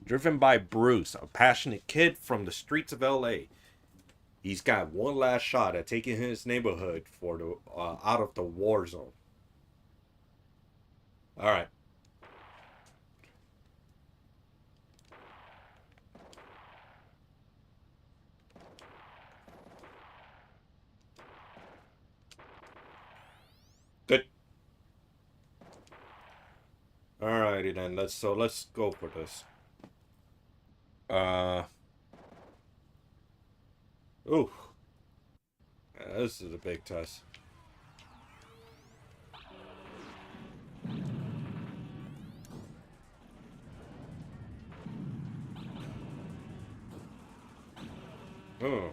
A: Driven by Bruce, a passionate kid from the streets of LA. He's got one last shot at taking his neighborhood for the out of the war zone. All right. Good. Alrighty then. Let's go for this. Ooh. Yeah, this is a big test. Oh.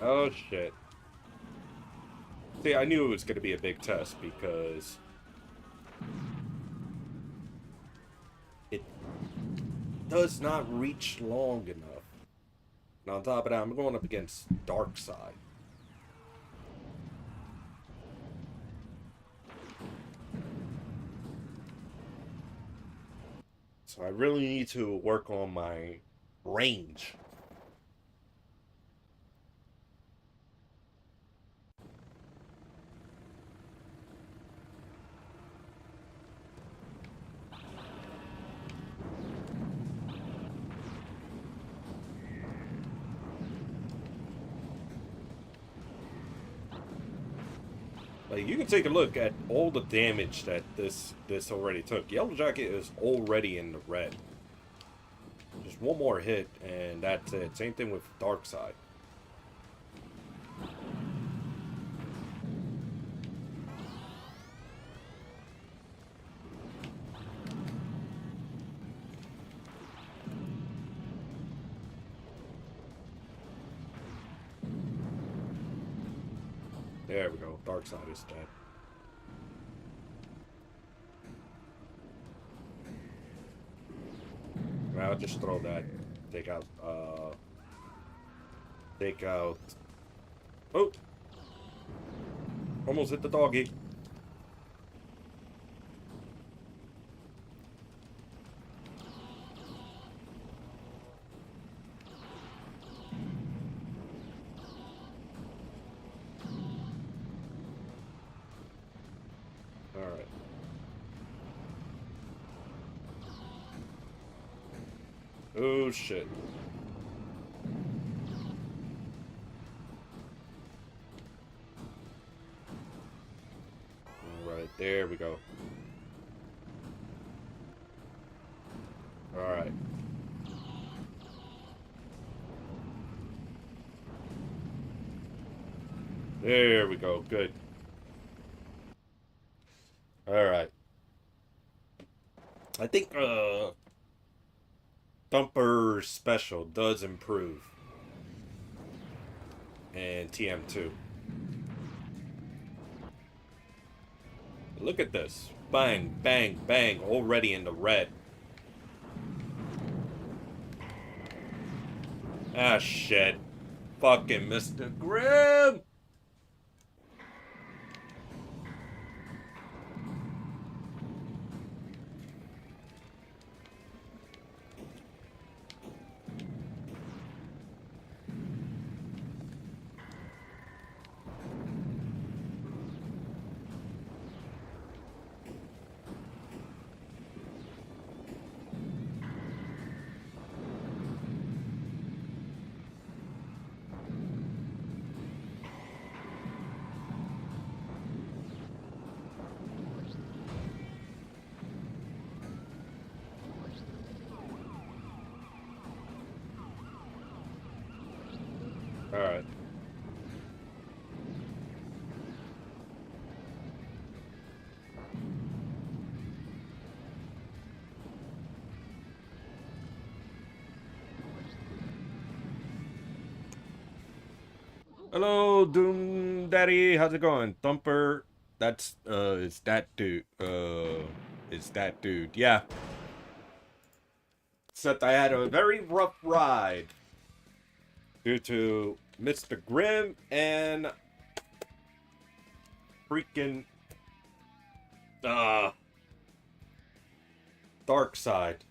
A: Oh shit. See, I knew it was going to be a big test because it does not reach long enough. And on top of that, I'm going up against Darkseid. So I really need to work on my range. Like, you can take a look at all the damage that this already took. Yellow Jacket is already in the red. Just one more hit, and that's it. Same thing with Darkseid. There we go. Darkseid is dead. I'll just throw that. Take out. Oh! Almost hit the doggy. Alright. Oh shit. There we go. Alright. There we go. Good. Alright. I think, Thumper Special does improve. And TM2. Look at this. Bang, bang, bang. Already in the red. Ah, shit. Fucking Mr. Grimm! Alright. Hello, Doom Daddy. How's it going? Thumper. That's, it's that dude. It's that dude. Yeah. Except I had a very rough ride. Due to Mr. Grimm and freaking Dark Side.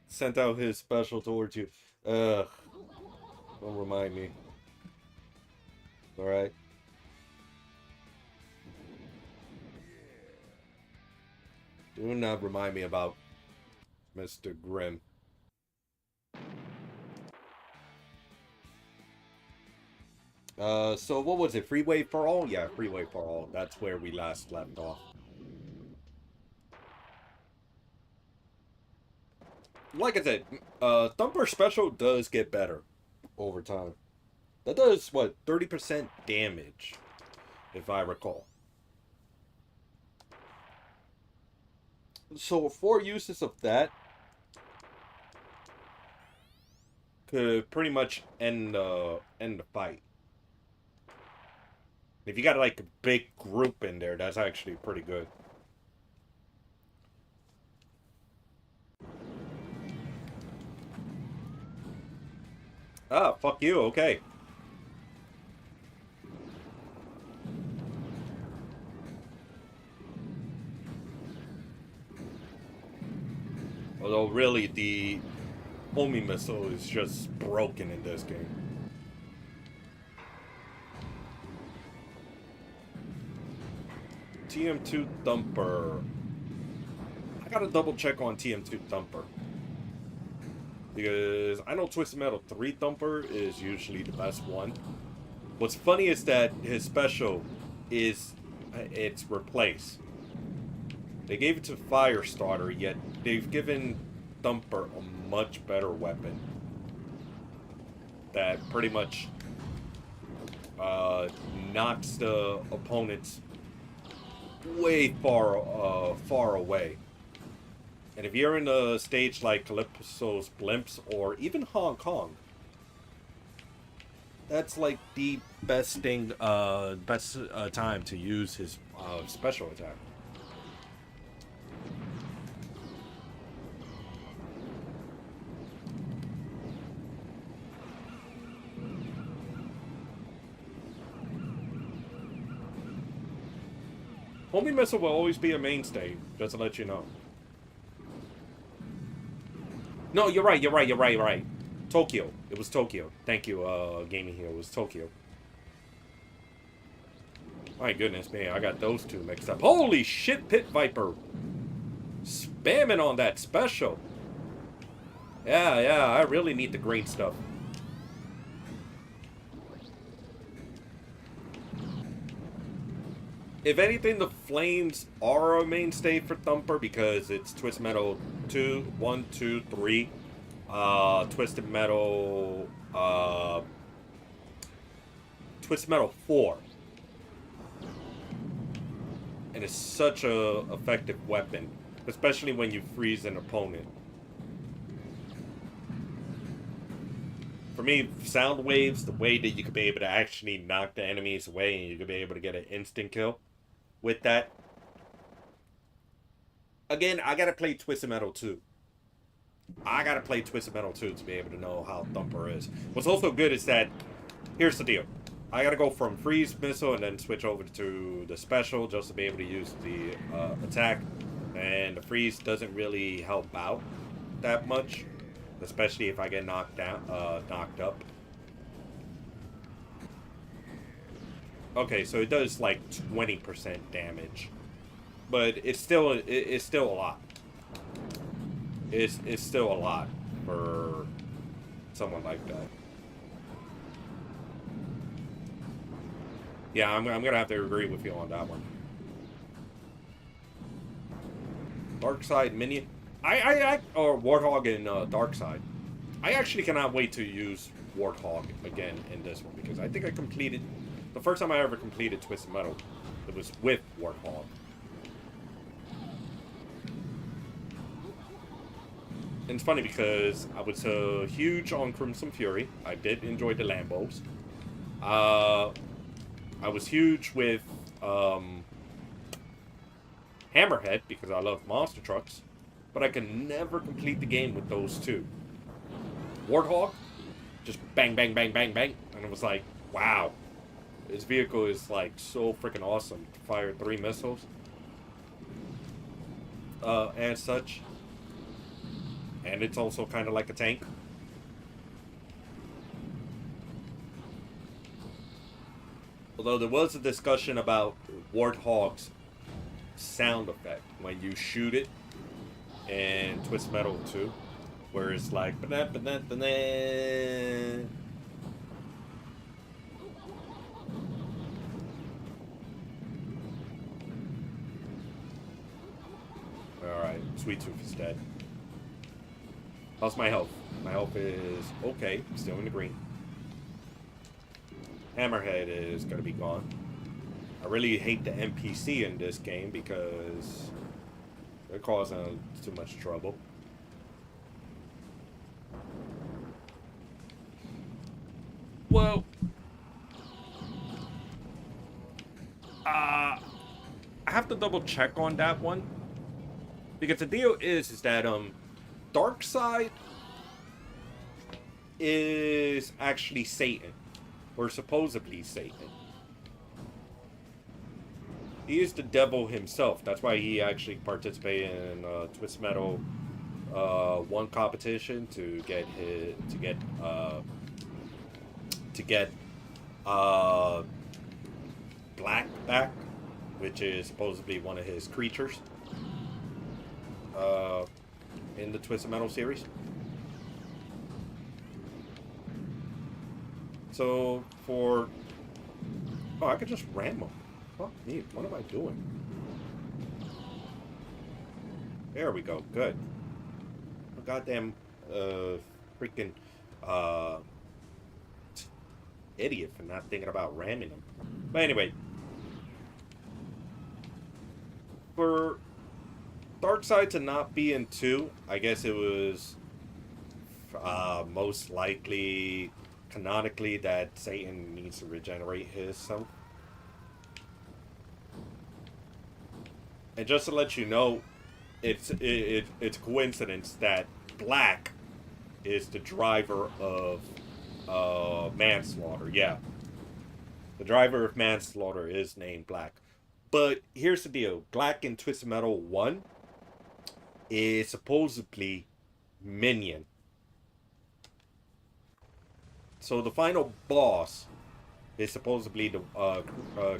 A: Sent out his special towards you. Don't remind me. Alright. Do not remind me about Mr. Grimm. So what was it? Freeway for All? Yeah, Freeway for All. That's where we last left off. Like I said, Thumper Special does get better over time. That does, what, 30% damage, if I recall. So 4 uses of that could pretty much end the fight. If you got like a big group in there, that's actually pretty good. Ah, fuck you, okay. Although really the homing missile is just broken in this game. TM2 Thumper. I gotta double check on TM2 Thumper. Because I know Twisted Metal 3 Thumper is usually the best one. What's funny is that his special is, it's replaced. They gave it to Firestarter, yet they've given Thumper a much better weapon. That pretty much knocks the opponents way far away. And if you're in a stage like Calypso's Blimps or even Hong Kong, that's like the best thing, best time to use his special attack. Homing missile will always be a mainstay, just to let you know. No, you're right. Tokyo. It was Tokyo. Thank you, Gaming Hero. It was Tokyo. My goodness, man. I got those two mixed up. Holy shit, Pit Viper. Spamming on that special. Yeah, I really need the green stuff. If anything, the flames are a mainstay for Thumper because it's Twisted Metal 2, 1, 2, 3, Twisted Metal 4. And it's such a effective weapon, especially when you freeze an opponent. For me, sound waves, the way that you could be able to actually knock the enemies away and you could be able to get an instant kill with that. Again, I gotta play Twisted Metal 2. I gotta play Twisted Metal 2 to be able to know how Thumper is. What's also good is that, here's the deal. I gotta go from freeze missile and then switch over to the special just to be able to use the attack. And the freeze doesn't really help out that much, especially if I get knocked up. Okay, so it does like 20% damage, but it's still a lot. It's still a lot for someone like that. Yeah, I'm gonna have to agree with you on that one. Darkside minion, or Warthog in Darkside. I actually cannot wait to use Warthog again in this one because I think I completed the first time I ever completed Twisted Metal. It was with Warthog. And it's funny because I was huge on Crimson Fury. I did enjoy the Lambos. I was huge with Hammerhead because I love monster trucks, but I could never complete the game with those two. Warthog, just bang, bang, bang, bang, bang, and it was like, wow, this vehicle is like so freaking awesome. Fire 3 missiles, and such, and it's also kind of like a tank. Although there was a discussion about Warthog's sound effect when you shoot it in Twisted Metal 2, where it's like ba-da-ba-da-ba-da. Alright, Sweet Tooth is dead. How's my health? My health is okay, still in the green. Hammerhead is going to be gone. I really hate the NPC in this game because they're causing too much trouble. Well, I have to double check on that one because the deal is that Darkside is actually Satan. Or supposedly Satan. He is the devil himself. That's why he actually participated in Twisted Metal 1 competition to get Black back, which is supposedly one of his creatures in the Twisted Metal series. So, oh, I could just ram them. Fuck me, what am I doing? There we go, good. A goddamn, freaking, idiot for not thinking about ramming them. But anyway. For Darkside to not be in 2, I guess it was, most likely canonically that Satan needs to regenerate himself. And just to let you know, it's a coincidence that Black is the driver of manslaughter. Yeah, the driver of manslaughter is named Black. But here's the deal: Black in Twisted Metal 1 is supposedly Minion. So the final boss is supposedly the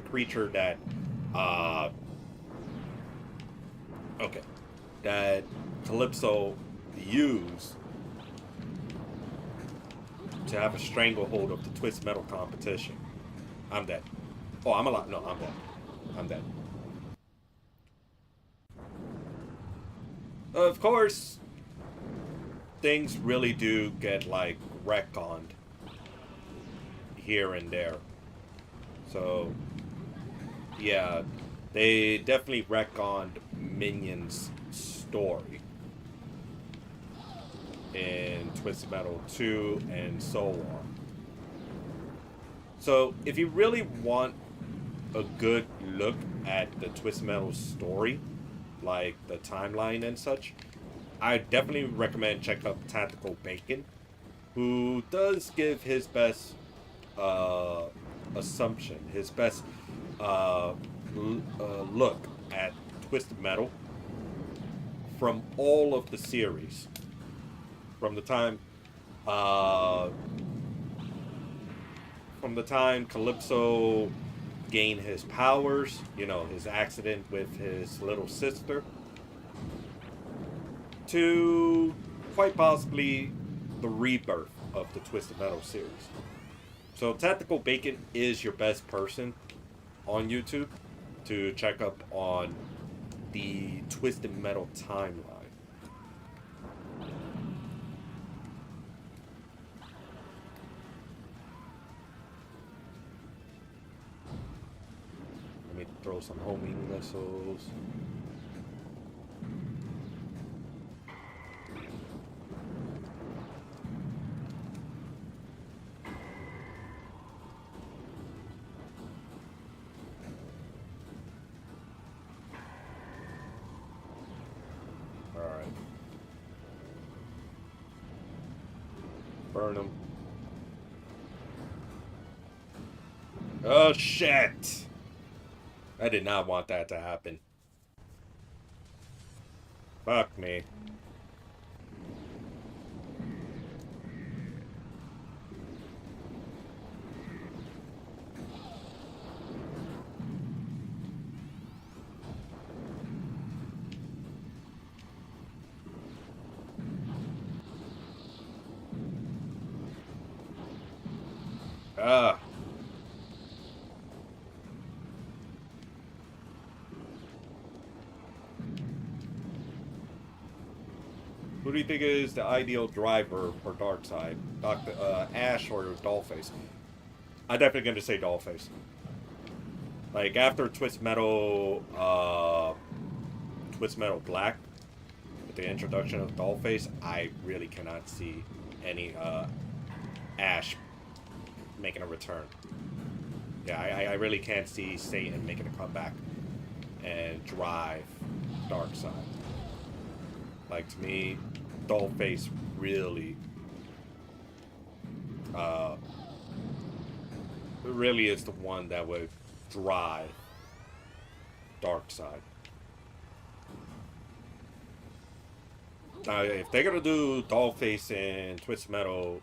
A: creature that that Calypso used to have a stranglehold of the Twisted Metal competition. I'm dead. Oh, I'm alive. No, I'm dead.
G: I'm dead. Of course, things really do get, like, retconned here and there. So, yeah, they definitely retconned Minions' story in Twisted Metal 2 and so on. So, if you really want a good look at the Twisted Metal story, like the timeline and such, I definitely recommend check out Tactical Bacon, who does give his best assumption, his best look at Twisted Metal from all of the series, from the time Calypso gained his powers, you know, his accident with his little sister, to quite possibly the rebirth of the Twisted Metal series. So Tactical Bacon is your best person on YouTube to check up on the Twisted Metal timeline. Let me throw some homing missiles. Alright. Burn them. Oh shit! I did not want that to happen. Fuck me. Ah. Who do you think is the ideal driver for Darkseid? Ash or Dollface? I'm definitely going to say Dollface. Like, after Twisted Metal Black, with the introduction of Dollface, I really cannot see any Ash making a return. Yeah, I really can't see Satan making a comeback and drive Darkseid. Like, to me, Dollface really is the one that would drive Darkseid. Now, if they're gonna do Dollface in Twisted Metal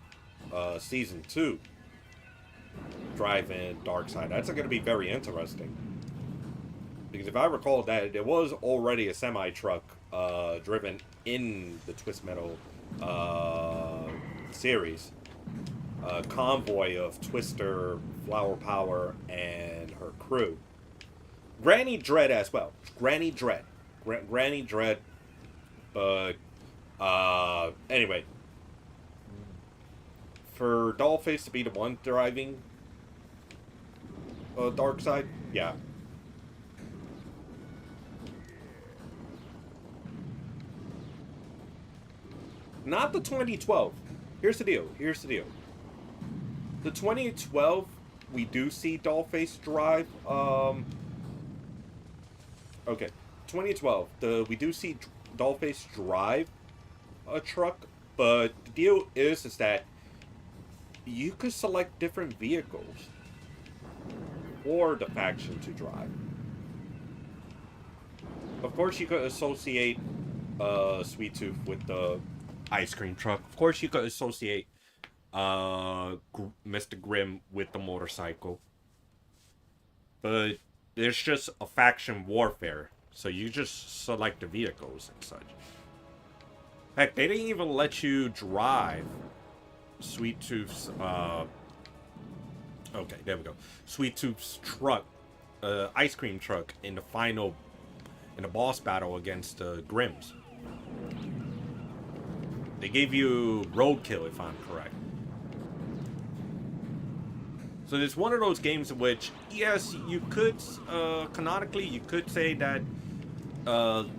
G: Season 2, driving Darkseid, that's gonna be very interesting. Because if I recall that there was already a semi-truck driven in the Twisted Metal series, a convoy of Twister, Flower Power, and her crew. Granny Dread as well. Granny Dread. Granny Dread. But anyway, for Dollface to be the one driving Darkseid, yeah. Not the 2012. Here's the deal. The 2012, we do see Dollface drive. Okay, 2012. We do see Dollface drive a truck, but the deal is that you could select different vehicles for the faction to drive. Of course, you could associate Sweet Tooth with the ice cream truck. Of course, you could associate Mr. Grimm with the motorcycle. But there's just a faction warfare, so you just select the vehicles and such. Heck, they didn't even let you drive Sweet Tooth's okay, there we go. Sweet Tooth's truck ice cream truck in the boss battle against the Grims. They gave you roadkill, if I'm correct. So it's one of those games in which, yes, you could, canonically, you could say that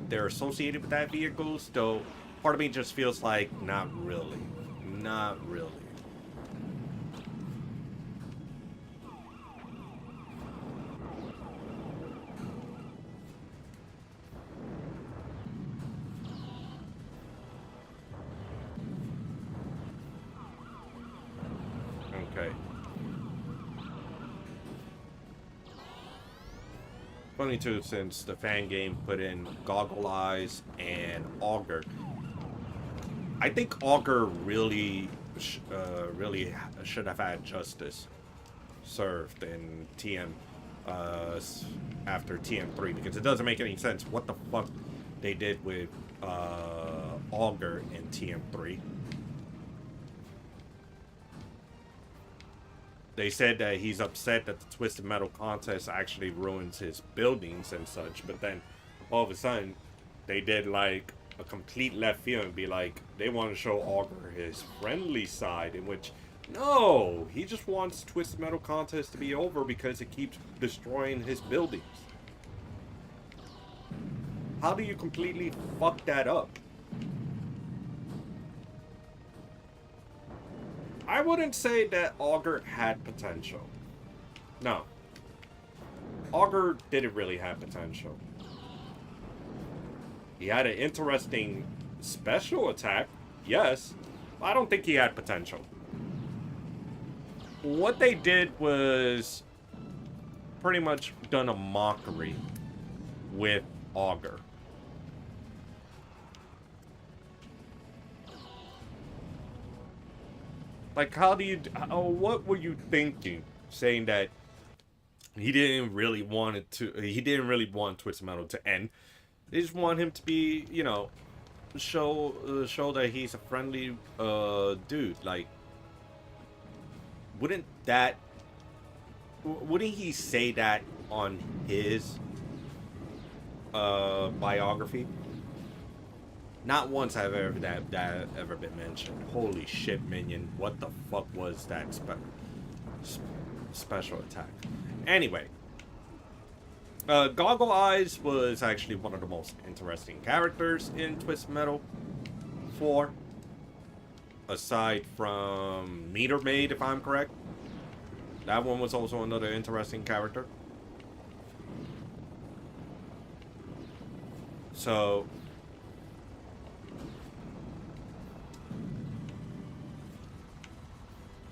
G: they're associated with that vehicle, though part of me just feels like, not really. Not really. Okay. Funny too, since the fan game put in Goggle Eyes and Augur. I think Augur really should have had justice served in TM after TM3, because it doesn't make any sense what the fuck they did with Augur in TM3. They said that he's upset that the Twisted Metal contest actually ruins his buildings and such, but then all of a sudden they did like a complete left field and be like, they want to show Augur his friendly side, in which, no, he just wants Twisted Metal contest to be over because it keeps destroying his buildings. How do you completely fuck that up? I wouldn't say that Augur had potential. No. Augur didn't really have potential. He had an interesting special attack, yes, but I don't think he had potential. What they did was pretty much done a mockery with Augur. Like, how do you... what were you thinking? Saying that he didn't really want it to... He didn't really want Twisted Metal to end. They just want him to be, you know... Show that he's a friendly dude. Like... Wouldn't that... Wouldn't he say that on his... biography? Not once have ever that ever been mentioned. Holy shit, Minion. What the fuck was that special attack? Anyway. Goggle Eyes was actually one of the most interesting characters in Twisted Metal 4. Aside from Meter Maid, if I'm correct. That one was also another interesting character. So...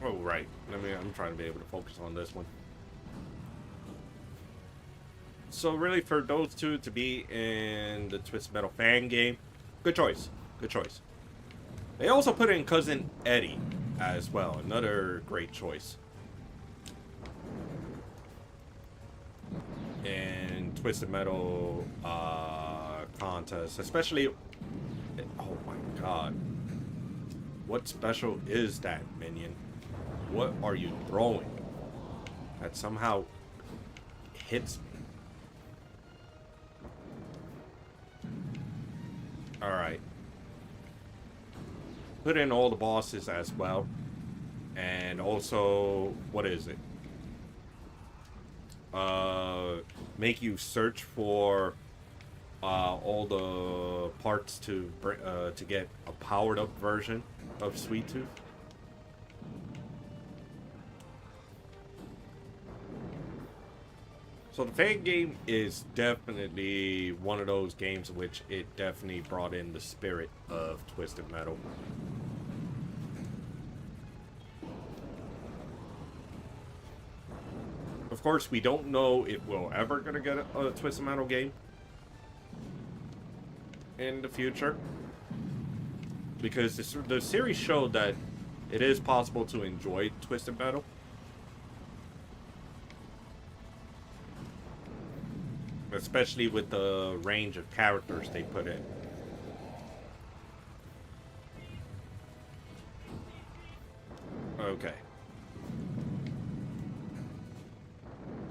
G: Oh, right. I'm trying to be able to focus on this one. So really, for those two to be in the Twisted Metal fan game, good choice. Good choice. They also put in Cousin Eddie as well. Another great choice. And Twisted Metal contest, especially... Oh my god. What special is that, Minion? What are you throwing? That somehow hits me. Alright. Put in all the bosses as well. And also, what is it? Make you search for all the parts to get a powered up version of Sweet Tooth. So the fan game is definitely one of those games in which it definitely brought in the spirit of Twisted Metal. Of course, we don't know if we're ever going to get a Twisted Metal game in the future. Because the series showed that it is possible to enjoy Twisted Metal. Especially with the range of characters they put in. Okay.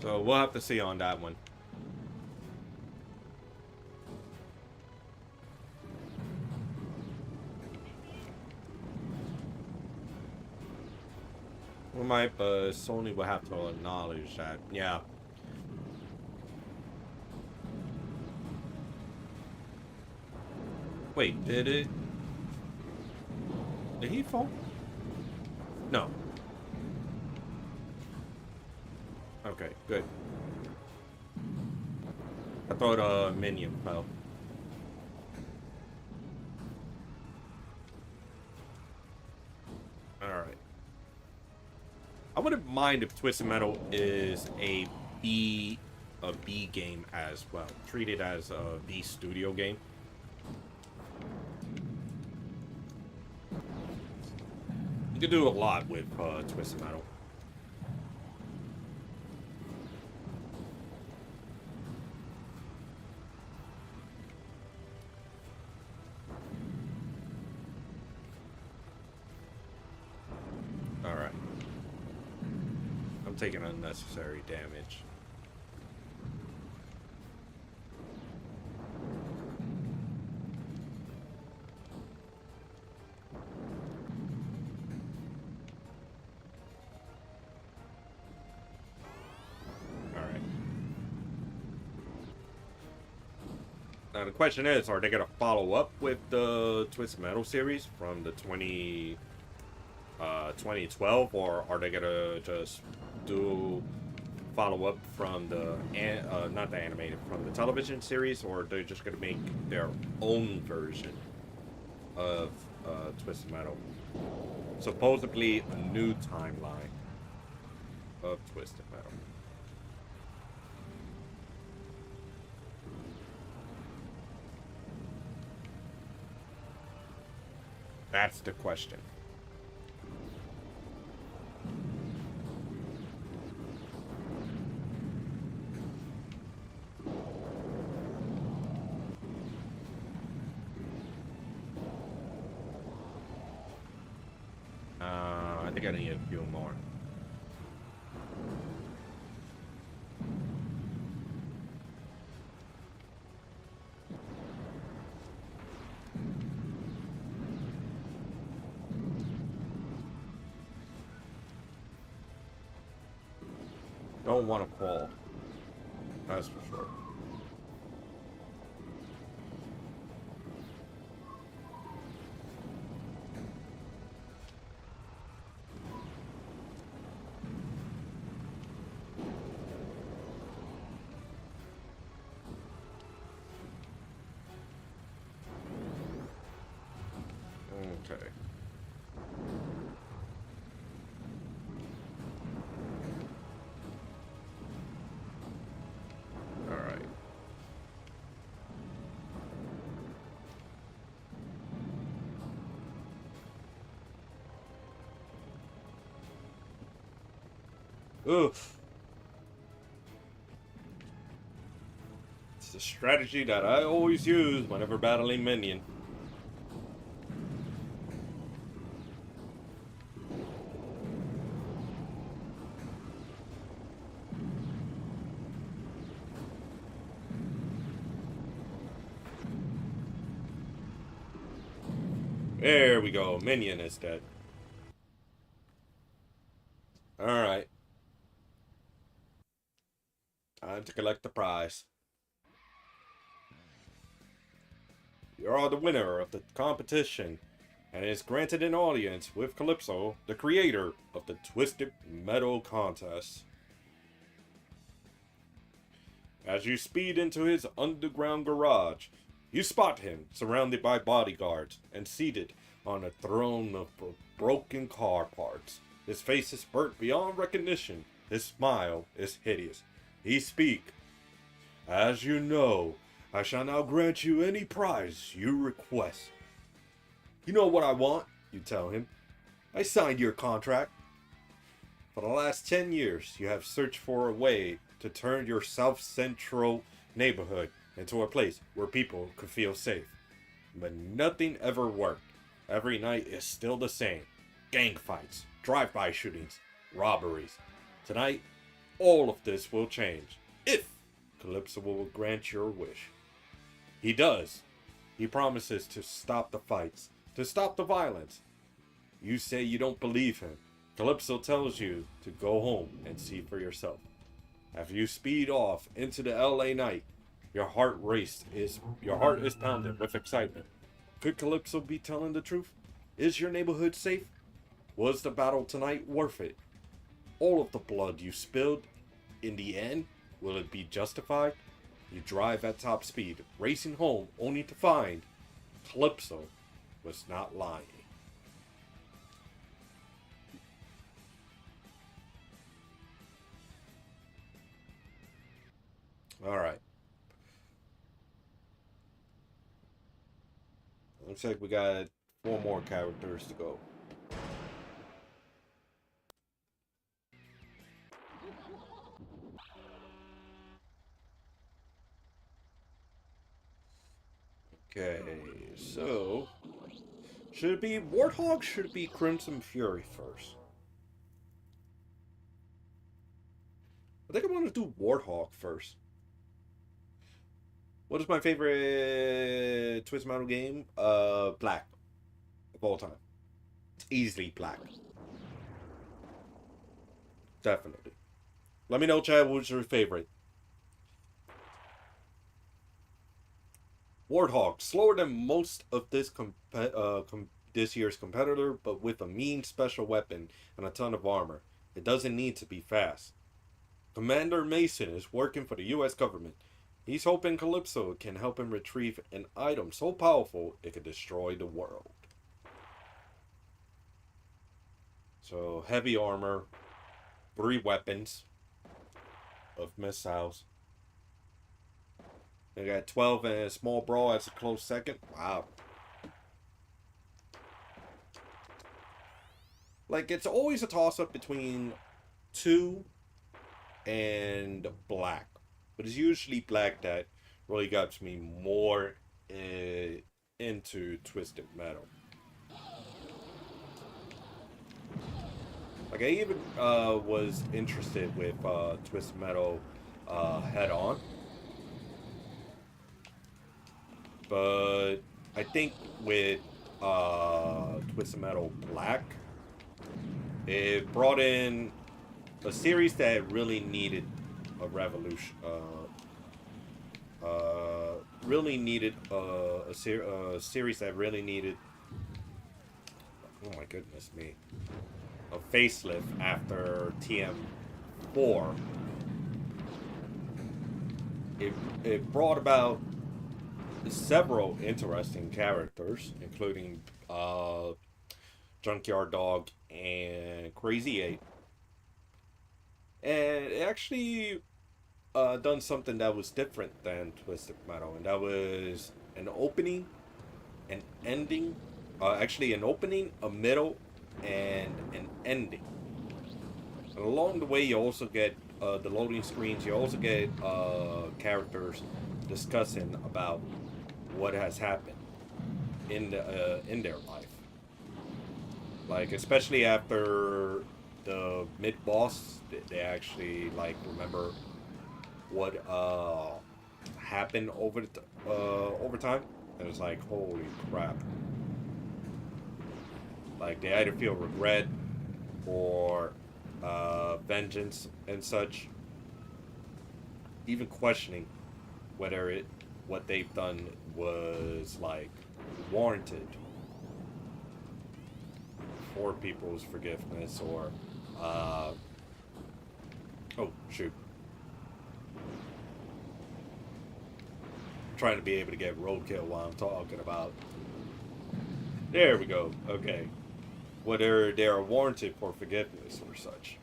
A: So we'll have to see on that one. We might, but Sony will have to acknowledge that. Yeah. Wait, did it? Did he fall? No. Okay, good. I thought Minion fell. Alright. I wouldn't mind if Twisted Metal is a B game as well. Treat it as a B studio game. You can do a lot with Twisted Metal. Alright. I'm taking unnecessary damage. Now the question is, are they going to follow up with the Twisted Metal series from the 2012, or are they going to just do follow up from the, not the animated, from the television series, or are they just going to make their own version of Twisted Metal? Supposedly a new timeline of Twisted Metal. That's the question. I think I need a few more. Don't want to fall. That's for sure. Okay. Oof. It's the strategy that I always use whenever battling Minion. There we go. Minion is dead. Alright. Time to collect the prize. You are the winner of the competition, and is granted an audience with Calypso, the creator of the Twisted Metal contest. As you speed into his underground garage, you spot him surrounded by bodyguards and seated on a throne of broken car parts. His face is burnt beyond recognition. His smile is hideous. He speaks. As you know, I shall now grant you any prize you request. You know what I want, you tell him. I signed your contract. For the last 10 years, you have searched for a way to turn your South Central neighborhood into a place where people could feel safe. But nothing ever worked. Every night is still the same. Gang fights, drive-by shootings, robberies. Tonight,
G: all of this will change if Calypso will grant your wish. He does. He promises to stop the fights, to stop the violence. You say you don't believe him. Calypso tells you to go home and see for yourself. After you speed off into the LA night, your heart is pounding with excitement. Could Calypso be telling the truth? Is your neighborhood safe? Was the battle tonight worth it? All of the blood you spilled, in the end, will it be justified? You drive at top speed, racing home only to find Calypso was not lying. Alright. Looks like we got 4 more characters to go. Okay, so should it be Warthog? Should it be Crimson Fury first? I think I want to do Warthog first. What is my favorite Twisted Metal game? Black. Of all time. It's easily Black. Definitely. Let me know, Chad, what's your favorite? Warthog, slower than most of this year's competitor, but with a mean special weapon and a ton of armor. It doesn't need to be fast. Commander Mason is working for the US government. He's hoping Calypso can help him retrieve an item so powerful it could destroy the world. So, heavy armor, 3 weapons of missiles. They got 12 and a small brawl as a close second. Wow. Like, it's always a toss-up between 2 and Black. But it's usually Black that really gets me more into Twisted Metal. Like, I even was interested with Twisted Metal Head On. But I think with Twisted Metal Black, it brought in a series that really needed a revolution. Really needed a series that really needed. Oh my goodness me! A facelift after TM4. It brought about several interesting characters, including Junkyard Dog and Crazy 8. And it actually done something that was different than Twisted Metal, and that was an opening, an ending, actually an opening, a middle, and an ending. And along the way, you also get the loading screens. You also get characters discussing about what has happened in their life. Like, especially after the mid-boss, they actually, like, remember what happened over time. And it's like, holy crap. Like, they either feel regret or vengeance and such. Even questioning whether what they've done was, like, warranted for people's forgiveness, or oh shoot, I'm trying to be able to get roadkill while I'm talking about. There we go. Okay, whether they are warranted for forgiveness or such.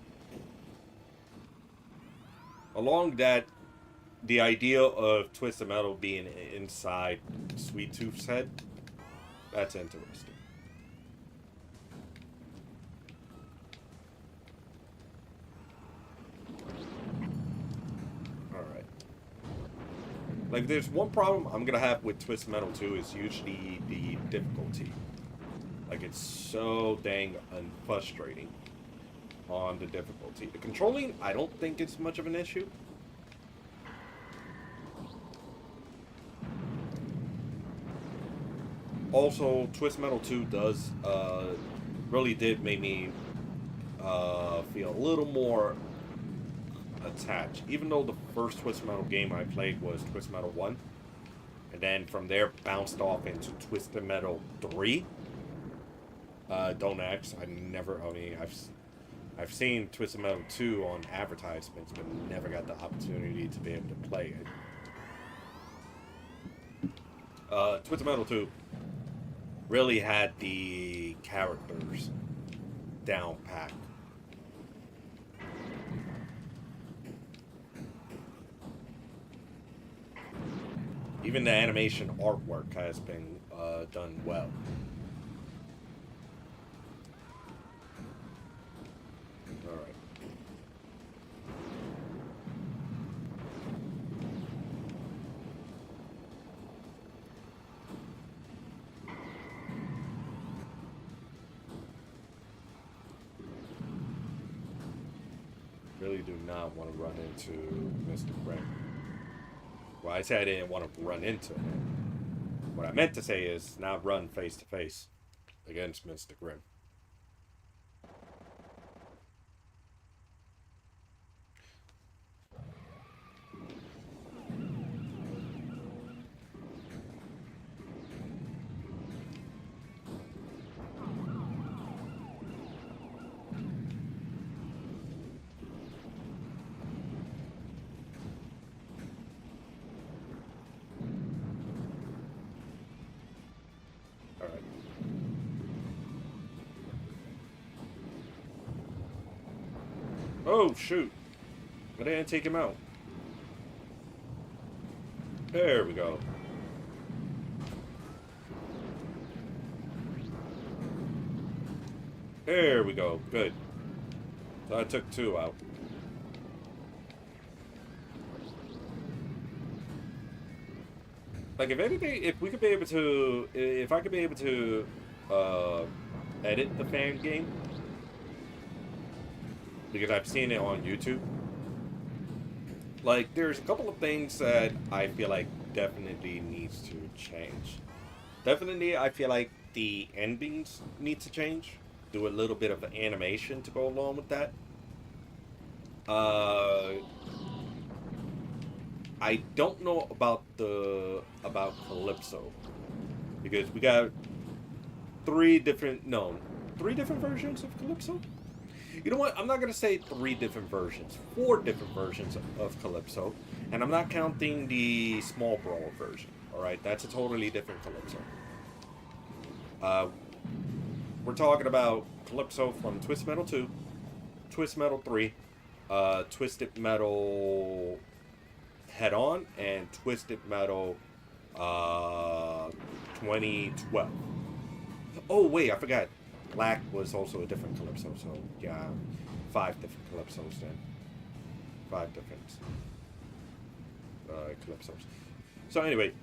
G: Along that, the idea of Twisted Metal being inside Sweet Tooth's head, that's interesting. Alright. Like, there's one problem I'm gonna have with Twisted Metal 2 is usually the difficulty. Like, it's so dang frustrating. on the difficulty. The controlling, I don't think it's much of an issue. Also, Twist Metal 2 does, really did make me feel a little more attached. Even though the first Twist Metal game I played was Twist Metal 1, and then from there bounced off into Twisted Metal 3. Don't ask, I've seen Twisted Metal 2 on advertisements, but never got the opportunity to be able to play it. Twisted Metal 2 really had the characters down pat. Even the animation artwork has been done well. Alright. Really do not want to run into Mr. Grimm. Well, I said I didn't want to run into him. What I meant to say is not run face to face against Mr. Grimm. Oh, shoot. I didn't take him out. There we go. There we go. Good. So I took 2 out. Like, if anything, if we could be able to, if I could be able to, edit the fan game, because I've seen it on YouTube. Like, there's a couple of things that I feel like definitely needs to change. Definitely, I feel like the endings need to change. Do a little bit of animation to go along with that. I don't know about Calypso, because we got 3 different versions of Calypso. You know what? I'm not going to say 3 different versions. 4 different versions of Calypso. And I'm not counting the Small Brawl version. Alright? That's a totally different Calypso. We're talking about Calypso from Twisted Metal 2, Twisted Metal 3, Twisted Metal Head On, and Twisted Metal 2012. Oh, wait, I forgot. Black was also a different Calypso, so yeah, 5 different Calypsos then. 5 different Calypsos. So anyway,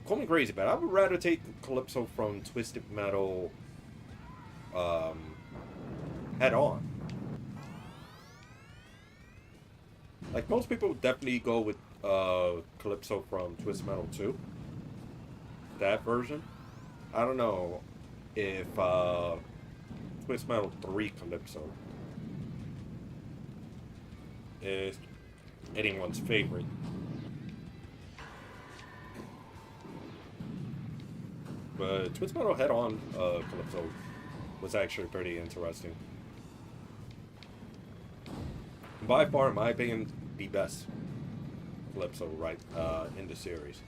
G: call me crazy, but I would rather take Calypso from Twisted Metal Head On. Like, most people would definitely go with Calypso from Twisted Metal 2. That version. I don't know if Twisted Metal 3 Calypso is anyone's favorite. But Twisted Metal Head On Calypso was actually pretty interesting. By far, in my opinion, the best Calypso in the series.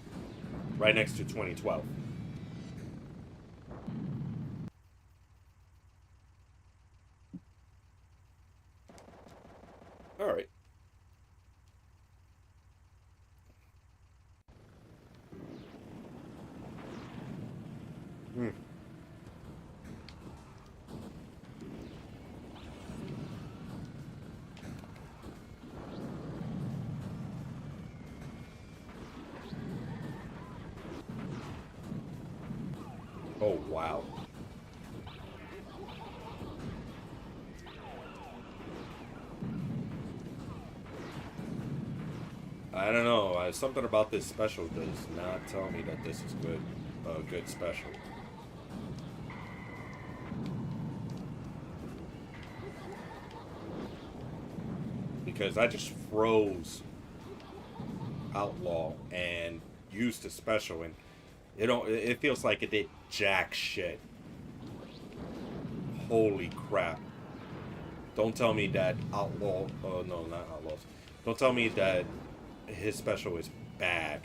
G: Right next to 2012. Alright. Oh, wow. I don't know. Something about this special does not tell me that this is good. A good special. Because I just froze Outlaw and used the special, and it feels like it did jack shit. Holy crap. Don't tell me that Outlaw, oh no, not Outlaws. Don't tell me that his special is bad.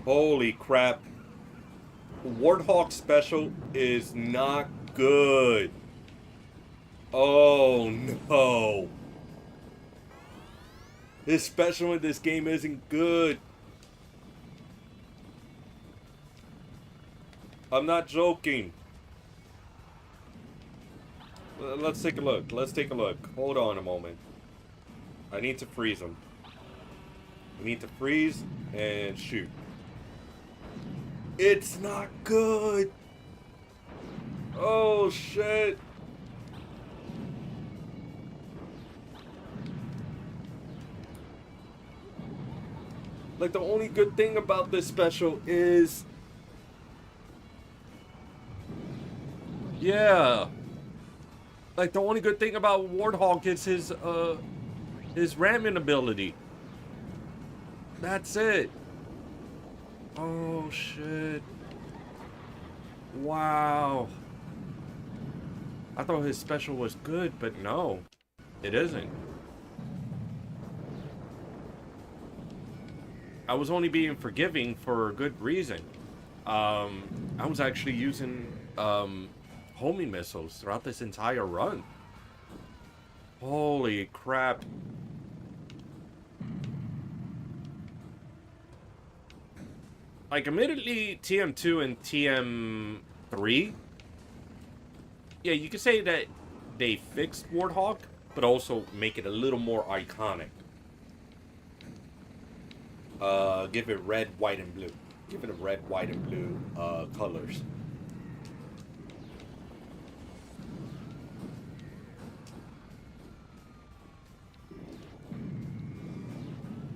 G: Holy crap. Warthog special is not good. Oh no. His special in this game isn't good. I'm not joking. Let's take a look. Let's take a look. Hold on a moment. I need to freeze him. I need to freeze and shoot. It's not good. Oh shit. Like, the only good thing about this special is, yeah, like the only good thing about Warthog is his ramming ability. That's it. Oh shit. Wow. I thought his special was good, but no, it isn't. I was only being forgiving for a good reason. I was actually using homing missiles throughout this entire run. Holy crap. Like, admittedly, TM2 and TM3, yeah, you could say that they fixed Warthog, but also make it a little more iconic. Give it red, white, and blue. Give it a red, white, and blue colors.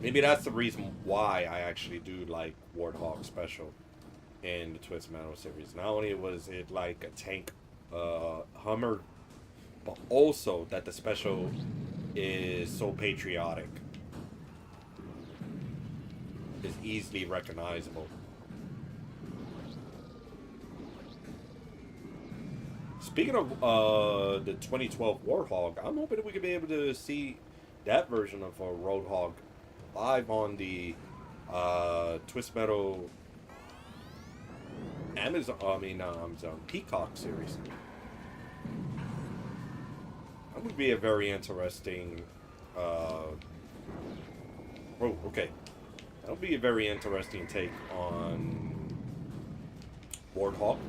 G: Maybe that's the reason why I actually do like Warthog Special in the Twisted Metal series. Not only was it like a tank Hummer, but also that the special is so patriotic. Is easily recognizable. Speaking of the 2012 Warthog, I'm hoping that we could be able to see that version of Roadhog live on the Twisted Metal Amazon Peacock series. That would be a very interesting That'll be a very interesting take on Warthog.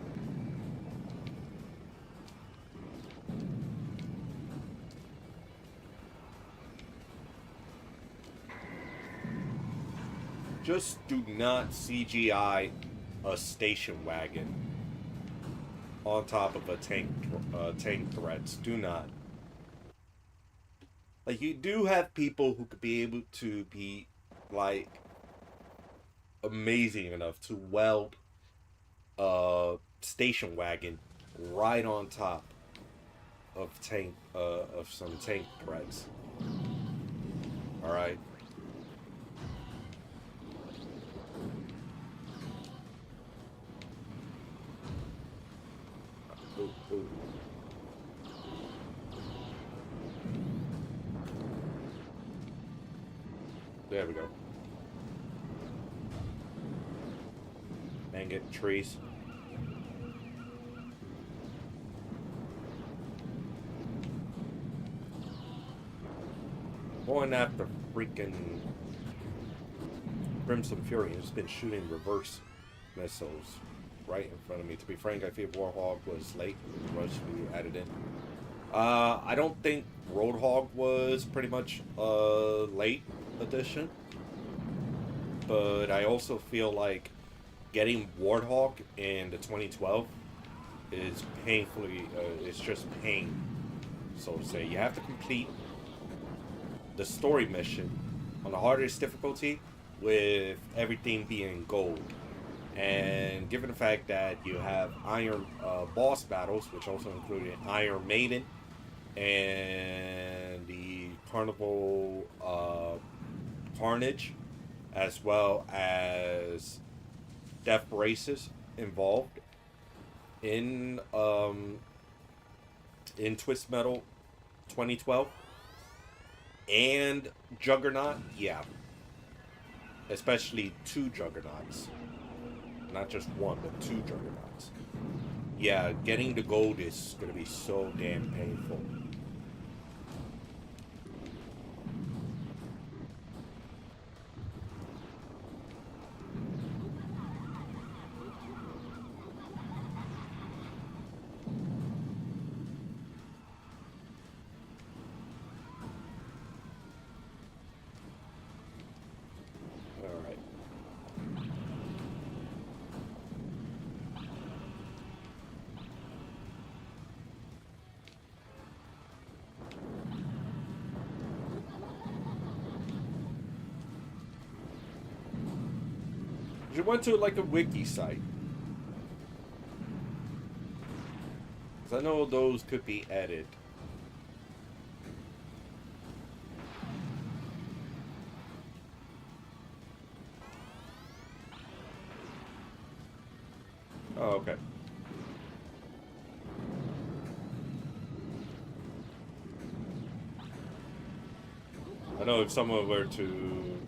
G: Just do not CGI a station wagon on top of a tank threats. Do not. Like, you do have people who could be able to be, like, amazing enough to weld a station wagon right on top of some tank threads. All right. Ooh. There we go. And get trees. Going after freaking Crimson Fury has been shooting reverse missiles right in front of me. To be frank, I feel Warthog was late. Rushed added in. I don't think Roadhog was pretty much a late addition, but I also feel like getting Warthog in the 2012 is painfully, it's just pain, so to say. You have to complete the story mission on the hardest difficulty with everything being gold. And given the fact that you have iron boss battles, which also included Iron Maiden and the Carnival Carnage, as well as Death Races involved in Twist Metal 2012 and Juggernaut, yeah, especially 2 Juggernauts, not just 1 but 2 Juggernauts. Yeah, getting the gold is gonna be so damn painful. You went to like a wiki site, because I know those could be edited. Oh, okay. I know if someone were to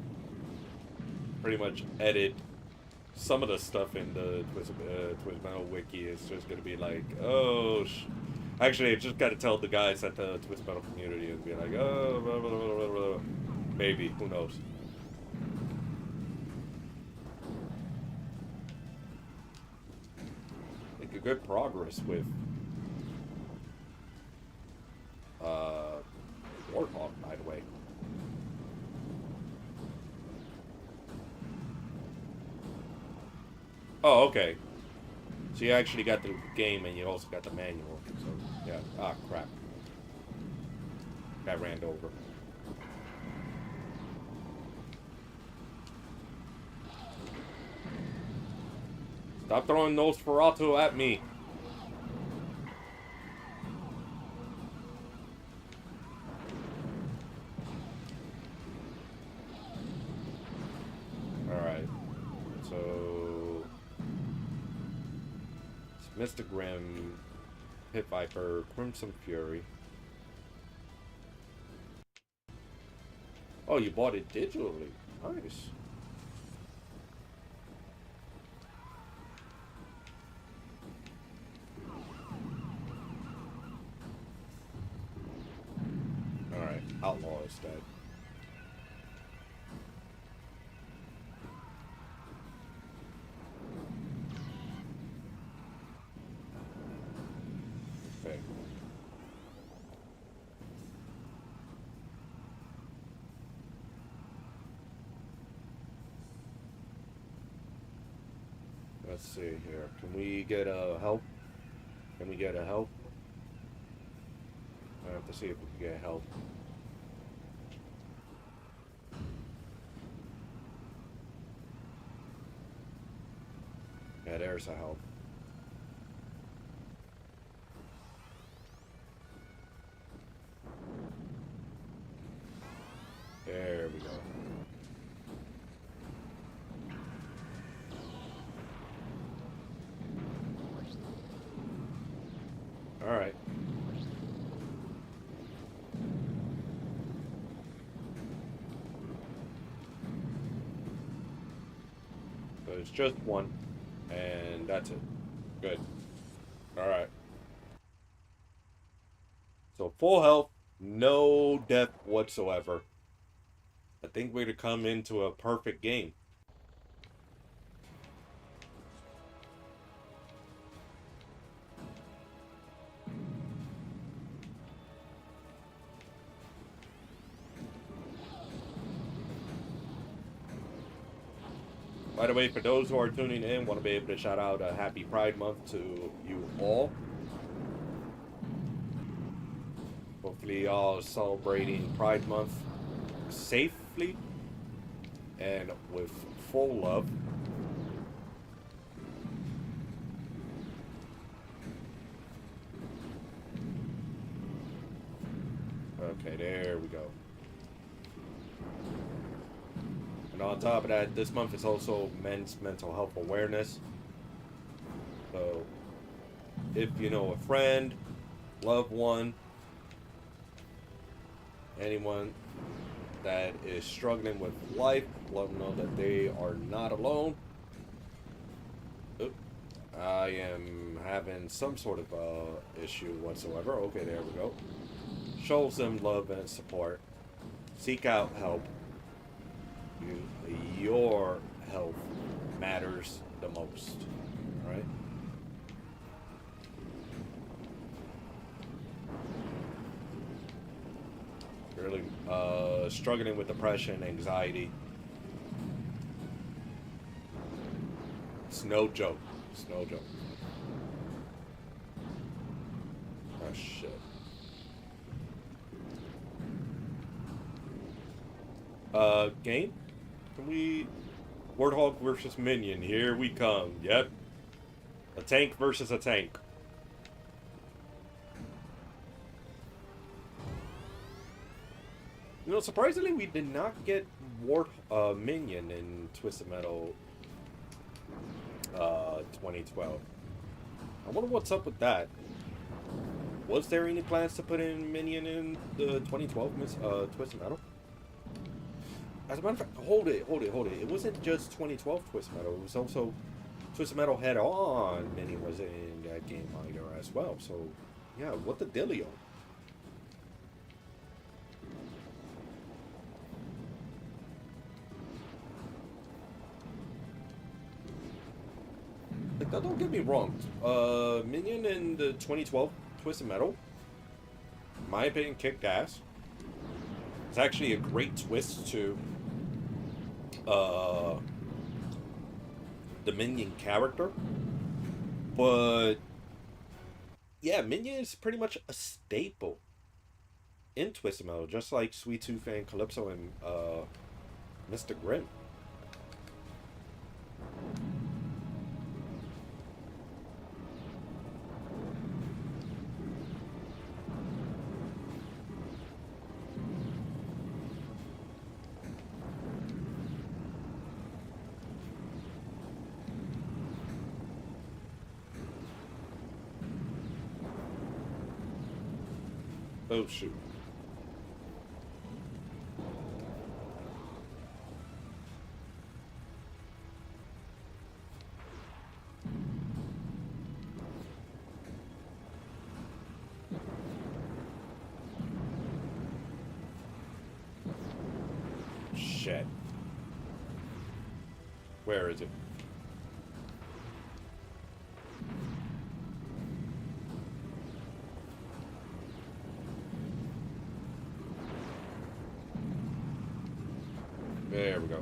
G: pretty much edit some of the stuff in the Twist Metal wiki, is just gonna be like, oh, actually, I just gotta tell the guys at the Twist Metal community and be like, oh, blah, blah, blah, blah, blah. Maybe, who knows? Making good progress with Warthog, by the way. Oh, okay. So you actually got the game and you also got the manual. So, yeah. Ah, crap. Got ran over. Stop throwing Nosferatu at me. Alright. So... it's Mr. Grimm, Pit Viper, Crimson Fury. Oh, you bought it digitally. Nice. Alright, Outlaw is dead. Okay. Let's see here. Can we get a help? Can we get a help? I have to see if we can get help. Yeah, there's a help. There we go. All right. So it's just one, and that's it. Good. All right. So full health, no death whatsoever. I think we're to come into a perfect game. By the way, for those who are tuning in, want to be able to shout out a happy Pride Month to you all. Hopefully y'all celebrating Pride Month safely and with full love. Okay, there we go. And on top of that, this month is also Men's Mental Health Awareness. So, if you know a friend, loved one, anyone that is struggling with life, let them know that they are not alone. Oop. I am having some sort of issue whatsoever. Okay, there we go. Show them love and support. Seek out help. Your health matters the most, right? Really struggling with depression, anxiety. It's no joke. It's no joke. Oh shit. Game? Can we... Warthog versus Minion, here we come. Yep. A tank versus a tank. You know, surprisingly, we did not get Minion in Twisted Metal 2012. I wonder what's up with that. Was there any plans to put in Minion in the 2012 Twisted Metal? As a matter of fact, hold it. It wasn't just 2012 Twisted Metal. It was also Twisted Metal Head On. Minion was in that game either as well. So, yeah, what the dealio? Like, don't get me wrong. Minion in the 2012 Twisted Metal, in my opinion, kicked ass. It's actually a great twist to the Minion character. But yeah, Minion is pretty much a staple in Twisted Metal, just like Sweet Tooth and Calypso and Mr. Grimm. Oh shoot. Shit. Where is it? There we go.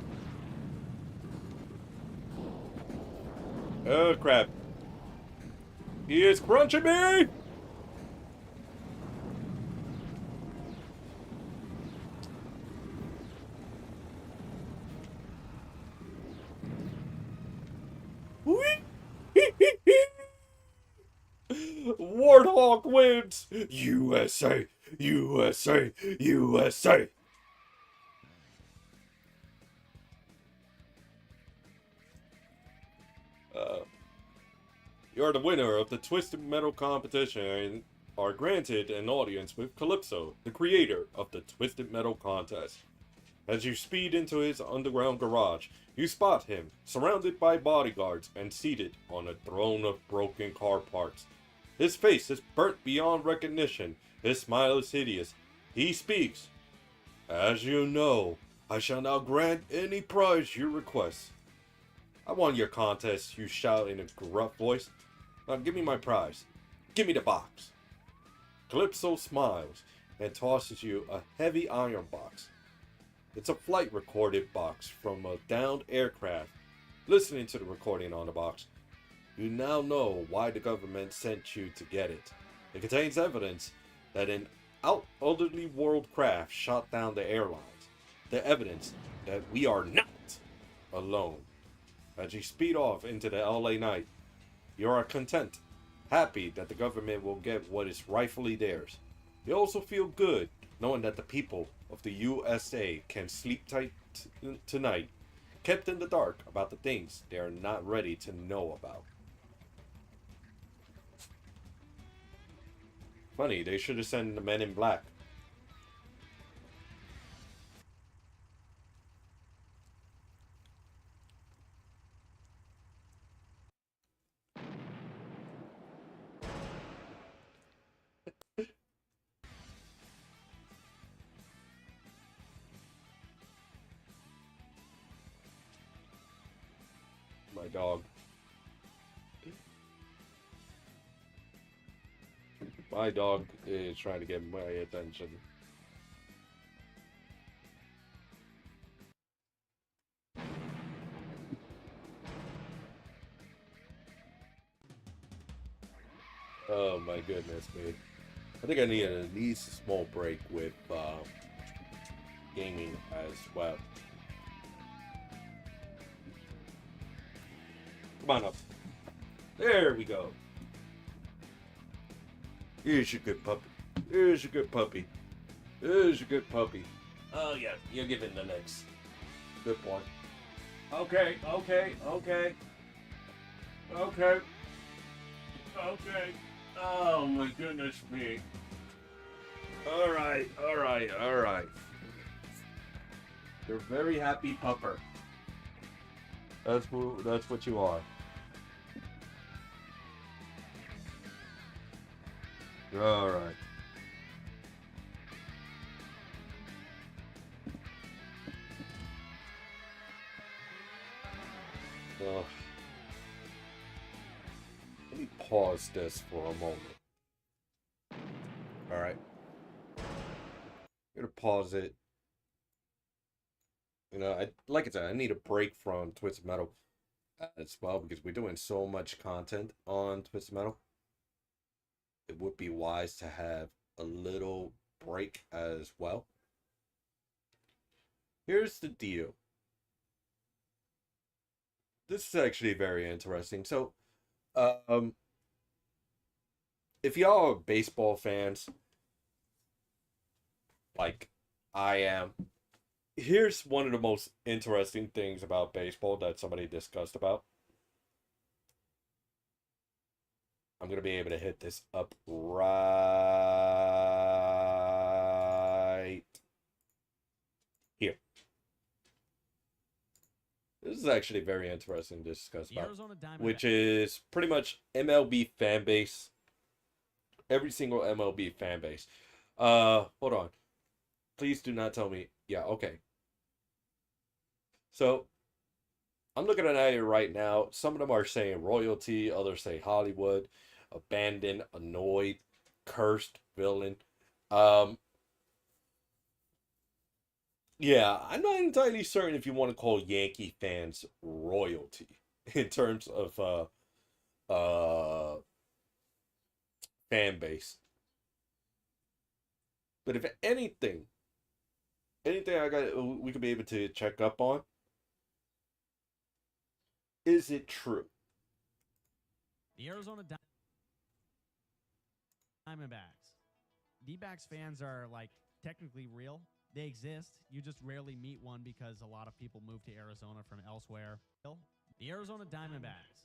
G: Oh crap. He is crunching me! Warthog wins! USA! USA! USA! You are the winner of the Twisted Metal competition and are granted an audience with Calypso, the creator of the Twisted Metal contest. As you speed into his underground garage, you spot him, surrounded by bodyguards and seated on a throne of broken car parts. His face is burnt beyond recognition. His smile is hideous. He speaks. As you know, I shall now grant any prize you request. I won your contest, you shout in a gruff voice. Now give me my prize. Give me the box. Calypso smiles and tosses you a heavy iron box. It's a flight recorded box from a downed aircraft listening to the recording on the box, you now know why the government sent you to get it. It contains evidence that an elderly world craft shot down the airlines. The evidence that we are not alone. As you speed off into the LA night, you are content, happy that the government will get what is rightfully theirs. You also feel good knowing that the people of the USA can sleep tight tonight, kept in the dark about the things they are not ready to know about. Funny, they should have sent the Men in Black. My dog. My dog is trying to get my attention. Oh my goodness, man. I think I need at least a small break with gaming as well. Come on up. There we go. Here's your good puppy. Here's your good puppy. Here's your good puppy. Oh yeah, you're giving the next. Good boy. Okay, okay, okay. Okay. Okay. Oh my goodness me. Alright, alright, alright. You're a very happy pupper. That's what you are. Alright. Let me pause this for a moment. Alright. I'm gonna pause it. You know, like I said, I need a break from Twisted Metal as well because we're doing so much content on Twisted Metal. It would be wise to have a little break as well. Here's the deal. This is actually very interesting. So, if y'all are baseball fans, like I am, here's one of the most interesting things about baseball that somebody discussed about. I'm going to be able to hit this up right here. This is actually very interesting to discuss about, which is pretty much MLB fan base. Every single MLB fan base. Hold on. Please do not tell me. Yeah, okay. So, I'm looking at it right now. Some of them are saying royalty. Others say Hollywood. Abandoned, annoyed, cursed, villain. Yeah, I'm not entirely certain if you want to call Yankee fans royalty in terms of fan base. But if anything we could be able to check up on, is it true?
O: The Arizona Diamondbacks. D-backs fans are like technically real. They exist. You just rarely meet one because a lot of people move to Arizona from elsewhere. The Arizona Diamondbacks.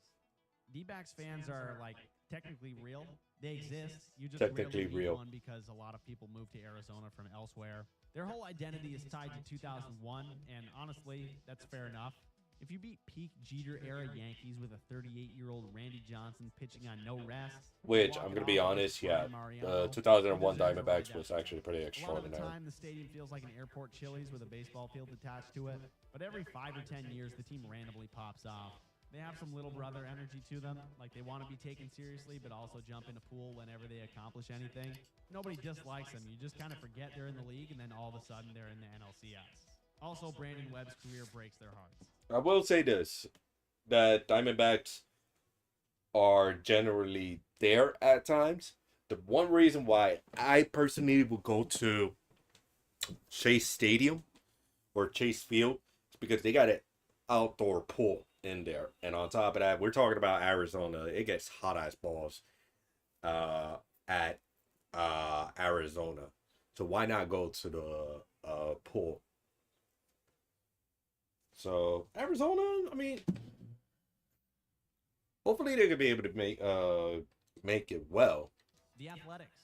O: D-backs fans are like technically real. They exist. You just rarely meet one because a lot of people move to Arizona from elsewhere. Their whole identity is tied to 2001, and honestly, that's fair enough. If you beat peak Jeter-era Yankees with a 38-year-old Randy Johnson pitching on no rest...
G: Which, I'm going to be honest, yeah, the 2001 Diamondbacks was actually pretty extraordinary.
O: A lot of the time, the stadium feels like an airport Chili's with a baseball field attached to it. But every 5 or 10 years, the team randomly pops off. They have some little brother energy to them, like they want to be taken seriously, but also jump in a pool whenever they accomplish anything. Nobody dislikes them. You just kind of forget they're in the league, and then all of a sudden, they're in the NLCS. Also, Brandon Webb's career breaks their hearts.
G: I will say this. that Diamondbacks are generally there at times. The one reason why I personally will go to Chase Stadium or Chase Field is because they got an outdoor pool in there. And on top of that, we're talking about Arizona. It gets hot as balls at Arizona. So why not go to the pool? So Arizona, I mean, hopefully they're gonna be able to make it well.
O: The Athletics.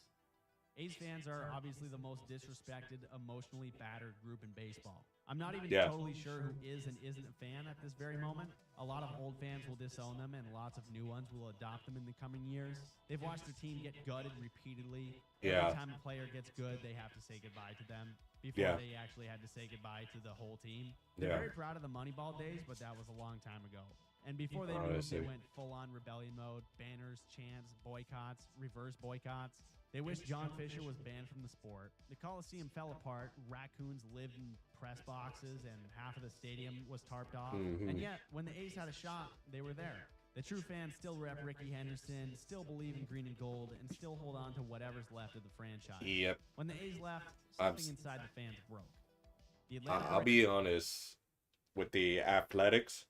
O: A's fans are obviously the most disrespected, emotionally battered group in baseball. I'm not even totally sure who is and isn't a fan at this very moment. A lot of old fans will disown them, and lots of new ones will adopt them in the coming years. They've watched their team get gutted repeatedly. Every time a player gets good, they have to say goodbye to them before they actually had to say goodbye to the whole team. They're very proud of the Moneyball days, but that was a long time ago. And before they moved, they went full-on rebellion mode, banners, chants, boycotts, reverse boycotts. They wish John Fisher was banned from the sport. The Coliseum fell apart. Raccoons lived in press boxes, and half of the stadium was tarped off. And yet, when the A's had a shot, they were there. The true fans still rep Ricky Henderson, still believe in green and gold, and still hold on to whatever's left of the franchise.
G: Yep.
O: When the A's left, something inside the fans broke.
G: I'll be honest with the Athletics.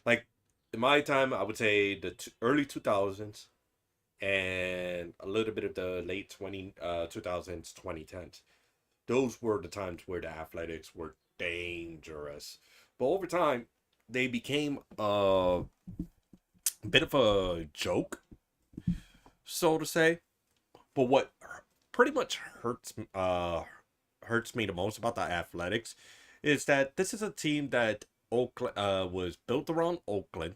G: Like, in my time, I would say the early 2000s and a little bit of the late 2000s, 2010s. Those were the times where the Athletics were dangerous. But over time, they became a bit of a joke, so to say. But what pretty much hurts me the most about the Athletics is that this is a team that Oakland was built around Oakland.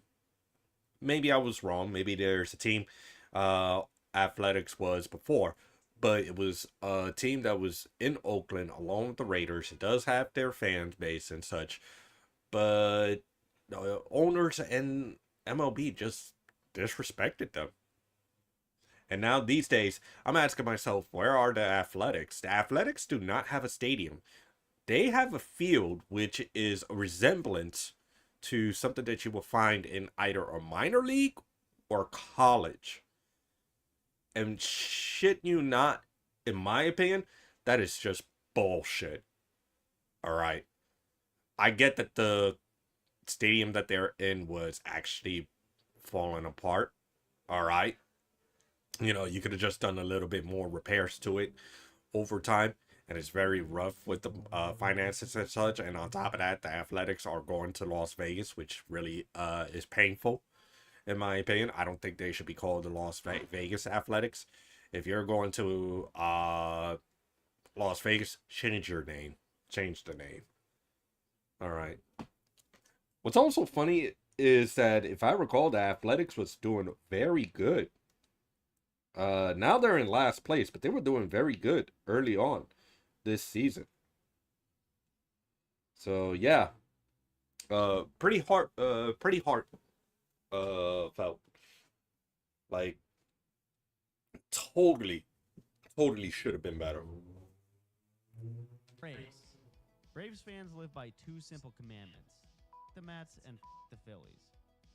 G: Maybe I was wrong. Maybe there's a team Athletics was before, but it was a team that was in Oakland along with the Raiders. It does have their fan base and such, but the owners and MLB just disrespected them. And now these days, I'm asking myself, where are the Athletics? The Athletics do not have a stadium. They have a field which is a resemblance to something that you will find in either a minor league or college. And shit you not, in my opinion, that is just bullshit. Alright. I get that the stadium that they're in was actually falling apart. Alright. You know, you could have just done a little bit more repairs to it over time. And it's very rough with the finances and such. And on top of that, the Athletics are going to Las Vegas, which really is painful, in my opinion. I don't think they should be called the Las Vegas Athletics. If you're going to Las Vegas, change your name. Change the name. All right. What's also funny is that, if I recall, the Athletics was doing very good. Now they're in last place, but they were doing very good early on this season. So yeah, pretty hard felt like totally should have been better.
O: Braves fans live by two simple commandments: the Mets and the Phillies.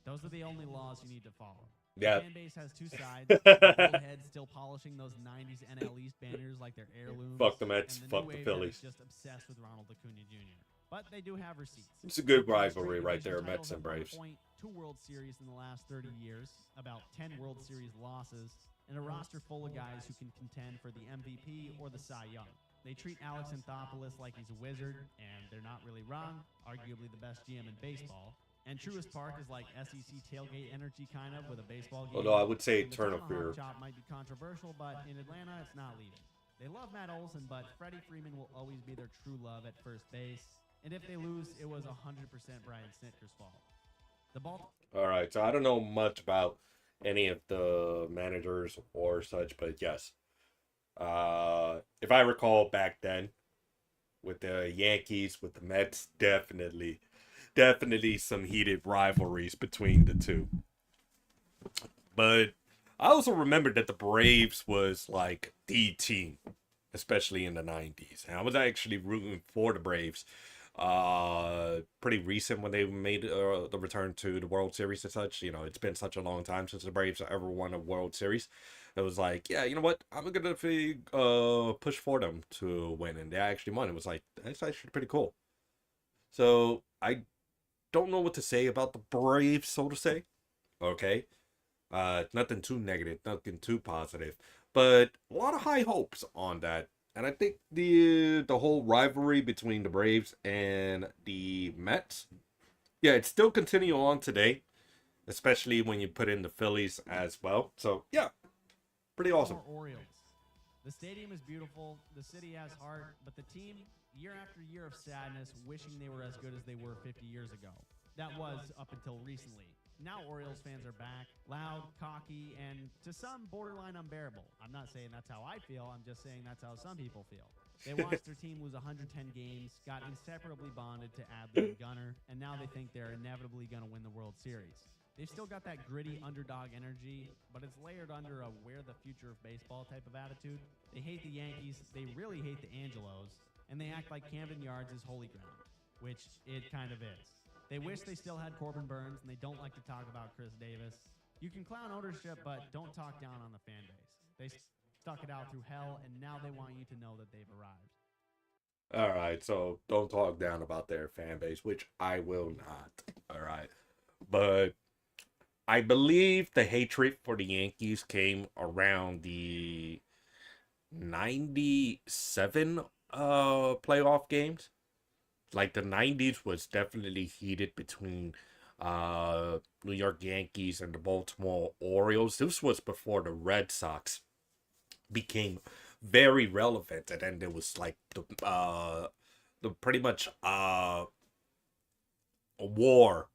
O: Those are the only laws you need to follow.
G: Yeah.
O: The fan base has two sides. The old heads still polishing those 90s NL East banners like they're heirlooms.
G: Fuck the Mets,
O: and
G: fuck
O: new
G: the
O: wave
G: Phillies.
O: that is just obsessed with Ronald Acuna Jr. But they do have receipts.
G: It's a good rivalry right there, Mets and Braves.
O: 2 World Series in the last 30 years, about 10 World Series losses, and a roster full of guys who can contend for the MVP or the Cy Young. They treat Alex Anthopoulos like he's a wizard, and they're not really wrong, arguably the best GM in baseball. And Truist Park is like SEC tailgate energy, kind of, with a baseball game.
G: Although I would say
O: And the
G: Turner
O: tomahawk chop might be controversial, but in Atlanta, it's not leading. They love Matt Olson, but Freddie Freeman will always be their true love at first base. And if they lose, it was 100% Brian Snitker's fault. The ball.
G: All right, so I don't know much about any of the managers or such, but yes, if I recall back then, with the Yankees, with the Mets, definitely some heated rivalries between the two. But I also remember that the Braves was like the team, especially in the 90s. And I was actually rooting for the Braves pretty recent when they made the return to the World Series and such. You know, it's been such a long time since the Braves ever won a World Series. It was like, yeah, you know what? I'm gonna push for them to win, and they actually won. It was like, that's actually pretty cool. So I don't know what to say about the Braves, so to say. Okay, nothing too negative, nothing too positive, but a lot of high hopes on that. And I think the whole rivalry between the Braves and the Mets, yeah, it's still continue on today, especially when you put in the Phillies as well. So yeah, pretty awesome.
O: Or Orioles. The stadium is beautiful. The city has heart, but the team, year after year of sadness, wishing they were as good as they were 50 years ago. That was up until recently. Now Orioles fans are back, loud, cocky, and to some borderline unbearable. I'm not saying that's how I feel. I'm just saying that's how some people feel. They watched their team lose 110 games, got inseparably bonded to Adley and Gunnar, and now they think they're inevitably going to win the World Series. They've still got that gritty underdog energy, but it's layered under a we're the future of baseball type of attitude. They hate the Yankees, they really hate the Angelos, and they act like Camden Yards is holy ground, which it kind of is. They wish they still had Corbin Burns, and they don't like to talk about Chris Davis. You can clown ownership, but don't talk down on the fan base. They stuck it out through hell, and now they want you to know that they've arrived.
G: All right, so don't talk down about their fan base, which I will not. All right, but I believe the hatred for the Yankees came around the 97 playoff games. Like the 90s was definitely heated between New York Yankees and the Baltimore Orioles. This was before the Red Sox became very relevant, and then there was like the pretty much a war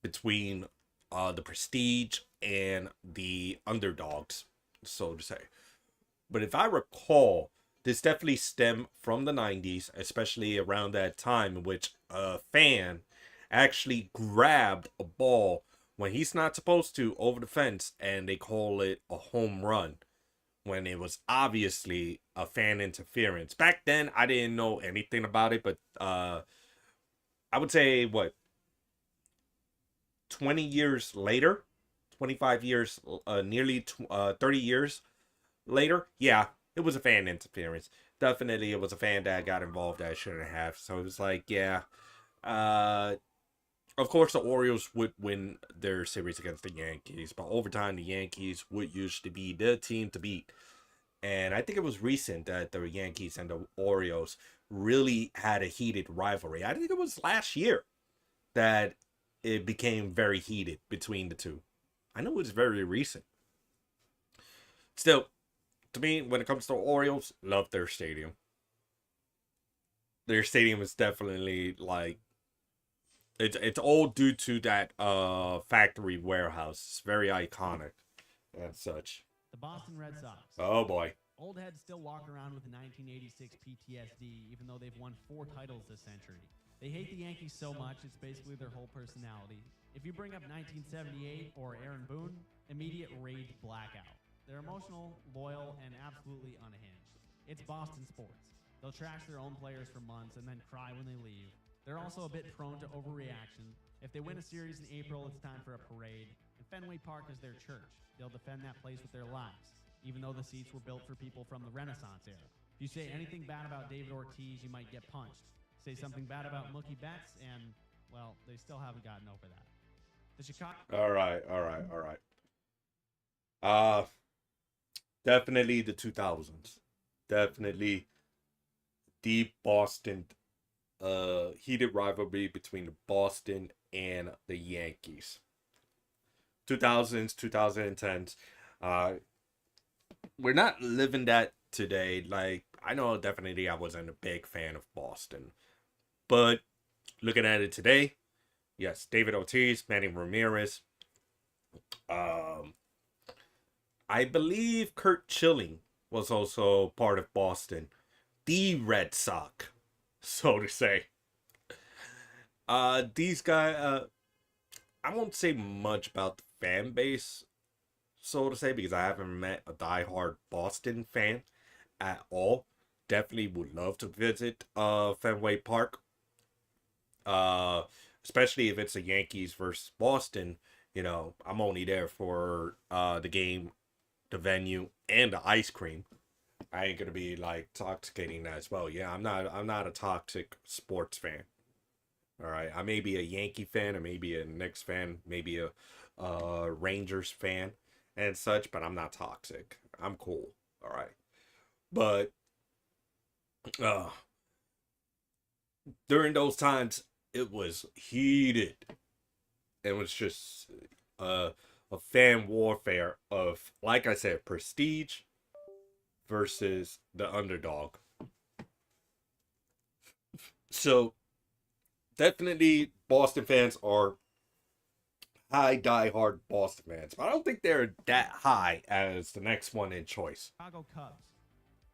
G: between the prestige and the underdogs, so to say. But if I recall, this definitely stemmed from the 90s, especially around that time in which a fan actually grabbed a ball when he's not supposed to over the fence, and they call it a home run, when it was obviously a fan interference. Back then, I didn't know anything about it, but I would say, 20 years later, 25 years, nearly 30 years later, yeah, it was a fan interference. Definitely, it was a fan that got involved that I shouldn't have. So it was like, yeah. Of course, the Orioles would win their series against the Yankees. But over time, the Yankees would usually be the team to beat. And I think it was recent that the Yankees and the Orioles really had a heated rivalry. I think it was last year that it became very heated between the two. I know it's very recent. Still, to me, when it comes to Orioles, love their stadium. Their stadium is definitely like, it's all due to that factory warehouse. It's very iconic and such.
O: The Boston Red Sox.
G: Oh boy.
O: Old heads still walk around with 1986 PTSD, even though they've won 4 titles this century. They hate the Yankees so much, it's basically their whole personality. If you bring up 1978 or Aaron Boone, immediate rage blackout. They're emotional, loyal, and absolutely unhinged. It's Boston sports. They'll trash their own players for months and then cry when they leave. They're also a bit prone to overreaction. If they win a series in April, it's time for a parade. And Fenway Park is their church. They'll defend that place with their lives, even though the seats were built for people from the Renaissance era. If you say anything bad about David Ortiz, you might get punched. Say something bad about Mookie Betts, and, well, they still haven't gotten over that. The Chicago...
G: All right. Definitely the 2000s. Definitely the Boston heated rivalry between the Boston and the Yankees. 2000s, 2010s. We're not living that today. Like, I know definitely I wasn't a big fan of Boston. But looking at it today, yes, David Ortiz, Manny Ramirez, I believe Curt Schilling was also part of Boston. The Red Sox, so to say. These guys, I won't say much about the fan base, so to say, because I haven't met a diehard Boston fan at all. Definitely would love to visit Fenway Park. Especially if it's a Yankees versus Boston. You know, I'm only there for the game, the venue, and the ice cream. I ain't gonna be like toxicating that as well. Yeah, I'm not a toxic sports fan. All right, I may be a Yankee fan, or maybe a Knicks fan, maybe a Rangers fan, and such. But I'm not toxic. I'm cool. All right, but during those times, it was heated. It was just a fan warfare of, like I said, prestige versus the underdog. So definitely Boston fans are high die-hard Boston fans, but I don't think they're that high as the next one in choice.
O: Chicago Cubs.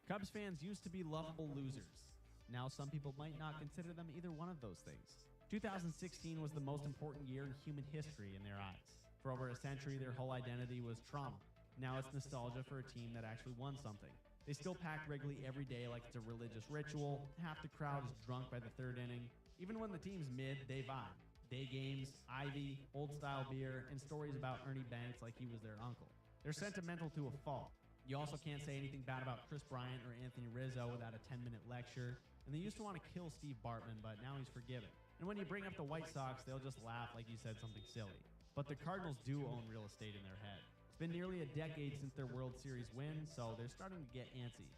O: Cubs fans used to be lovable losers. Now some people might not consider them either one of those things. 2016 was the most important year in human history in their eyes. For over a century, their whole identity was trauma. Now it's nostalgia for a team that actually won something. They still pack Wrigley every day like it's a religious ritual. Half the crowd is drunk by the third inning. Even when the team's mid, they vibe. Day games, Ivy, old-style beer, and stories about Ernie Banks like he was their uncle. They're sentimental to a fault. You also can't say anything bad about Chris Bryant or Anthony Rizzo without a 10-minute lecture. And they used to want to kill Steve Bartman, but now he's forgiven. And when you bring up the White Sox, they'll just laugh like you said something silly. But the Cardinals do own real estate in their head. It's been nearly a decade since their World Series win, so they're starting to get antsy.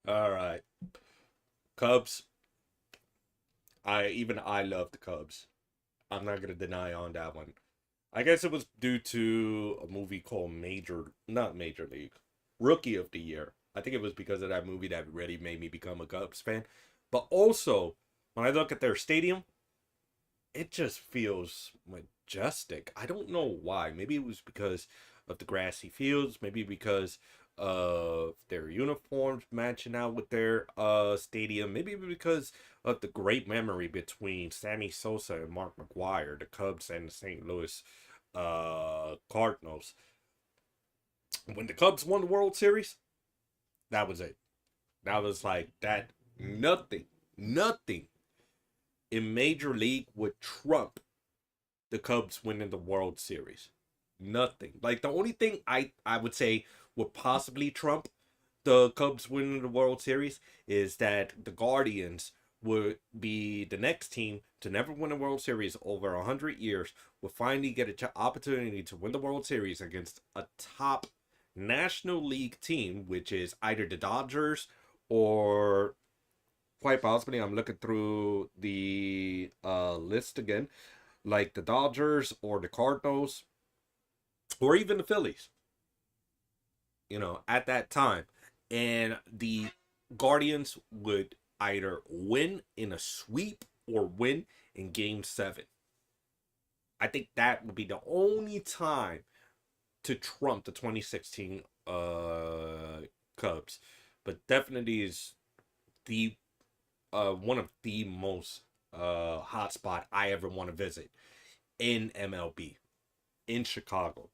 G: All right, Cubs. I love the Cubs. I'm not gonna deny on that one. I guess it was due to a movie called not Major League, Rookie of the Year. I think it was because of that movie that really made me become a Cubs fan. But also, when I look at their stadium, it just feels majestic. I don't know why. Maybe it was because of the grassy fields. Maybe because of their uniforms matching out with their stadium. Maybe because of the great memory between Sammy Sosa and Mark McGwire, the Cubs and the St. Louis Cardinals. When the Cubs won the World Series, that was it. That was like that. Nothing in Major League would trump the Cubs winning the World Series. Nothing. Like, the only thing I would say would possibly trump the Cubs winning the World Series is that the Guardians would be the next team to never win a World Series over 100 years, would finally get an opportunity to win the World Series against a top National League team, which is either the Dodgers or, quite possibly, I'm looking through the list again, like the Dodgers or the Cardinals or even the Phillies, you know, at that time. And the Guardians would either win in a sweep or win in Game 7. I think that would be the only time to trump the 2016 Cubs. But definitely is the one of the most hot spot I ever want to visit in MLB, in Chicago.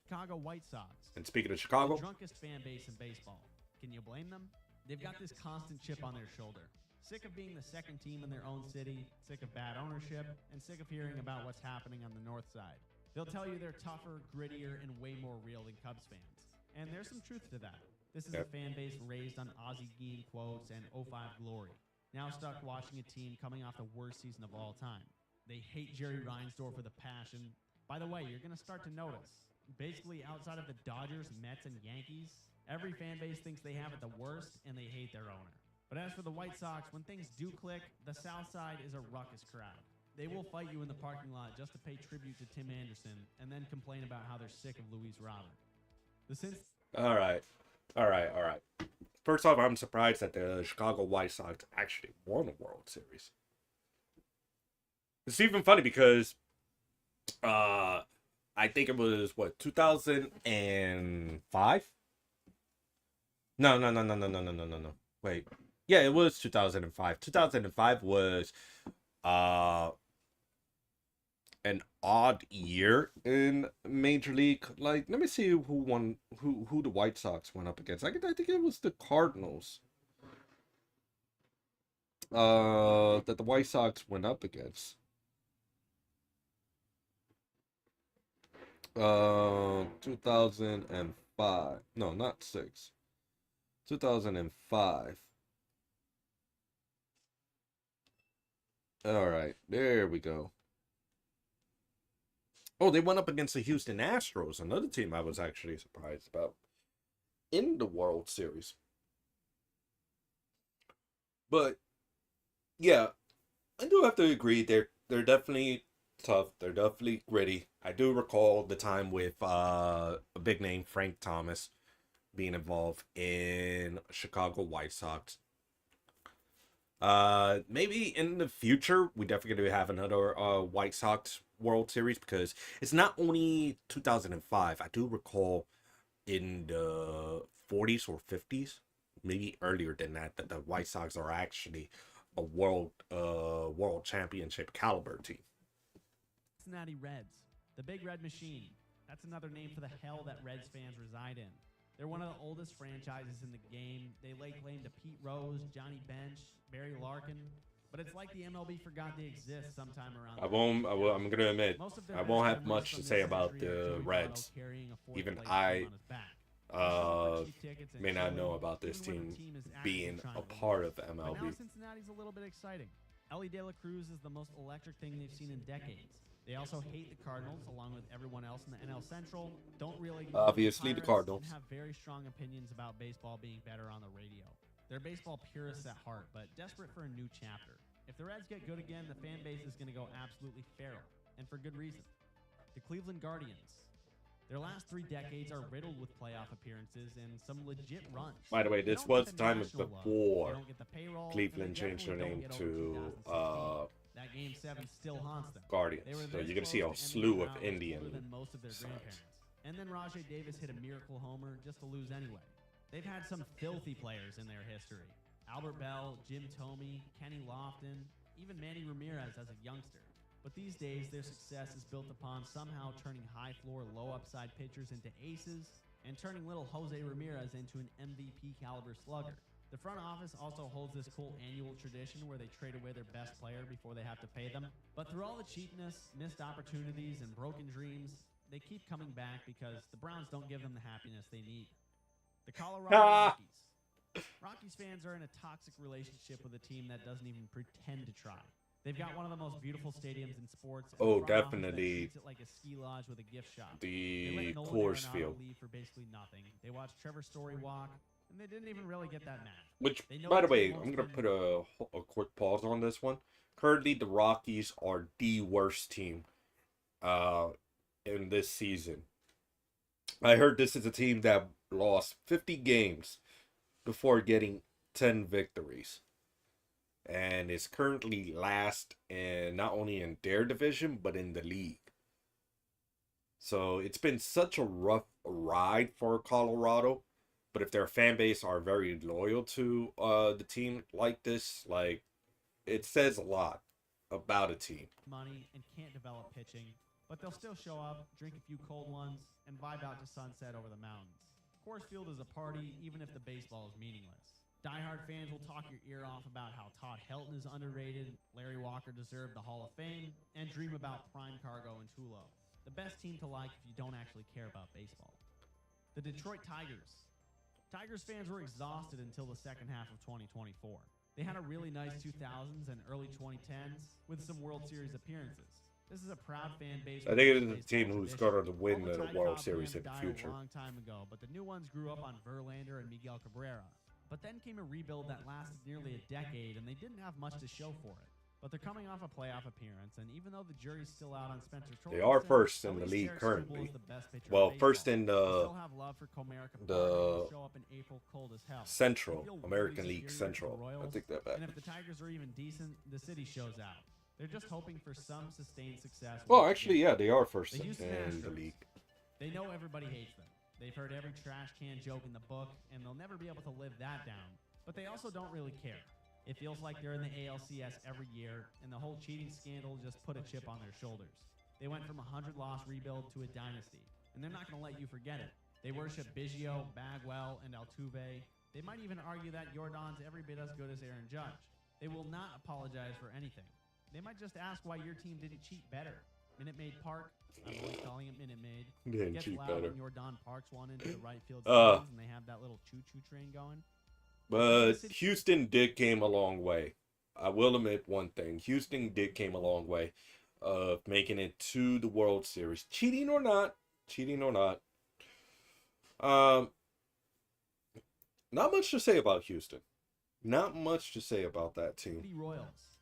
O: Chicago White Sox.
G: And speaking of Chicago,
O: the drunkest fan base in baseball. Can you blame them? They've got this constant chip on their shoulder. Sick of being the second team in their own city, sick of bad ownership, and sick of hearing about what's happening on the north side. They'll tell you they're tougher, grittier, and way more real than Cubs fans. And there's some truth to that. This is a fan base raised on Ozzie Guillen quotes and 05 glory. Now stuck watching a team coming off the worst season of all time. They hate Jerry Reinsdorf with a passion. By the way, you're going to start to notice, basically outside of the Dodgers, Mets, and Yankees, every fan base thinks they have it the worst and they hate their owner. But as for the White Sox, when things do click, the South Side is a ruckus crowd. They will fight you in the parking lot just to pay tribute to Tim Anderson and then complain about how they're sick of Luis Robert.
G: All right. First off, I'm surprised that the Chicago White Sox actually won a World Series. It's even funny because I think it was, 2005? No. Wait. Yeah, it was 2005. 2005 was an odd year in Major League. Like, let me see who won, who the White Sox went up against. I think it was the Cardinals.
A: that the White Sox went up against. 2005. No, not 6. 2005. All right, there we go. Oh, they went up against the Houston Astros, another team I was actually surprised about in the World Series. But yeah, I do have to agree they're definitely tough. They're definitely gritty. I do recall the time with a big name, Frank Thomas, being involved in Chicago White Sox. Maybe in the future we definitely gonna have another White Sox World Series, because it's not only 2005. I do recall in the 40s or 50s, maybe earlier than that, that the White Sox are actually a world championship caliber team.
O: Cincinnati Reds, the Big Red Machine. That's another name for the hell that Reds fans reside in. They're one of the oldest franchises in the game. They lay claim to Pete Rose, Johnny Bench, Barry Larkin, but it's like the MLB forgot they exist sometime around.
A: I'm gonna admit, I won't have much to say about the Reds. Even I may not know about this team being a part of
O: But now
A: MLB.
O: Cincinnati's a little bit exciting. Ellie De La Cruz is the most electric thing they've seen in decades. They also hate the Cardinals, along with everyone else in the NL Central. Don't really
A: Obviously, the
O: Pirates,
A: Cardinals.
O: and have very strong opinions about baseball being better on the radio. They're baseball purists at heart, but desperate for a new chapter. If the Reds get good again, the fan base is going to go absolutely feral, and for good reason. The Cleveland Guardians. Their last 3 decades are riddled with playoff appearances and some legit runs.
A: By the way,
O: They
A: this
O: don't
A: was
O: get
A: the time
O: national love.
A: before
O: They don't get the payroll, and
A: Cleveland
O: they
A: changed their
O: definitely
A: name
O: don't
A: to
O: get over 2016. That Game 7 still haunts them.
A: Guardians.
O: They were
A: So
O: this
A: you're gonna see a
O: close to
A: slew
O: ending
A: of
O: the round
A: Indian
O: older than most of their
A: sides.
O: grandparents. And then Rajay Davis hit a miracle homer just to lose anyway. They've had some filthy players in their history. Albert Bell, Jim Thome, Kenny Lofton, even Manny Ramirez as a youngster. But these days, their success is built upon somehow turning high-floor, low-upside pitchers into aces and turning little Jose Ramirez into an MVP caliber slugger. The front office also holds this cool annual tradition where they trade away their best player before they have to pay them. But through all the cheapness, missed opportunities, and broken dreams, they keep coming back because the Browns don't give them the happiness they need. The Colorado Rockies. Rockies fans are in a toxic relationship with a team that doesn't even pretend to try. They've got one of the most beautiful stadiums in sports. and
A: Oh,
O: a front office that
A: definitely
O: treats it like a ski lodge with a gift shop.
A: the
O: They let Nolan
A: Coors
O: Arenado
A: Field.
O: leave for basically nothing. They watched Trevor Story walk, and they didn't even really get that match.
A: Which,
O: They know
A: by the
O: team
A: way,
O: won't
A: I'm gonna
O: spend
A: put a quick pause on this one. Currently, the Rockies are the worst team in this season. I heard this is a team that lost 50 games before getting 10 victories, and is currently last in not only in their division but in the league. So it's been such a rough ride for Colorado. But if their fan base are very loyal to the team like this, like, it says a lot about a team.
O: Money and can't develop pitching, but they'll still show up, drink a few cold ones, and vibe out to sunset over the mountains. Coors Field is a party, even if the baseball is meaningless. Diehard fans will talk your ear off about how Todd Helton is underrated, Larry Walker deserved the Hall of Fame, and dream about Prime Cargo and Tulo. The best team to like if you don't actually care about baseball. The Detroit Tigers. Tigers fans were exhausted until the second half of 2024. They had a really nice 2000s and early 2010s with some World Series appearances. This is a proud fan base.
A: I think it is a team who's going to win the World Series in the
O: died
A: future.
O: a long time ago, but the new ones grew up on Verlander and Miguel Cabrera. But then came a rebuild that lasted nearly a decade, and they didn't have much to show for it. But they're coming off a playoff appearance, and even though the jury's still out on Spencer Torkelson,
A: They are first in
O: at
A: the
O: least
A: league
O: Tarik Skubal
A: currently.
O: is the best pitcher in
A: Well,
O: baseball.
A: first in
O: They
A: the
O: still have love for Comerica Park, and will show up in April cold as hell.
A: Central,
O: They feel
A: American
O: really
A: League
O: superior to the
A: Central. I
O: Royals,
A: take that back.
O: And if the Tigers are even decent, the city shows out. They're just hoping for some sustained success.
A: Well,
O: once
A: actually,
O: again.
A: yeah, they are first
O: The
A: in
O: Houston
A: the
O: Astros.
A: league.
O: They know everybody hates them. They've heard every trash can joke in the book, and they'll never be able to live that down. But they also don't really care. It feels like they're in the ALCS every year, and the whole cheating scandal just put a chip on their shoulders. They went from a 100-loss rebuild to a dynasty, and they're not going to let you forget it. They worship Biggio, Bagwell, and Altuve. They might even argue that Jordan's every bit as good as Aaron Judge. They will not apologize for anything. They might just ask why your team didn't cheat better. Minute Maid Park, I'm always calling it Minute Maid.
G: Didn't
O: Gets
G: cheat
O: loud
G: better.
O: when your Don Parks one into the right field stands and they have that little choo-choo train going.
G: But Houston did came a long way. I will admit one thing. Houston did came a long way of making it to the World Series. Cheating or not. Not much to say about Houston. Not much to say about that team.
O: City Royals.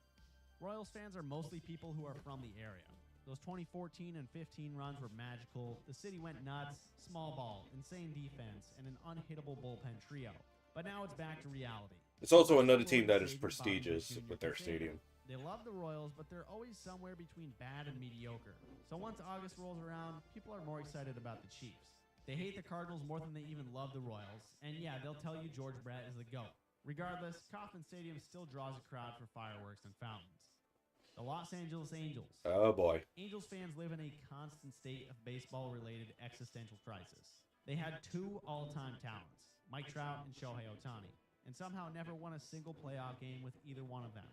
O: Royals fans are mostly people who are from the area. Those 2014 and 15 runs were magical. The city went nuts, small ball, insane defense, and an unhittable bullpen trio. But now it's back to reality.
G: It's also another team that is prestigious with their stadium.
O: They love the Royals, but they're always somewhere between bad and mediocre. So once August rolls around, people are more excited about the Chiefs. They hate the Cardinals more than they even love the Royals. And yeah, they'll tell you George Brett is the GOAT. Regardless, Kauffman Stadium still draws a crowd for fireworks and fountains. The Los Angeles Angels.
G: Oh boy.
O: Angels fans live in a constant state of baseball-related existential crisis. They had two all-time talents, Mike Trout and Shohei Ohtani, and somehow never won a single playoff game with either one of them.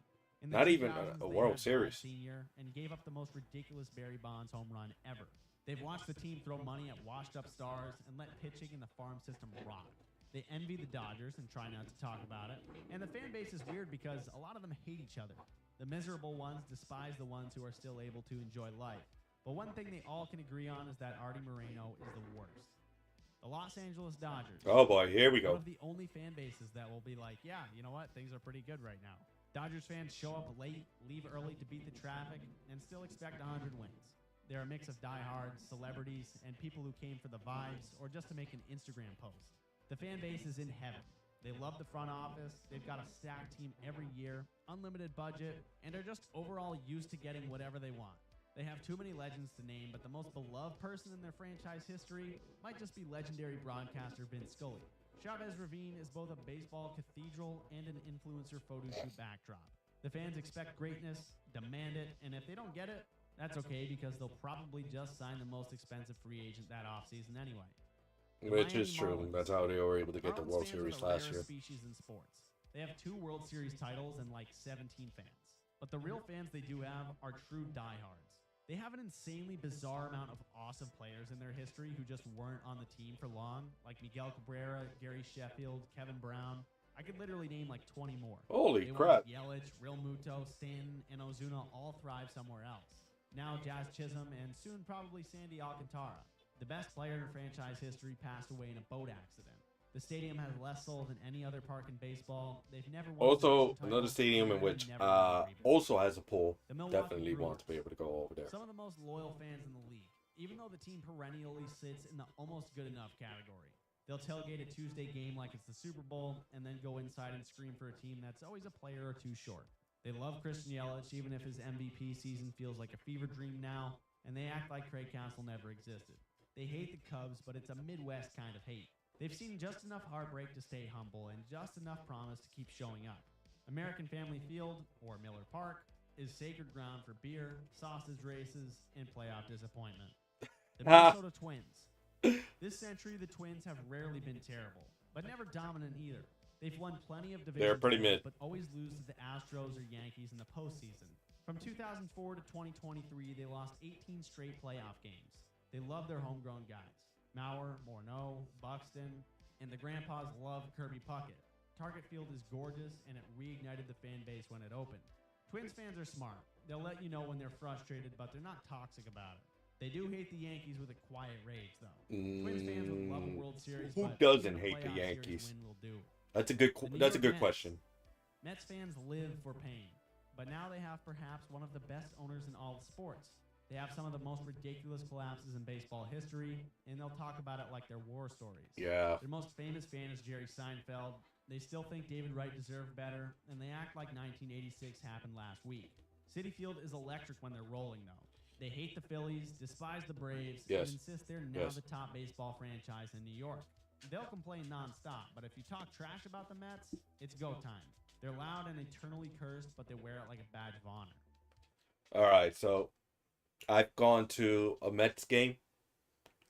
O: In the
G: Not even
O: 2000s,
G: a
O: they
G: World
O: had
G: Series.
O: Bob Senior and gave up the most ridiculous Barry Bonds home run ever. They've watched the team throw money at washed-up stars and let pitching in the farm system rot. They envy the Dodgers and try not to talk about it. And the fan base is weird because a lot of them hate each other. The miserable ones despise the ones who are still able to enjoy life. But one thing they all can agree on is that Artie Moreno is the worst. The Los Angeles Dodgers.
G: Oh boy, here we
O: One
G: go.
O: of the only fan bases that will be like, yeah, you know what? Things are pretty good right now. Dodgers fans show up late, leave early to beat the traffic, and still expect 100 wins. They're a mix of diehards, celebrities, and people who came for the vibes or just to make an Instagram post. The fan base is in heaven. They love the front office, they've got a stacked team every year, unlimited budget, and are just overall used to getting whatever they want. They have too many legends to name, but the most beloved person in their franchise history might just be legendary broadcaster Vince Scully. Chavez Ravine is both a baseball cathedral and an influencer photo shoot backdrop. The fans expect greatness, demand it, and if they don't get it, that's okay because they'll probably just sign the most expensive free agent that offseason anyway.
G: Which is true. That's how they were able to get the World Series last year.
O: Species in sports. They have 2 World Series titles and like 17 fans. But the real fans they do have are true diehards. They have an insanely bizarre amount of awesome players in their history who just weren't on the team for long, like Miguel Cabrera, Gary Sheffield, Kevin Brown. I could literally name like 20 more.
G: Holy
O: they
G: crap.
O: Yelich, Real Muto, Stanton, and Ozuna all thrive somewhere else. Now Jazz Chisholm and soon probably Sandy Alcantara. The best player in franchise history passed away in a boat accident. The stadium has less soul than any other park in baseball. They've never won
G: Also, another stadium in which also has a pool. Definitely want to be able to go over there.
O: Some of the most loyal fans in the league, even though the team perennially sits in the almost good enough category. They'll tailgate a Tuesday game like it's the Super Bowl and then go inside and scream for a team that's always a player or two short. They love Christian Yelich even if his MVP season feels like a fever dream now, and they act like Craig Counsell never existed. They hate the Cubs, but it's a Midwest kind of hate. They've seen just enough heartbreak to stay humble and just enough promise to keep showing up. American Family Field, or Miller Park, is sacred ground for beer, sausage races, and playoff disappointment. The Minnesota Twins. This century, the Twins have rarely been terrible, but never dominant either. They've won plenty of division
G: They're pretty
O: titles,
G: mid.
O: but always lose to the Astros or Yankees in the postseason. From 2004 to 2023, they lost 18 straight playoff games. They love their homegrown guys. Mauer, Morneau, Buxton, and the grandpas love Kirby Puckett. Target Field is gorgeous, and it reignited the fan base when it opened. Twins fans are smart. They'll let you know when they're frustrated, but they're not toxic about it. They do hate the Yankees with a quiet rage, though. Twins fans would love a World Series,
G: Who
O: but
G: doesn't
O: even a
G: hate the
O: playoff series
G: Yankees?
O: win will do.
G: That's a good.
O: The New
G: That's a
O: York
G: good
O: Mets.
G: question.
O: Mets fans live for pain, but now they have perhaps one of the best owners in all of sports. They have some of the most ridiculous collapses in baseball history, and they'll talk about it like they're war stories.
G: Yeah.
O: Their most famous fan is Jerry Seinfeld. They still think David Wright deserved better, and they act like 1986 happened last week. Citi Field is electric when they're rolling, though. They hate the Phillies, despise the Braves,
G: Yes.
O: and insist they're now
G: Yes.
O: the top baseball franchise in New York. They'll complain nonstop, but if you talk trash about the Mets, it's go time. They're loud and eternally cursed, but they wear it like a badge of honor.
G: All right, so I've gone to a Mets game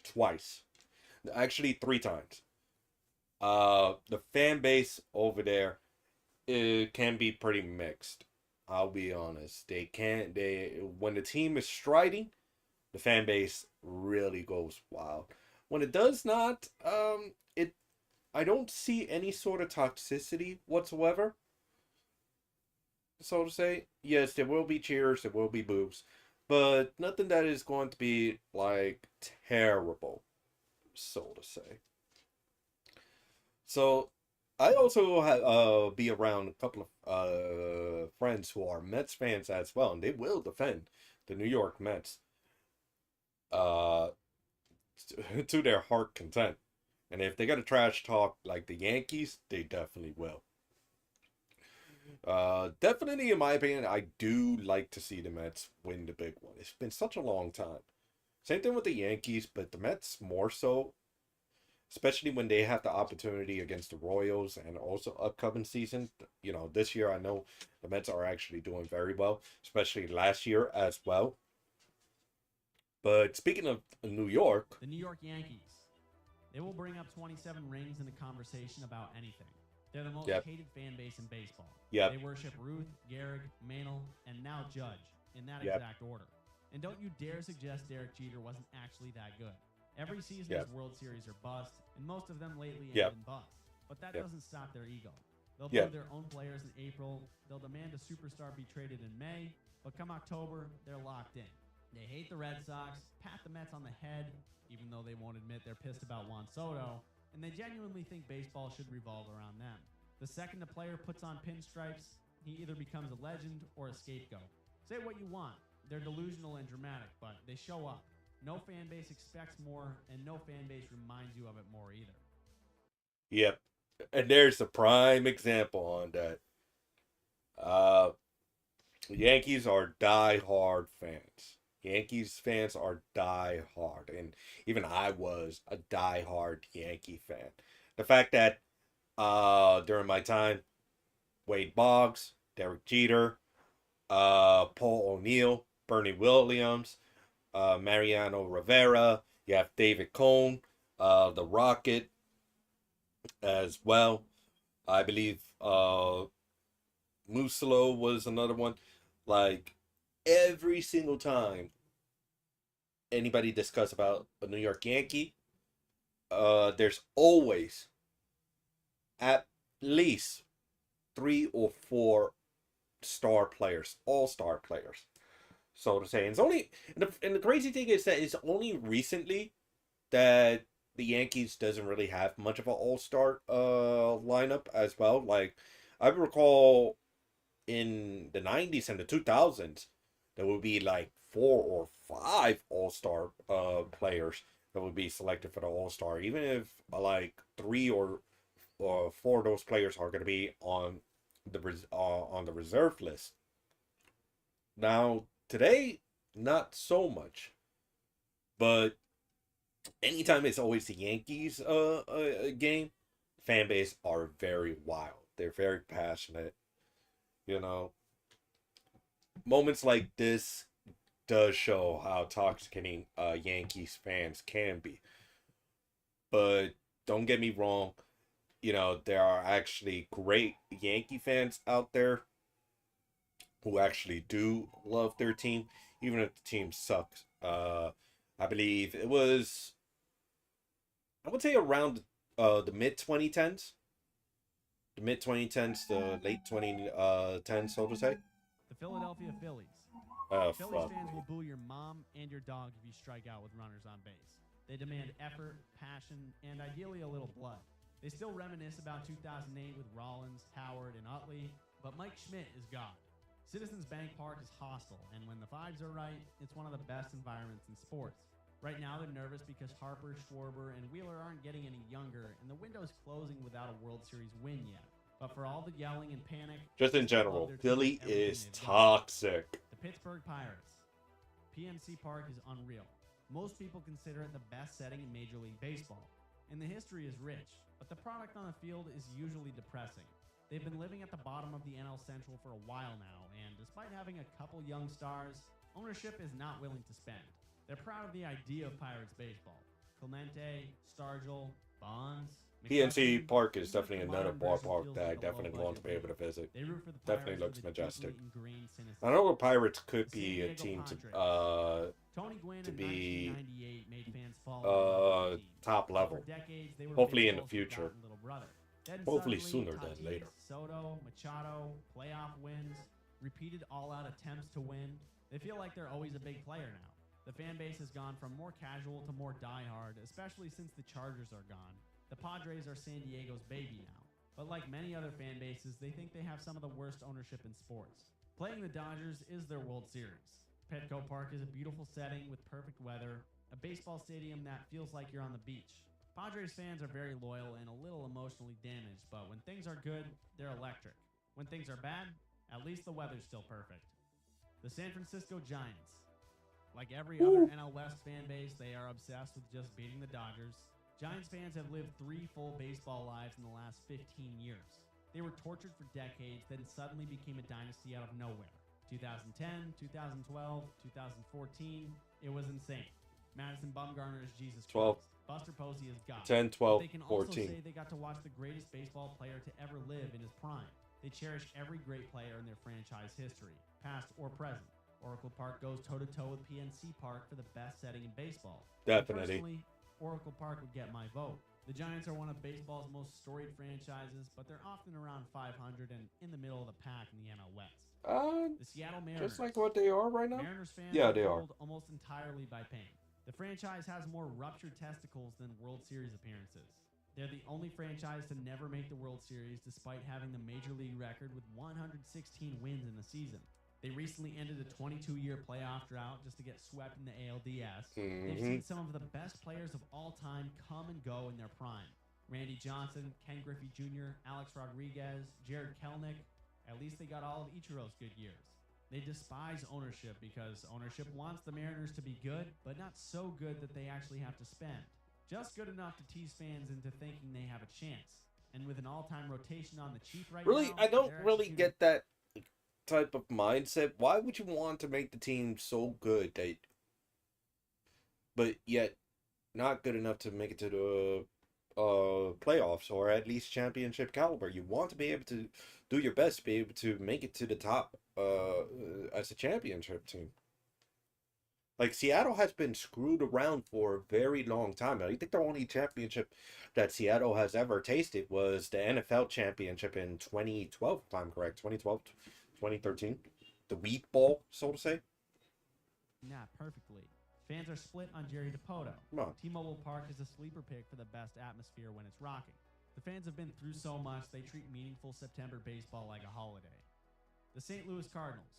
G: twice, actually 3 times. The fan base over there it can be pretty mixed. I'll be honest. When the team is striding, the fan base really goes wild. When it does not, I don't see any sort of toxicity whatsoever. So to say, yes, there will be cheers, there will be boos, but nothing that is going to be like terrible, so to say. So I also be around a couple of friends who are Mets fans as well, and they will defend the New York Mets to their heart content. And if they got to trash talk like the Yankees, they definitely will. Definitely, in my opinion, I do like to see the Mets win the big one. It's been such a long time. Same thing with the Yankees, but the Mets more so. Especially when they have the opportunity against the Royals and also upcoming season. You know, this year I know the Mets are actually doing very well, especially last year as well. But speaking of New York,
O: the New York Yankees, they will bring up 27 rings in the conversation about anything. They're the most hated fan base in baseball. They worship Ruth, Gehrig, Mantle, and now Judge in that exact order. And don't you dare suggest Derek Jeter wasn't actually that good. Every season his World Series are bust, and most of them lately have been bust. But that doesn't stop their ego. They'll boo their own players in April. They'll demand a superstar be traded in May. But come October, they're locked in. They hate the Red Sox, pat the Mets on the head, even though they won't admit they're pissed about Juan Soto, and they genuinely think baseball should revolve around them. The second a player puts on pinstripes, he either becomes a legend or a scapegoat. Say what you want. They're delusional and dramatic, but they show up. No fan base expects more, and no fan base reminds you of it more either.
G: Yep. And there's a prime example on that. Yankees are die-hard fans. Yankees fans are die-hard. And even I was a die-hard Yankee fan. The fact that during my time, Wade Boggs, Derek Jeter, Paul O'Neill, Bernie Williams, Mariano Rivera, you have David Cone, the Rocket as well. I believe Musilo was another one. Like, every single time anybody discuss about a New York Yankee, there's always at least 3 or 4 star players, all-star players, so to say. And it's only, and the crazy thing is that it's only recently that the Yankees doesn't really have much of an all-star lineup as well. Like, I recall in the 90s and the 2000s, there would be like 4 or 5 all-star players that would be selected for the all-star, even if like 3 or 4 of those players are going to be on the reserve list. Now today, not so much, but anytime it's always the Yankees game, fan base are very wild. They're very passionate. You know, moments like this does show how toxic Yankees fans can be. But don't get me wrong, you know, there are actually great Yankee fans out there who actually do love their team, even if the team sucks. I believe it was, I would say around the mid-2010s. The mid-2010s, the late 2010s, so to say.
O: The Philadelphia Phillies. Phillies fans will boo your mom and your dog if you strike out with runners on base. They demand effort, passion, and ideally a little blood. They still reminisce about 2008 with Rollins, Howard, and Utley, but Mike Schmidt is God. Citizens Bank Park is hostile, and when the vibes are right, it's one of the best environments in sports. Right now, they're nervous because Harper, Schwarber, and Wheeler aren't getting any younger, and the window's closing without a World Series win yet. But for all the yelling and panic,
G: just in general, Philly is toxic.
O: The Pittsburgh Pirates. PNC Park is unreal. Most people consider it the best setting in Major League Baseball, and the history is rich, but the product on the field is usually depressing. They've been living at the bottom of the NL Central for a while now, and despite having a couple young stars, ownership is not willing to spend. They're proud of the idea of Pirates baseball. Clemente, Stargell, Bonds,
G: PNC Park is definitely another ballpark that I definitely want to be able to visit. Definitely looks majestic. I know the Pirates could be a team to be top level. Hopefully in the future. Hopefully sooner than later.
O: Soto, Machado, playoff wins, repeated all-out attempts to win. They feel like they're always a big player now. The fan base has gone from more casual to more diehard, especially since the Chargers are gone. The Padres are San Diego's baby now. But like many other fan bases, they think they have some of the worst ownership in sports. Playing the Dodgers is their World Series. Petco Park is a beautiful setting with perfect weather, a baseball stadium that feels like you're on the beach. Padres fans are very loyal and a little emotionally damaged, but when things are good, they're electric. When things are bad, at least the weather's still perfect. The San Francisco Giants. Like every other NL West fan base, they are obsessed with just beating the Dodgers. Giants fans have lived 3 full baseball lives in the last 15 years. They were tortured for decades, then suddenly became a dynasty out of nowhere. 2010, 2012, 2014, it was insane. Madison Bumgarner is Jesus
G: 12.
O: Christ. Buster Posey is God.
G: 10, 12,
O: They can also
G: 14.
O: say they got to watch the greatest baseball player to ever live in his prime. They cherish every great player in their franchise history, past or present. Oracle Park goes toe-to-toe with PNC Park for the best setting in baseball.
G: Definitely.
O: Personally, Oracle Park would get my vote. The Giants are one of baseball's most storied franchises, but they're often around 500 and in the middle of the pack in the NL West. The Seattle Mariners.
G: Just like what they are right now?
O: Mariners fans
G: Yeah, they are.
O: ruled almost entirely by pain. The franchise has more ruptured testicles than World Series appearances. They're the only franchise to never make the World Series despite having the Major League record with 116 wins in the season. They recently ended a 22-year playoff drought just to get swept in the ALDS. They've seen some of the best players of all time come and go in their prime. Randy Johnson, Ken Griffey Jr., Alex Rodriguez, Jared Kelnick. At least they got all of Ichiro's good years. They despise ownership because ownership wants the Mariners to be good, but not so good that they actually have to spend. Just good enough to tease fans into thinking they have a chance. And with an all-time rotation on the Chief right
G: Really,
O: now,
G: I don't
O: they're
G: really
O: executing-
G: get that type of mindset. Why would you want to make the team so good that, but yet not good enough to make it to the playoffs or at least championship caliber? You want to be able to do your best to be able to make it to the top as a championship team. Like, Seattle has been screwed around for a very long time. I think the only championship that Seattle has ever tasted was the NFL championship in 2012, if I'm correct. 2012, 2013. The wheat ball, so to say.
O: Nah, perfectly. Fans are split on Jerry Dipoto.
G: Come on.
O: T-Mobile Park is a sleeper pick for the best atmosphere when it's rocking. The fans have been through so much, they treat meaningful September baseball like a holiday. The St. Louis Cardinals.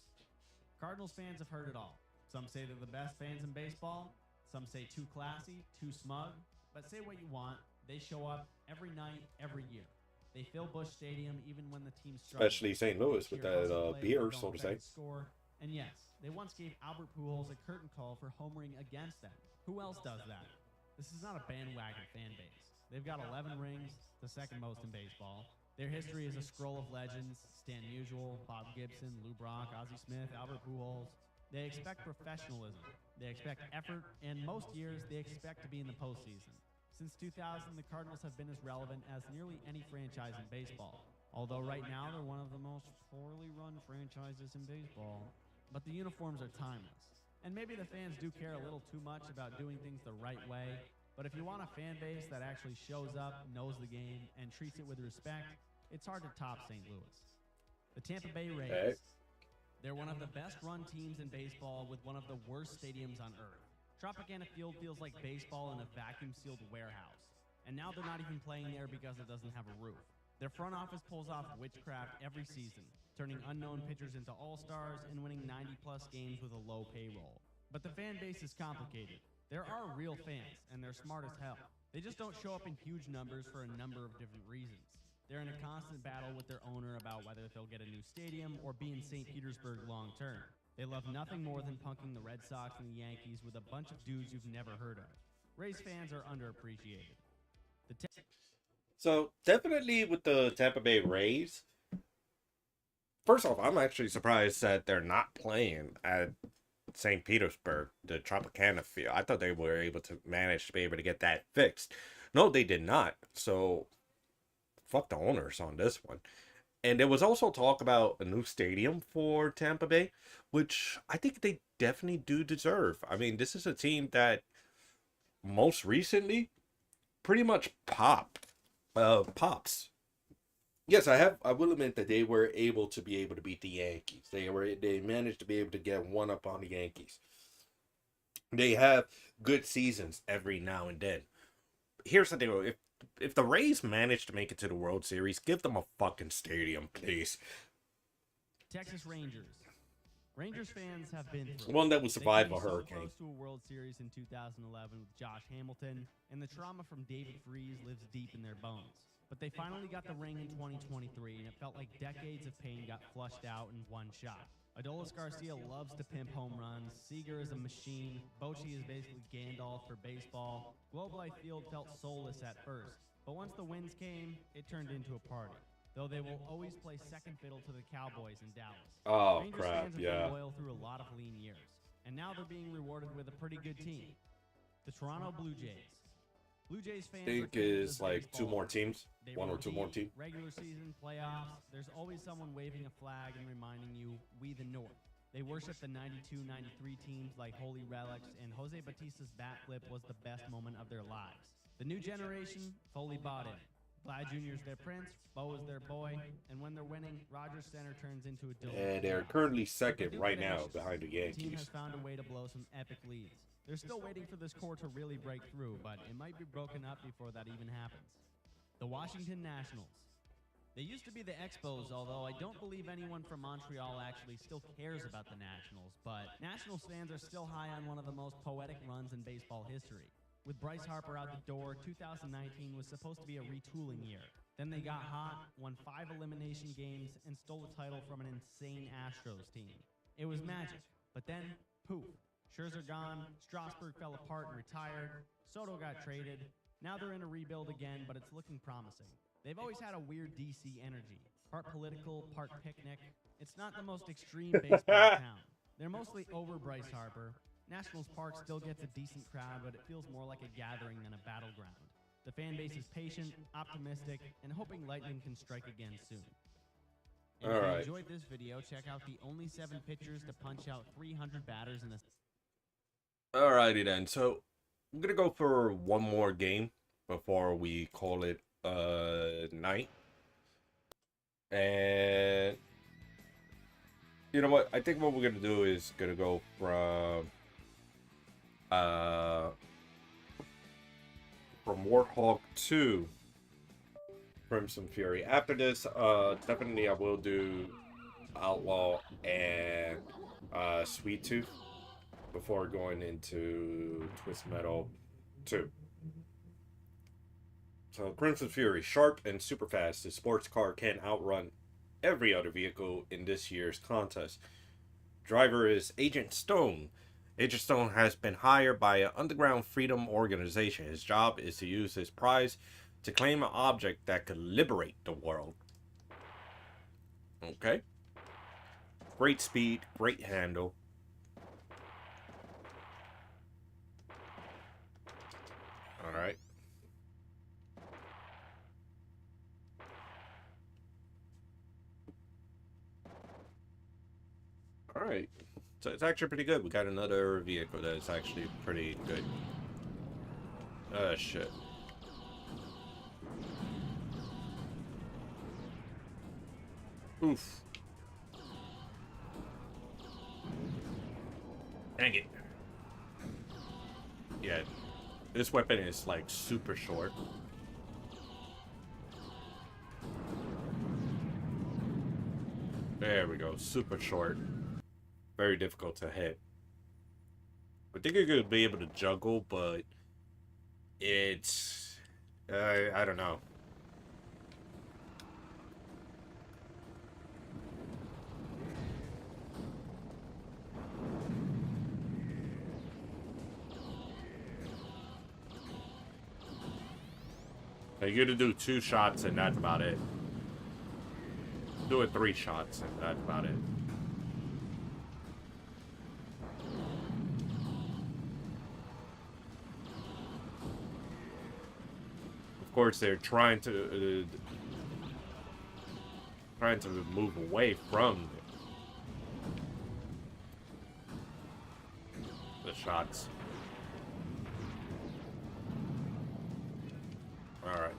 O: Cardinals fans have heard it all. Some say they're the best fans in baseball. Some say too classy, too smug. But say what you want, they show up every night, every year. They fill Busch Stadium even when the team struggles.
G: Especially St. Louis with that beer, so to say.
O: Score. And yes, they once gave Albert Pujols a curtain call for homering against them. Who else does that? This is not a bandwagon fan base. They've got 11 rings, the second most in baseball. Their history is a scroll of legends: Stan Musial, Bob Gibson, Lou Brock, Ozzie Smith, Albert Pujols. They expect professionalism. They expect effort, and most years they expect to be in the postseason. Since 2000, the Cardinals have been as relevant as nearly any franchise in baseball. Although right now they're one of the most poorly run franchises in baseball. But the uniforms are timeless. And maybe the fans do care a little too much about doing things the right way. But if you want a fan base that actually shows up, knows the game, and treats it with respect, it's hard to top St. Louis. The Tampa Bay Rays. They're one of the best-run teams in baseball with one of the worst stadiums on earth. Tropicana Field feels like baseball in a vacuum-sealed warehouse. And now they're not even playing there because it doesn't have a roof. Their front office pulls off witchcraft every season, turning unknown pitchers into all-stars and winning 90-plus games with a low payroll. But the fan base is complicated. There are real fans, and they're smart as hell. They just don't show up in huge numbers for a number of different reasons. They're in a constant battle with their owner about whether they'll get a new stadium or be in St. Petersburg long term. They love nothing more than punking the Red Sox and the Yankees with a bunch of dudes you've never heard of. Rays fans are underappreciated.
G: So, definitely with the Tampa Bay Rays, first off, I'm actually surprised that they're not playing at St. Petersburg, the Tropicana Field. I thought they were able to manage to be able to get that fixed.
A: No, they did not. So, fuck the owners on this one. And there was also talk about a new stadium for Tampa Bay, which I think they definitely do deserve. I mean, this is a team that most recently pretty much pops. Yes, I will admit that they were able to beat the Yankees. They managed to be able to get one up on the Yankees. They have good seasons every now and then. Here's the deal: if the Rays manage to make it to the World Series, give them a fucking stadium, please.
O: Texas Rangers. Rangers fans have been through.
A: One that will survive a
O: They came so
A: hurricane.
O: close to a World Series in 2011 with Josh Hamilton, and the trauma from David Freese lives deep in their bones. But they finally got the ring in 2023, and it felt like decades of pain got flushed out in one shot. Adolis Garcia loves to pimp home runs. Seager is a machine. Bochy is basically Gandalf for baseball. Globe Life Field felt soulless at first, but once the wins came, it turned into a party. Though they will always play second fiddle to the Cowboys in Dallas.
A: Oh,
O: Rangers
A: crap,
O: fans have
A: yeah.
O: been loyal through a lot of lean years, and now they're being rewarded with a pretty good team. The Toronto Blue Jays. Blue Jays fans
A: I think is like two more teams, one or two more teams.
O: Regular season, playoffs, there's always someone waving a flag and reminding you, we the North. They worship the 92-93 teams like holy relics, and Jose Batista's bat flip was the best moment of their lives. The new generation fully bought in. Vlad Jr.'s their prince, Bo is their boy, and when they're winning, Rogers Center turns into a dome.
A: And they're currently second right now behind the
O: The team
A: Yankees.
O: has found a way to blow some epic leads. They're still waiting for this core to really break through, but it might be broken up before that even happens. The Washington Nationals. They used to be the Expos, although I don't believe anyone from Montreal actually still cares about the Nationals, but Nationals fans are still high on one of the most poetic runs in baseball history. With Bryce Harper out the door, 2019 was supposed to be a retooling year. Then they got hot, won 5 elimination games, and stole the title from an insane Astros team. It was magic, but then, poof. Scherzer gone, Strasburg fell apart and retired, Soto got traded. Now they're in a rebuild again, but it's looking promising. They've always had a weird DC energy, part political, part picnic. It's not the most extreme baseball town. They're mostly over Bryce Harper. Nationals Park still gets a decent crowd, but it feels more like a gathering than a battleground. The fan base is patient, optimistic, and hoping lightning can strike again soon. And if you enjoyed this video, check out the only 7 pitchers to punch out 300 batters in a...
A: Alrighty then, so I'm gonna go for one more game before we call it night. And you know what? I think what we're gonna do is gonna go from Warthog to Crimson Fury. After this, definitely I will do Outlaw and Sweet Tooth before going into Twist Metal 2. So Crimson Fury, sharp and super fast, the sports car can outrun every other vehicle in this year's contest. Driver is Agent Stone. Agent Stone has been hired by an underground freedom organization. His job is to use his prize to claim an object that could liberate the world. Okay. Great speed, great handle. Alright. Alright. So it's actually pretty good. We got another vehicle that's actually pretty good. Shit. Oof. Dang it. Yeah. This weapon is like super short. There we go. Super short. Very difficult to hit. I think you're going to be able to juggle, but it's... I don't know. You're going to do 2 shots and that's about it. Do it 3 shots and that's about it. course, they're trying to move away from the shots. All right.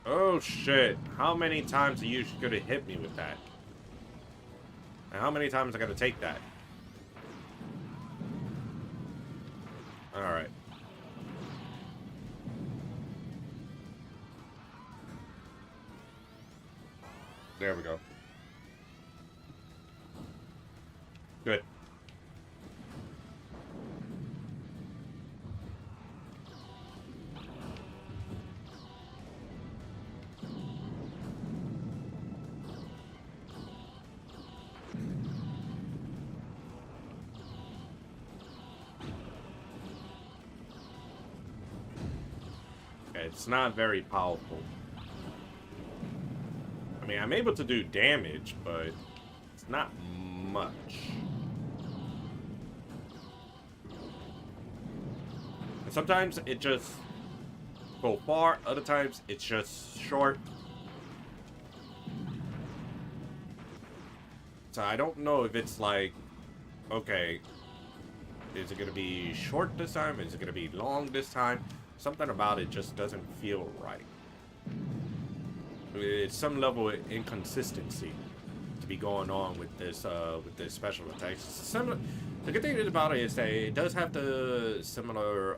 A: Oh shit! How many times are you gonna hit me with that? And how many times I gotta take that? Alright. There we go. Good. It's not very powerful. I mean, I'm able to do damage, but it's not much. And sometimes it just go far, other times it's just short. So I don't know if it's like, okay, is it gonna be short this time? Is it gonna be long this time? Something about it just doesn't feel right. It's some level of inconsistency to be going on with this special attacks. Similar. The good thing about it is that it does have the similar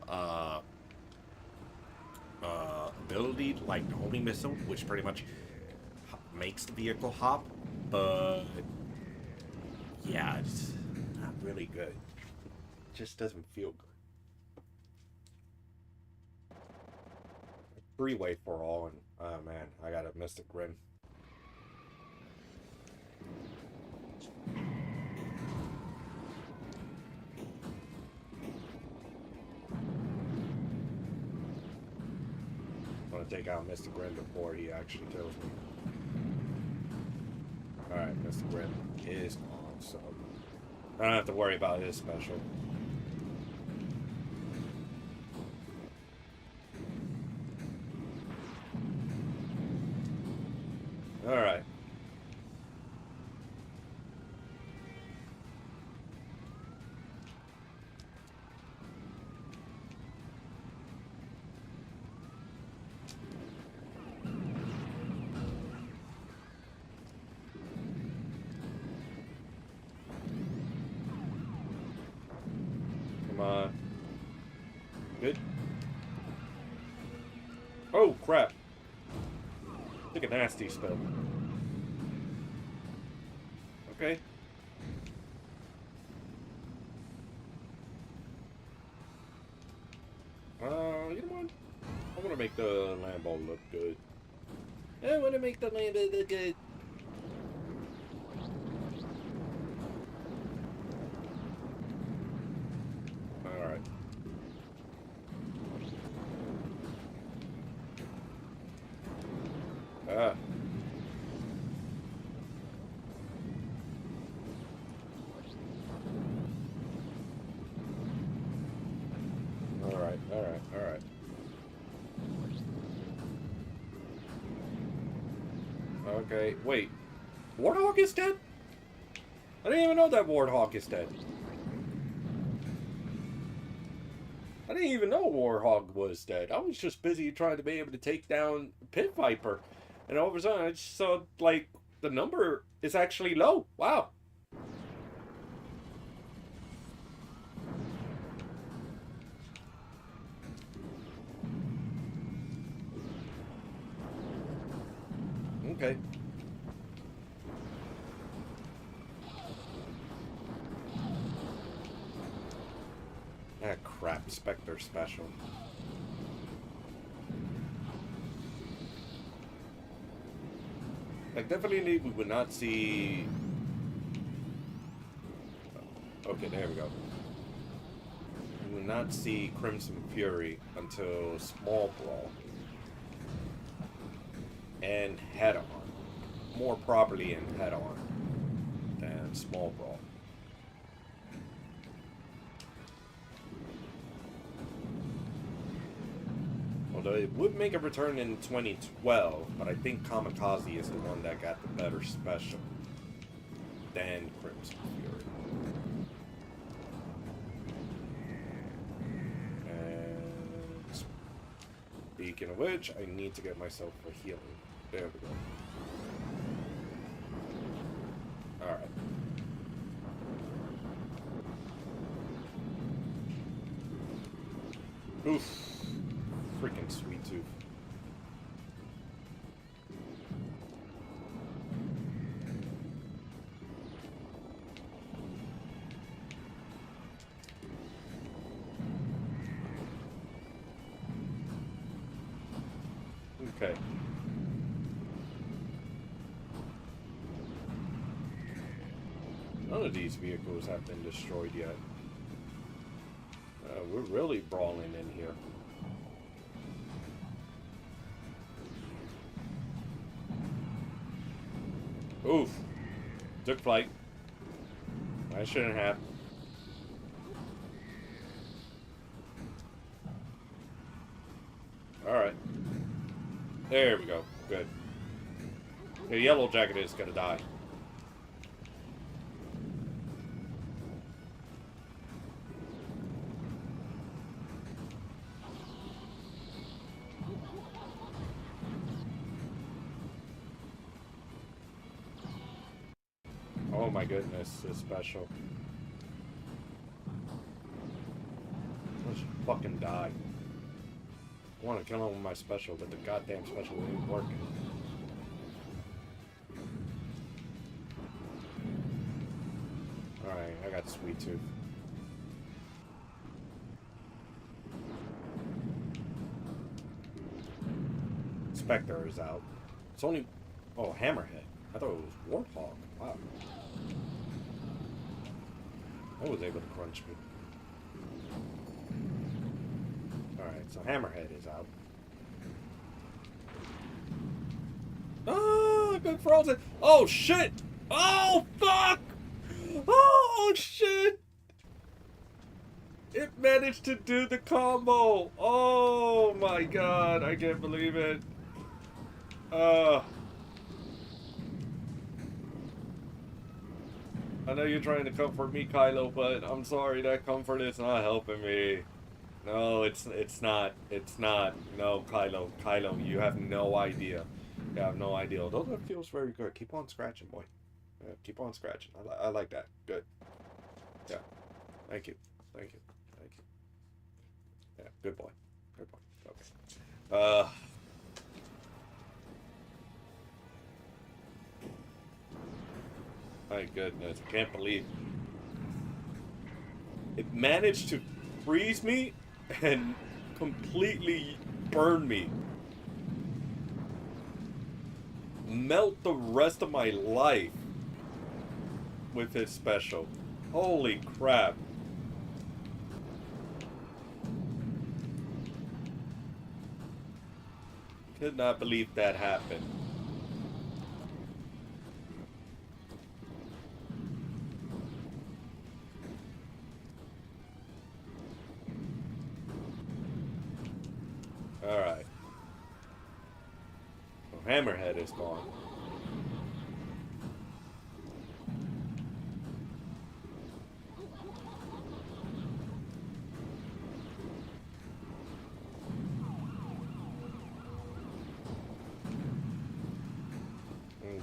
A: ability like the homing missile, which pretty much makes the vehicle hop. But yeah, it's not really good. It just doesn't feel good. Three-way for all, and oh man, I got a Mystic Grin. I want to take out Mystic Grin before he actually kills me. Alright, Mystic Grin is on, so I don't have to worry about his special. All right. Come on. Good. Oh, crap. Took a nasty spell. Okay. You know what? I want to make the Lambo look good. I want to make the Lambo look good. Alright. Ah. Alright. Okay, wait. Warthog is dead? I didn't even know that Warthog is dead. I didn't even know Warthog was dead. I was just busy trying to be able to take down Pit Viper. And all of a sudden, I just saw, like, the number is actually low. Wow. Okay. Ah, crap. Spectre special. Like, definitely we would not see... Okay, there we go. We would not see Crimson Fury until Small Brawl. And Head On. More properly in Head On than Small Brawl.
G: although it would make a return in 2012, but I think Kamikaze is the one that got the better special than Crimson Fury. And speaking of which, I need to get myself a healing. There we go. Alright. Oof. Freaking Sweet Tooth. Okay. None of these vehicles have been destroyed yet. We're really brawling in here. Oof. Took flight. I shouldn't have. Alright. There we go. Good. The yellow jacket is gonna die. Oh my goodness, it's special. Let's fucking die. I want to kill him with my special, but the goddamn special ain't working. Alright, I got Sweet Tooth. Spectre is out. It's only... Oh, Hammerhead. I thought it was Warthog. Wow. I was able to crunch me. Alright, so Hammerhead is out. Oh, good frozen. Oh, shit! Oh, fuck! Oh, shit! It managed to do the combo! Oh, my God. I can't believe it. I know you're trying to comfort me, Kylo, but I'm sorry, that comfort is not helping me. No, it's not. It's not. No, Kylo. Kylo, you have no idea. You have no idea. Although that feels very good. Keep on scratching, boy. Yeah, keep on scratching. I like that. Good. Yeah. Thank you. Thank you. Thank you. Yeah, good boy. Good boy. Okay. My goodness, I can't believe it managed to freeze me and completely burn me. Melt the rest of my life with his special. Holy crap. Could not believe that happened. Alright. Well, Hammerhead is gone.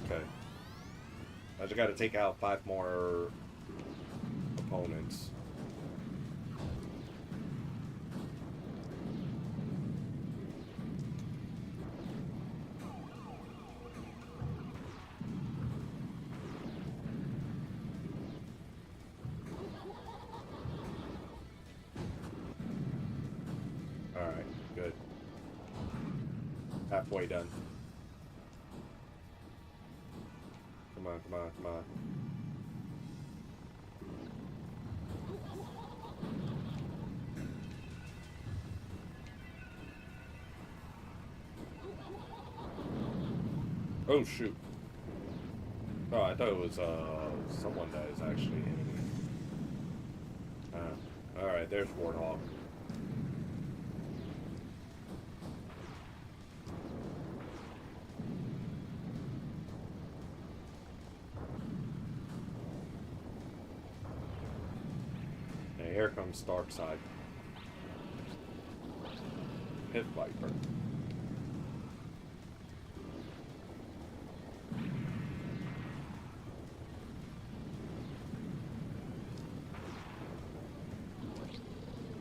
G: Okay. I just gotta take out 5 more opponents. Alright, good. Halfway done. Come on, come on, come on. Oh shoot. Oh, I thought it was someone that is actually enemy. Alright, there's Warthog. comes Darkseid. Pit Viper.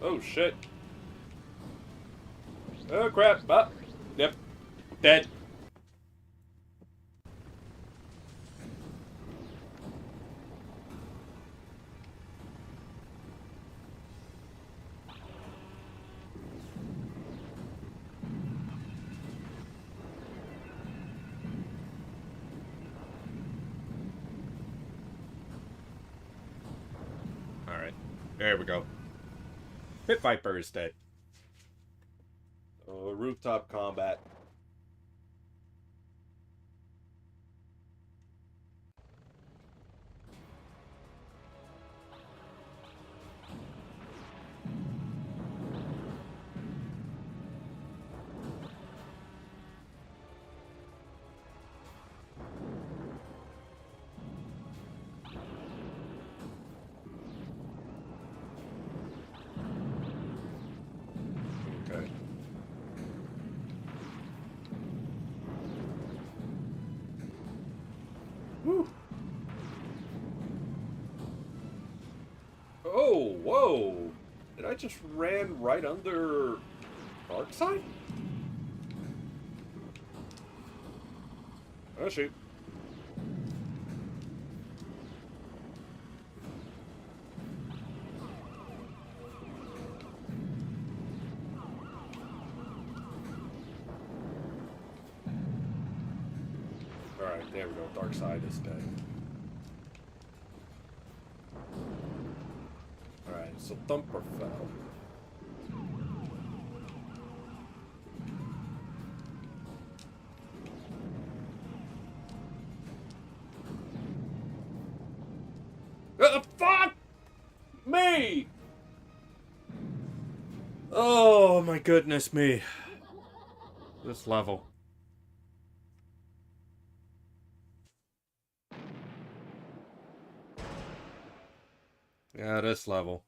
G: Oh shit. Oh crap. Up. Yep. Dead. Alright. There we go. Pit Viper is dead. Rooftop combat. Okay. Woo. Oh, whoa! Did I just ran right under Darkseid? Oh shoot. Alright, there we go. Darkseid is dead. Alright, so Thumper fell. Fuck me! Oh my goodness me. This level. Yeah, this level.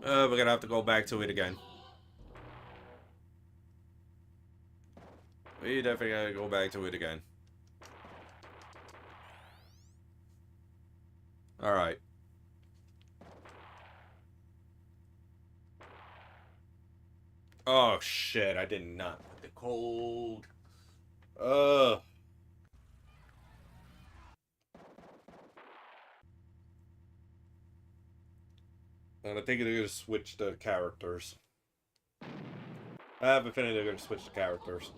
G: We're gonna have to go back to it again. We definitely gotta go back to it again. Alright. Oh shit, I did not put the cold. And I think they're gonna switch the characters. I have a feeling they're gonna switch the characters.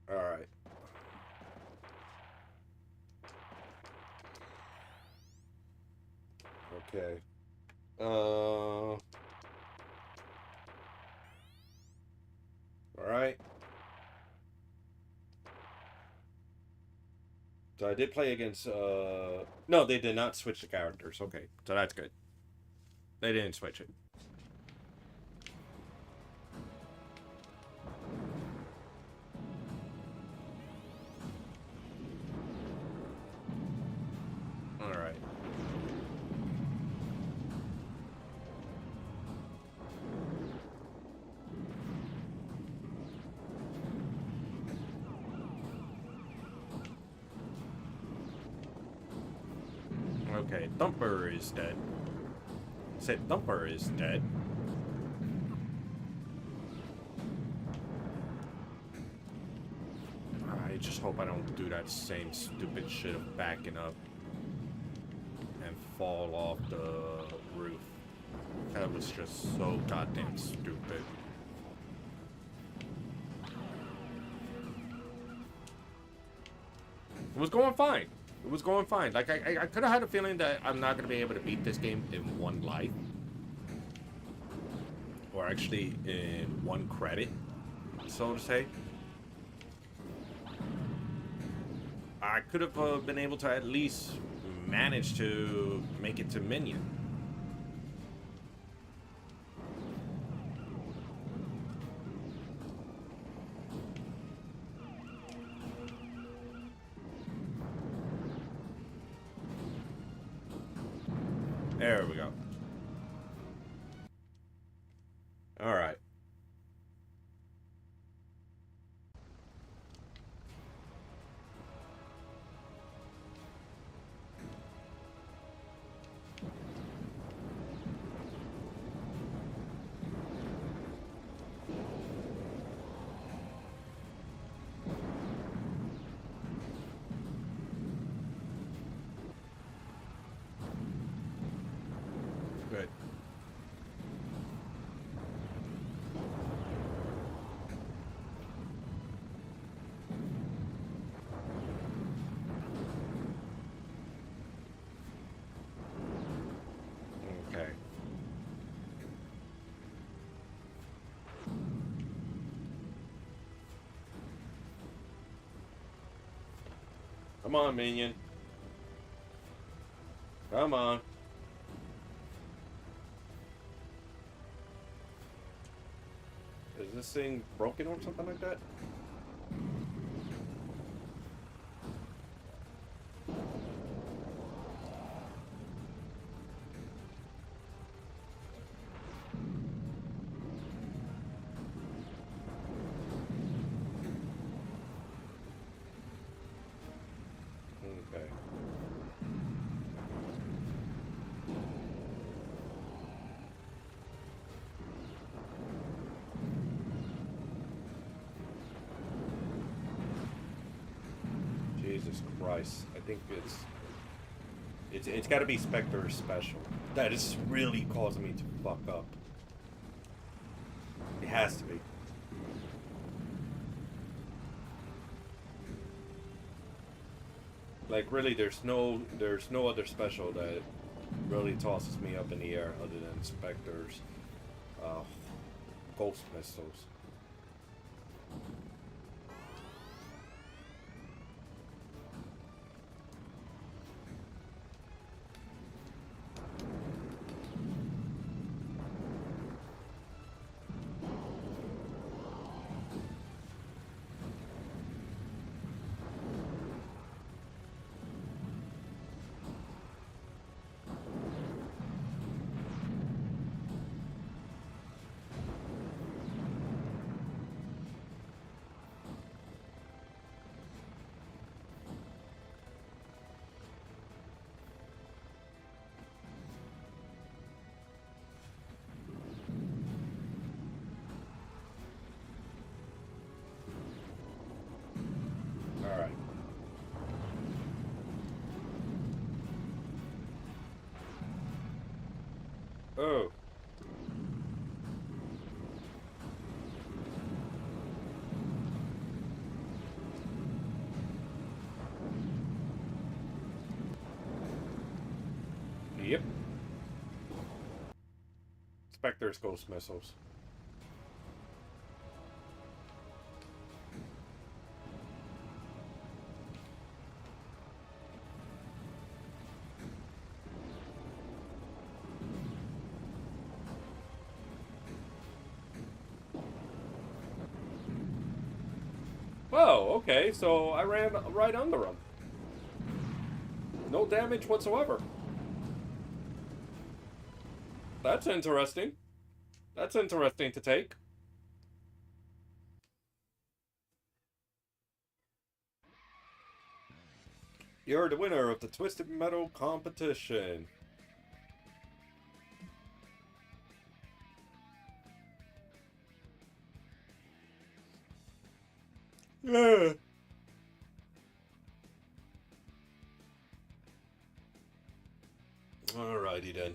G: Alright. Okay. Alright. So I did play against, no, they did not switch the characters. Okay, so that's good. They didn't switch it. Alright. Okay, Thumper is dead. Said Thumper is dead. I just hope I don't do that same stupid shit of backing up and fall off the roof. That was just so goddamn stupid. It was going fine. It was going fine. Like, I could have had a feeling that I'm not going to be able to beat this game in one life. Or actually in one credit, so to say. I could have been able to at least manage to make it to Minion.
A: There we go. Alright. Good. Okay. Come on, minion. Come on. Is this thing broken or something like that? Okay. Jesus Christ. I think it's got to be Spectre Special. That is really causing me to fuck up. It has to be. Like really, there's no other special that really tosses me up in the air other than Spectre's Ghost Pistols. Alright. Oh. Yep. Spectre's Ghost Missiles. Oh, okay, so I ran right under them. No damage whatsoever. That's interesting. That's interesting to take. You're the winner of the Twisted Metal competition. Yeah. Alrighty then.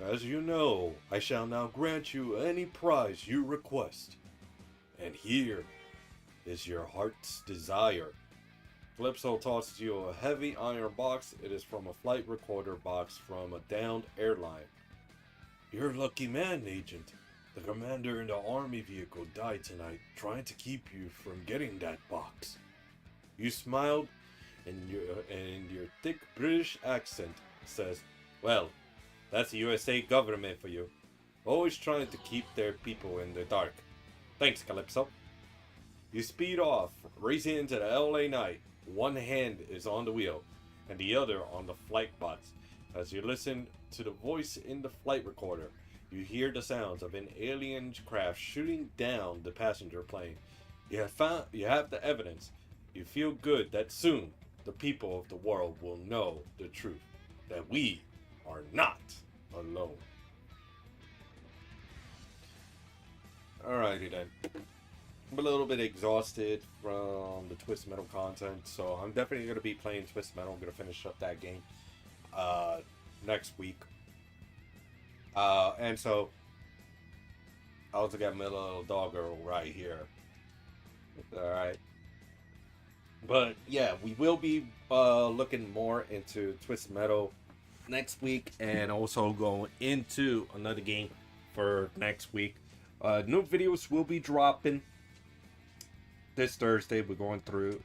A: As you know, I shall now grant you any prize you request. And here is your heart's desire. Calypso tosses you a heavy iron box. It is from a flight recorder box from a downed airline. You're a lucky man, Agent. The commander in the army vehicle died tonight trying to keep you from getting that box. You smiled, and your thick British accent says, well, that's the USA government for you. Always trying to keep their people in the dark. Thanks, Calypso.
G: You speed off, racing into the LA night. One hand is on the wheel, and the other on the flight bots. As you listen to the voice in the flight recorder, you hear the sounds of an alien craft shooting down the passenger plane. You have the evidence. You feel good that soon the people of the world will know the truth, that we are not alone. Alrighty then. I'm a little bit exhausted from the Twist Metal content, so I'm definitely going to be playing Twist Metal. I'm going to finish up that game next week. And so I also got my little doggo right here. Alright. But yeah, we will be looking more into Twist Metal next week, and also going into another game for next week. New videos will be dropping this Thursday. We're going through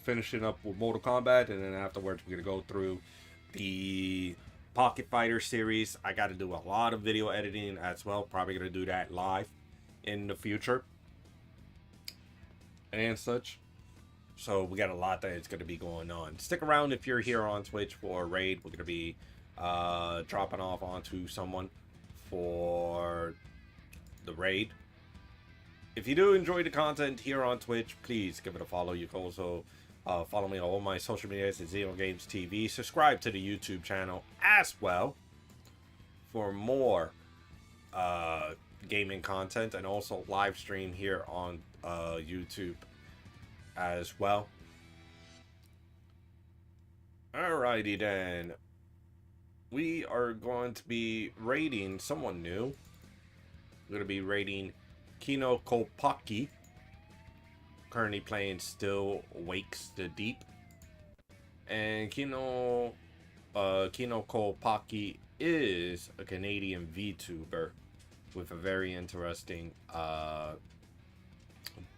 G: finishing up with Mortal Kombat, and then afterwards we're gonna go through the Pocket Fighter series. I got to do a lot of video editing as well. Probably gonna do that live in the future and such. So we got a lot that is going to be going on. Stick around if you're here on Twitch for a raid. We're going to be dropping off onto someone for the raid. If you do enjoy the content here on Twitch, please give it a follow. You can also follow me on all my social medias at Xenogames TV. Subscribe to the YouTube channel as well for more gaming content, and also live stream here on YouTube as well. Alrighty then. We are going to be raiding someone new. We're going to be raiding Kino Kopaki. Currently playing Still Wakes the Deep. And Kino Kopaki is a Canadian VTuber with a very interesting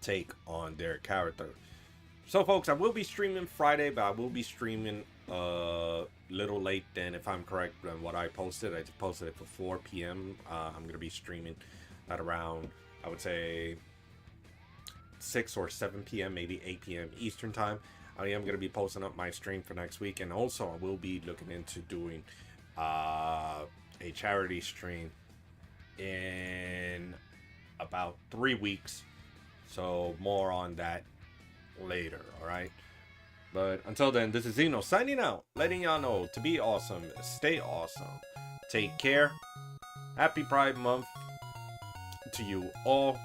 G: take on their character. So folks, I will be streaming Friday, but I will be streaming a little late than, if I'm correct, than what I posted. I just posted it for 4 p.m. I'm going to be streaming at around, I would say, 6 or 7 p.m., maybe 8 p.m. Eastern time. I am going to be posting up my stream for next week, and also I will be looking into doing a charity stream in about 3 weeks. So more on that later, alright? But until then, this is Xeno signing out, letting y'all know to be awesome, stay awesome, take care, happy Pride Month to you all.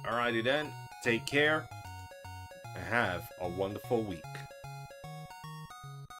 G: Alrighty then, take care, and have a wonderful week.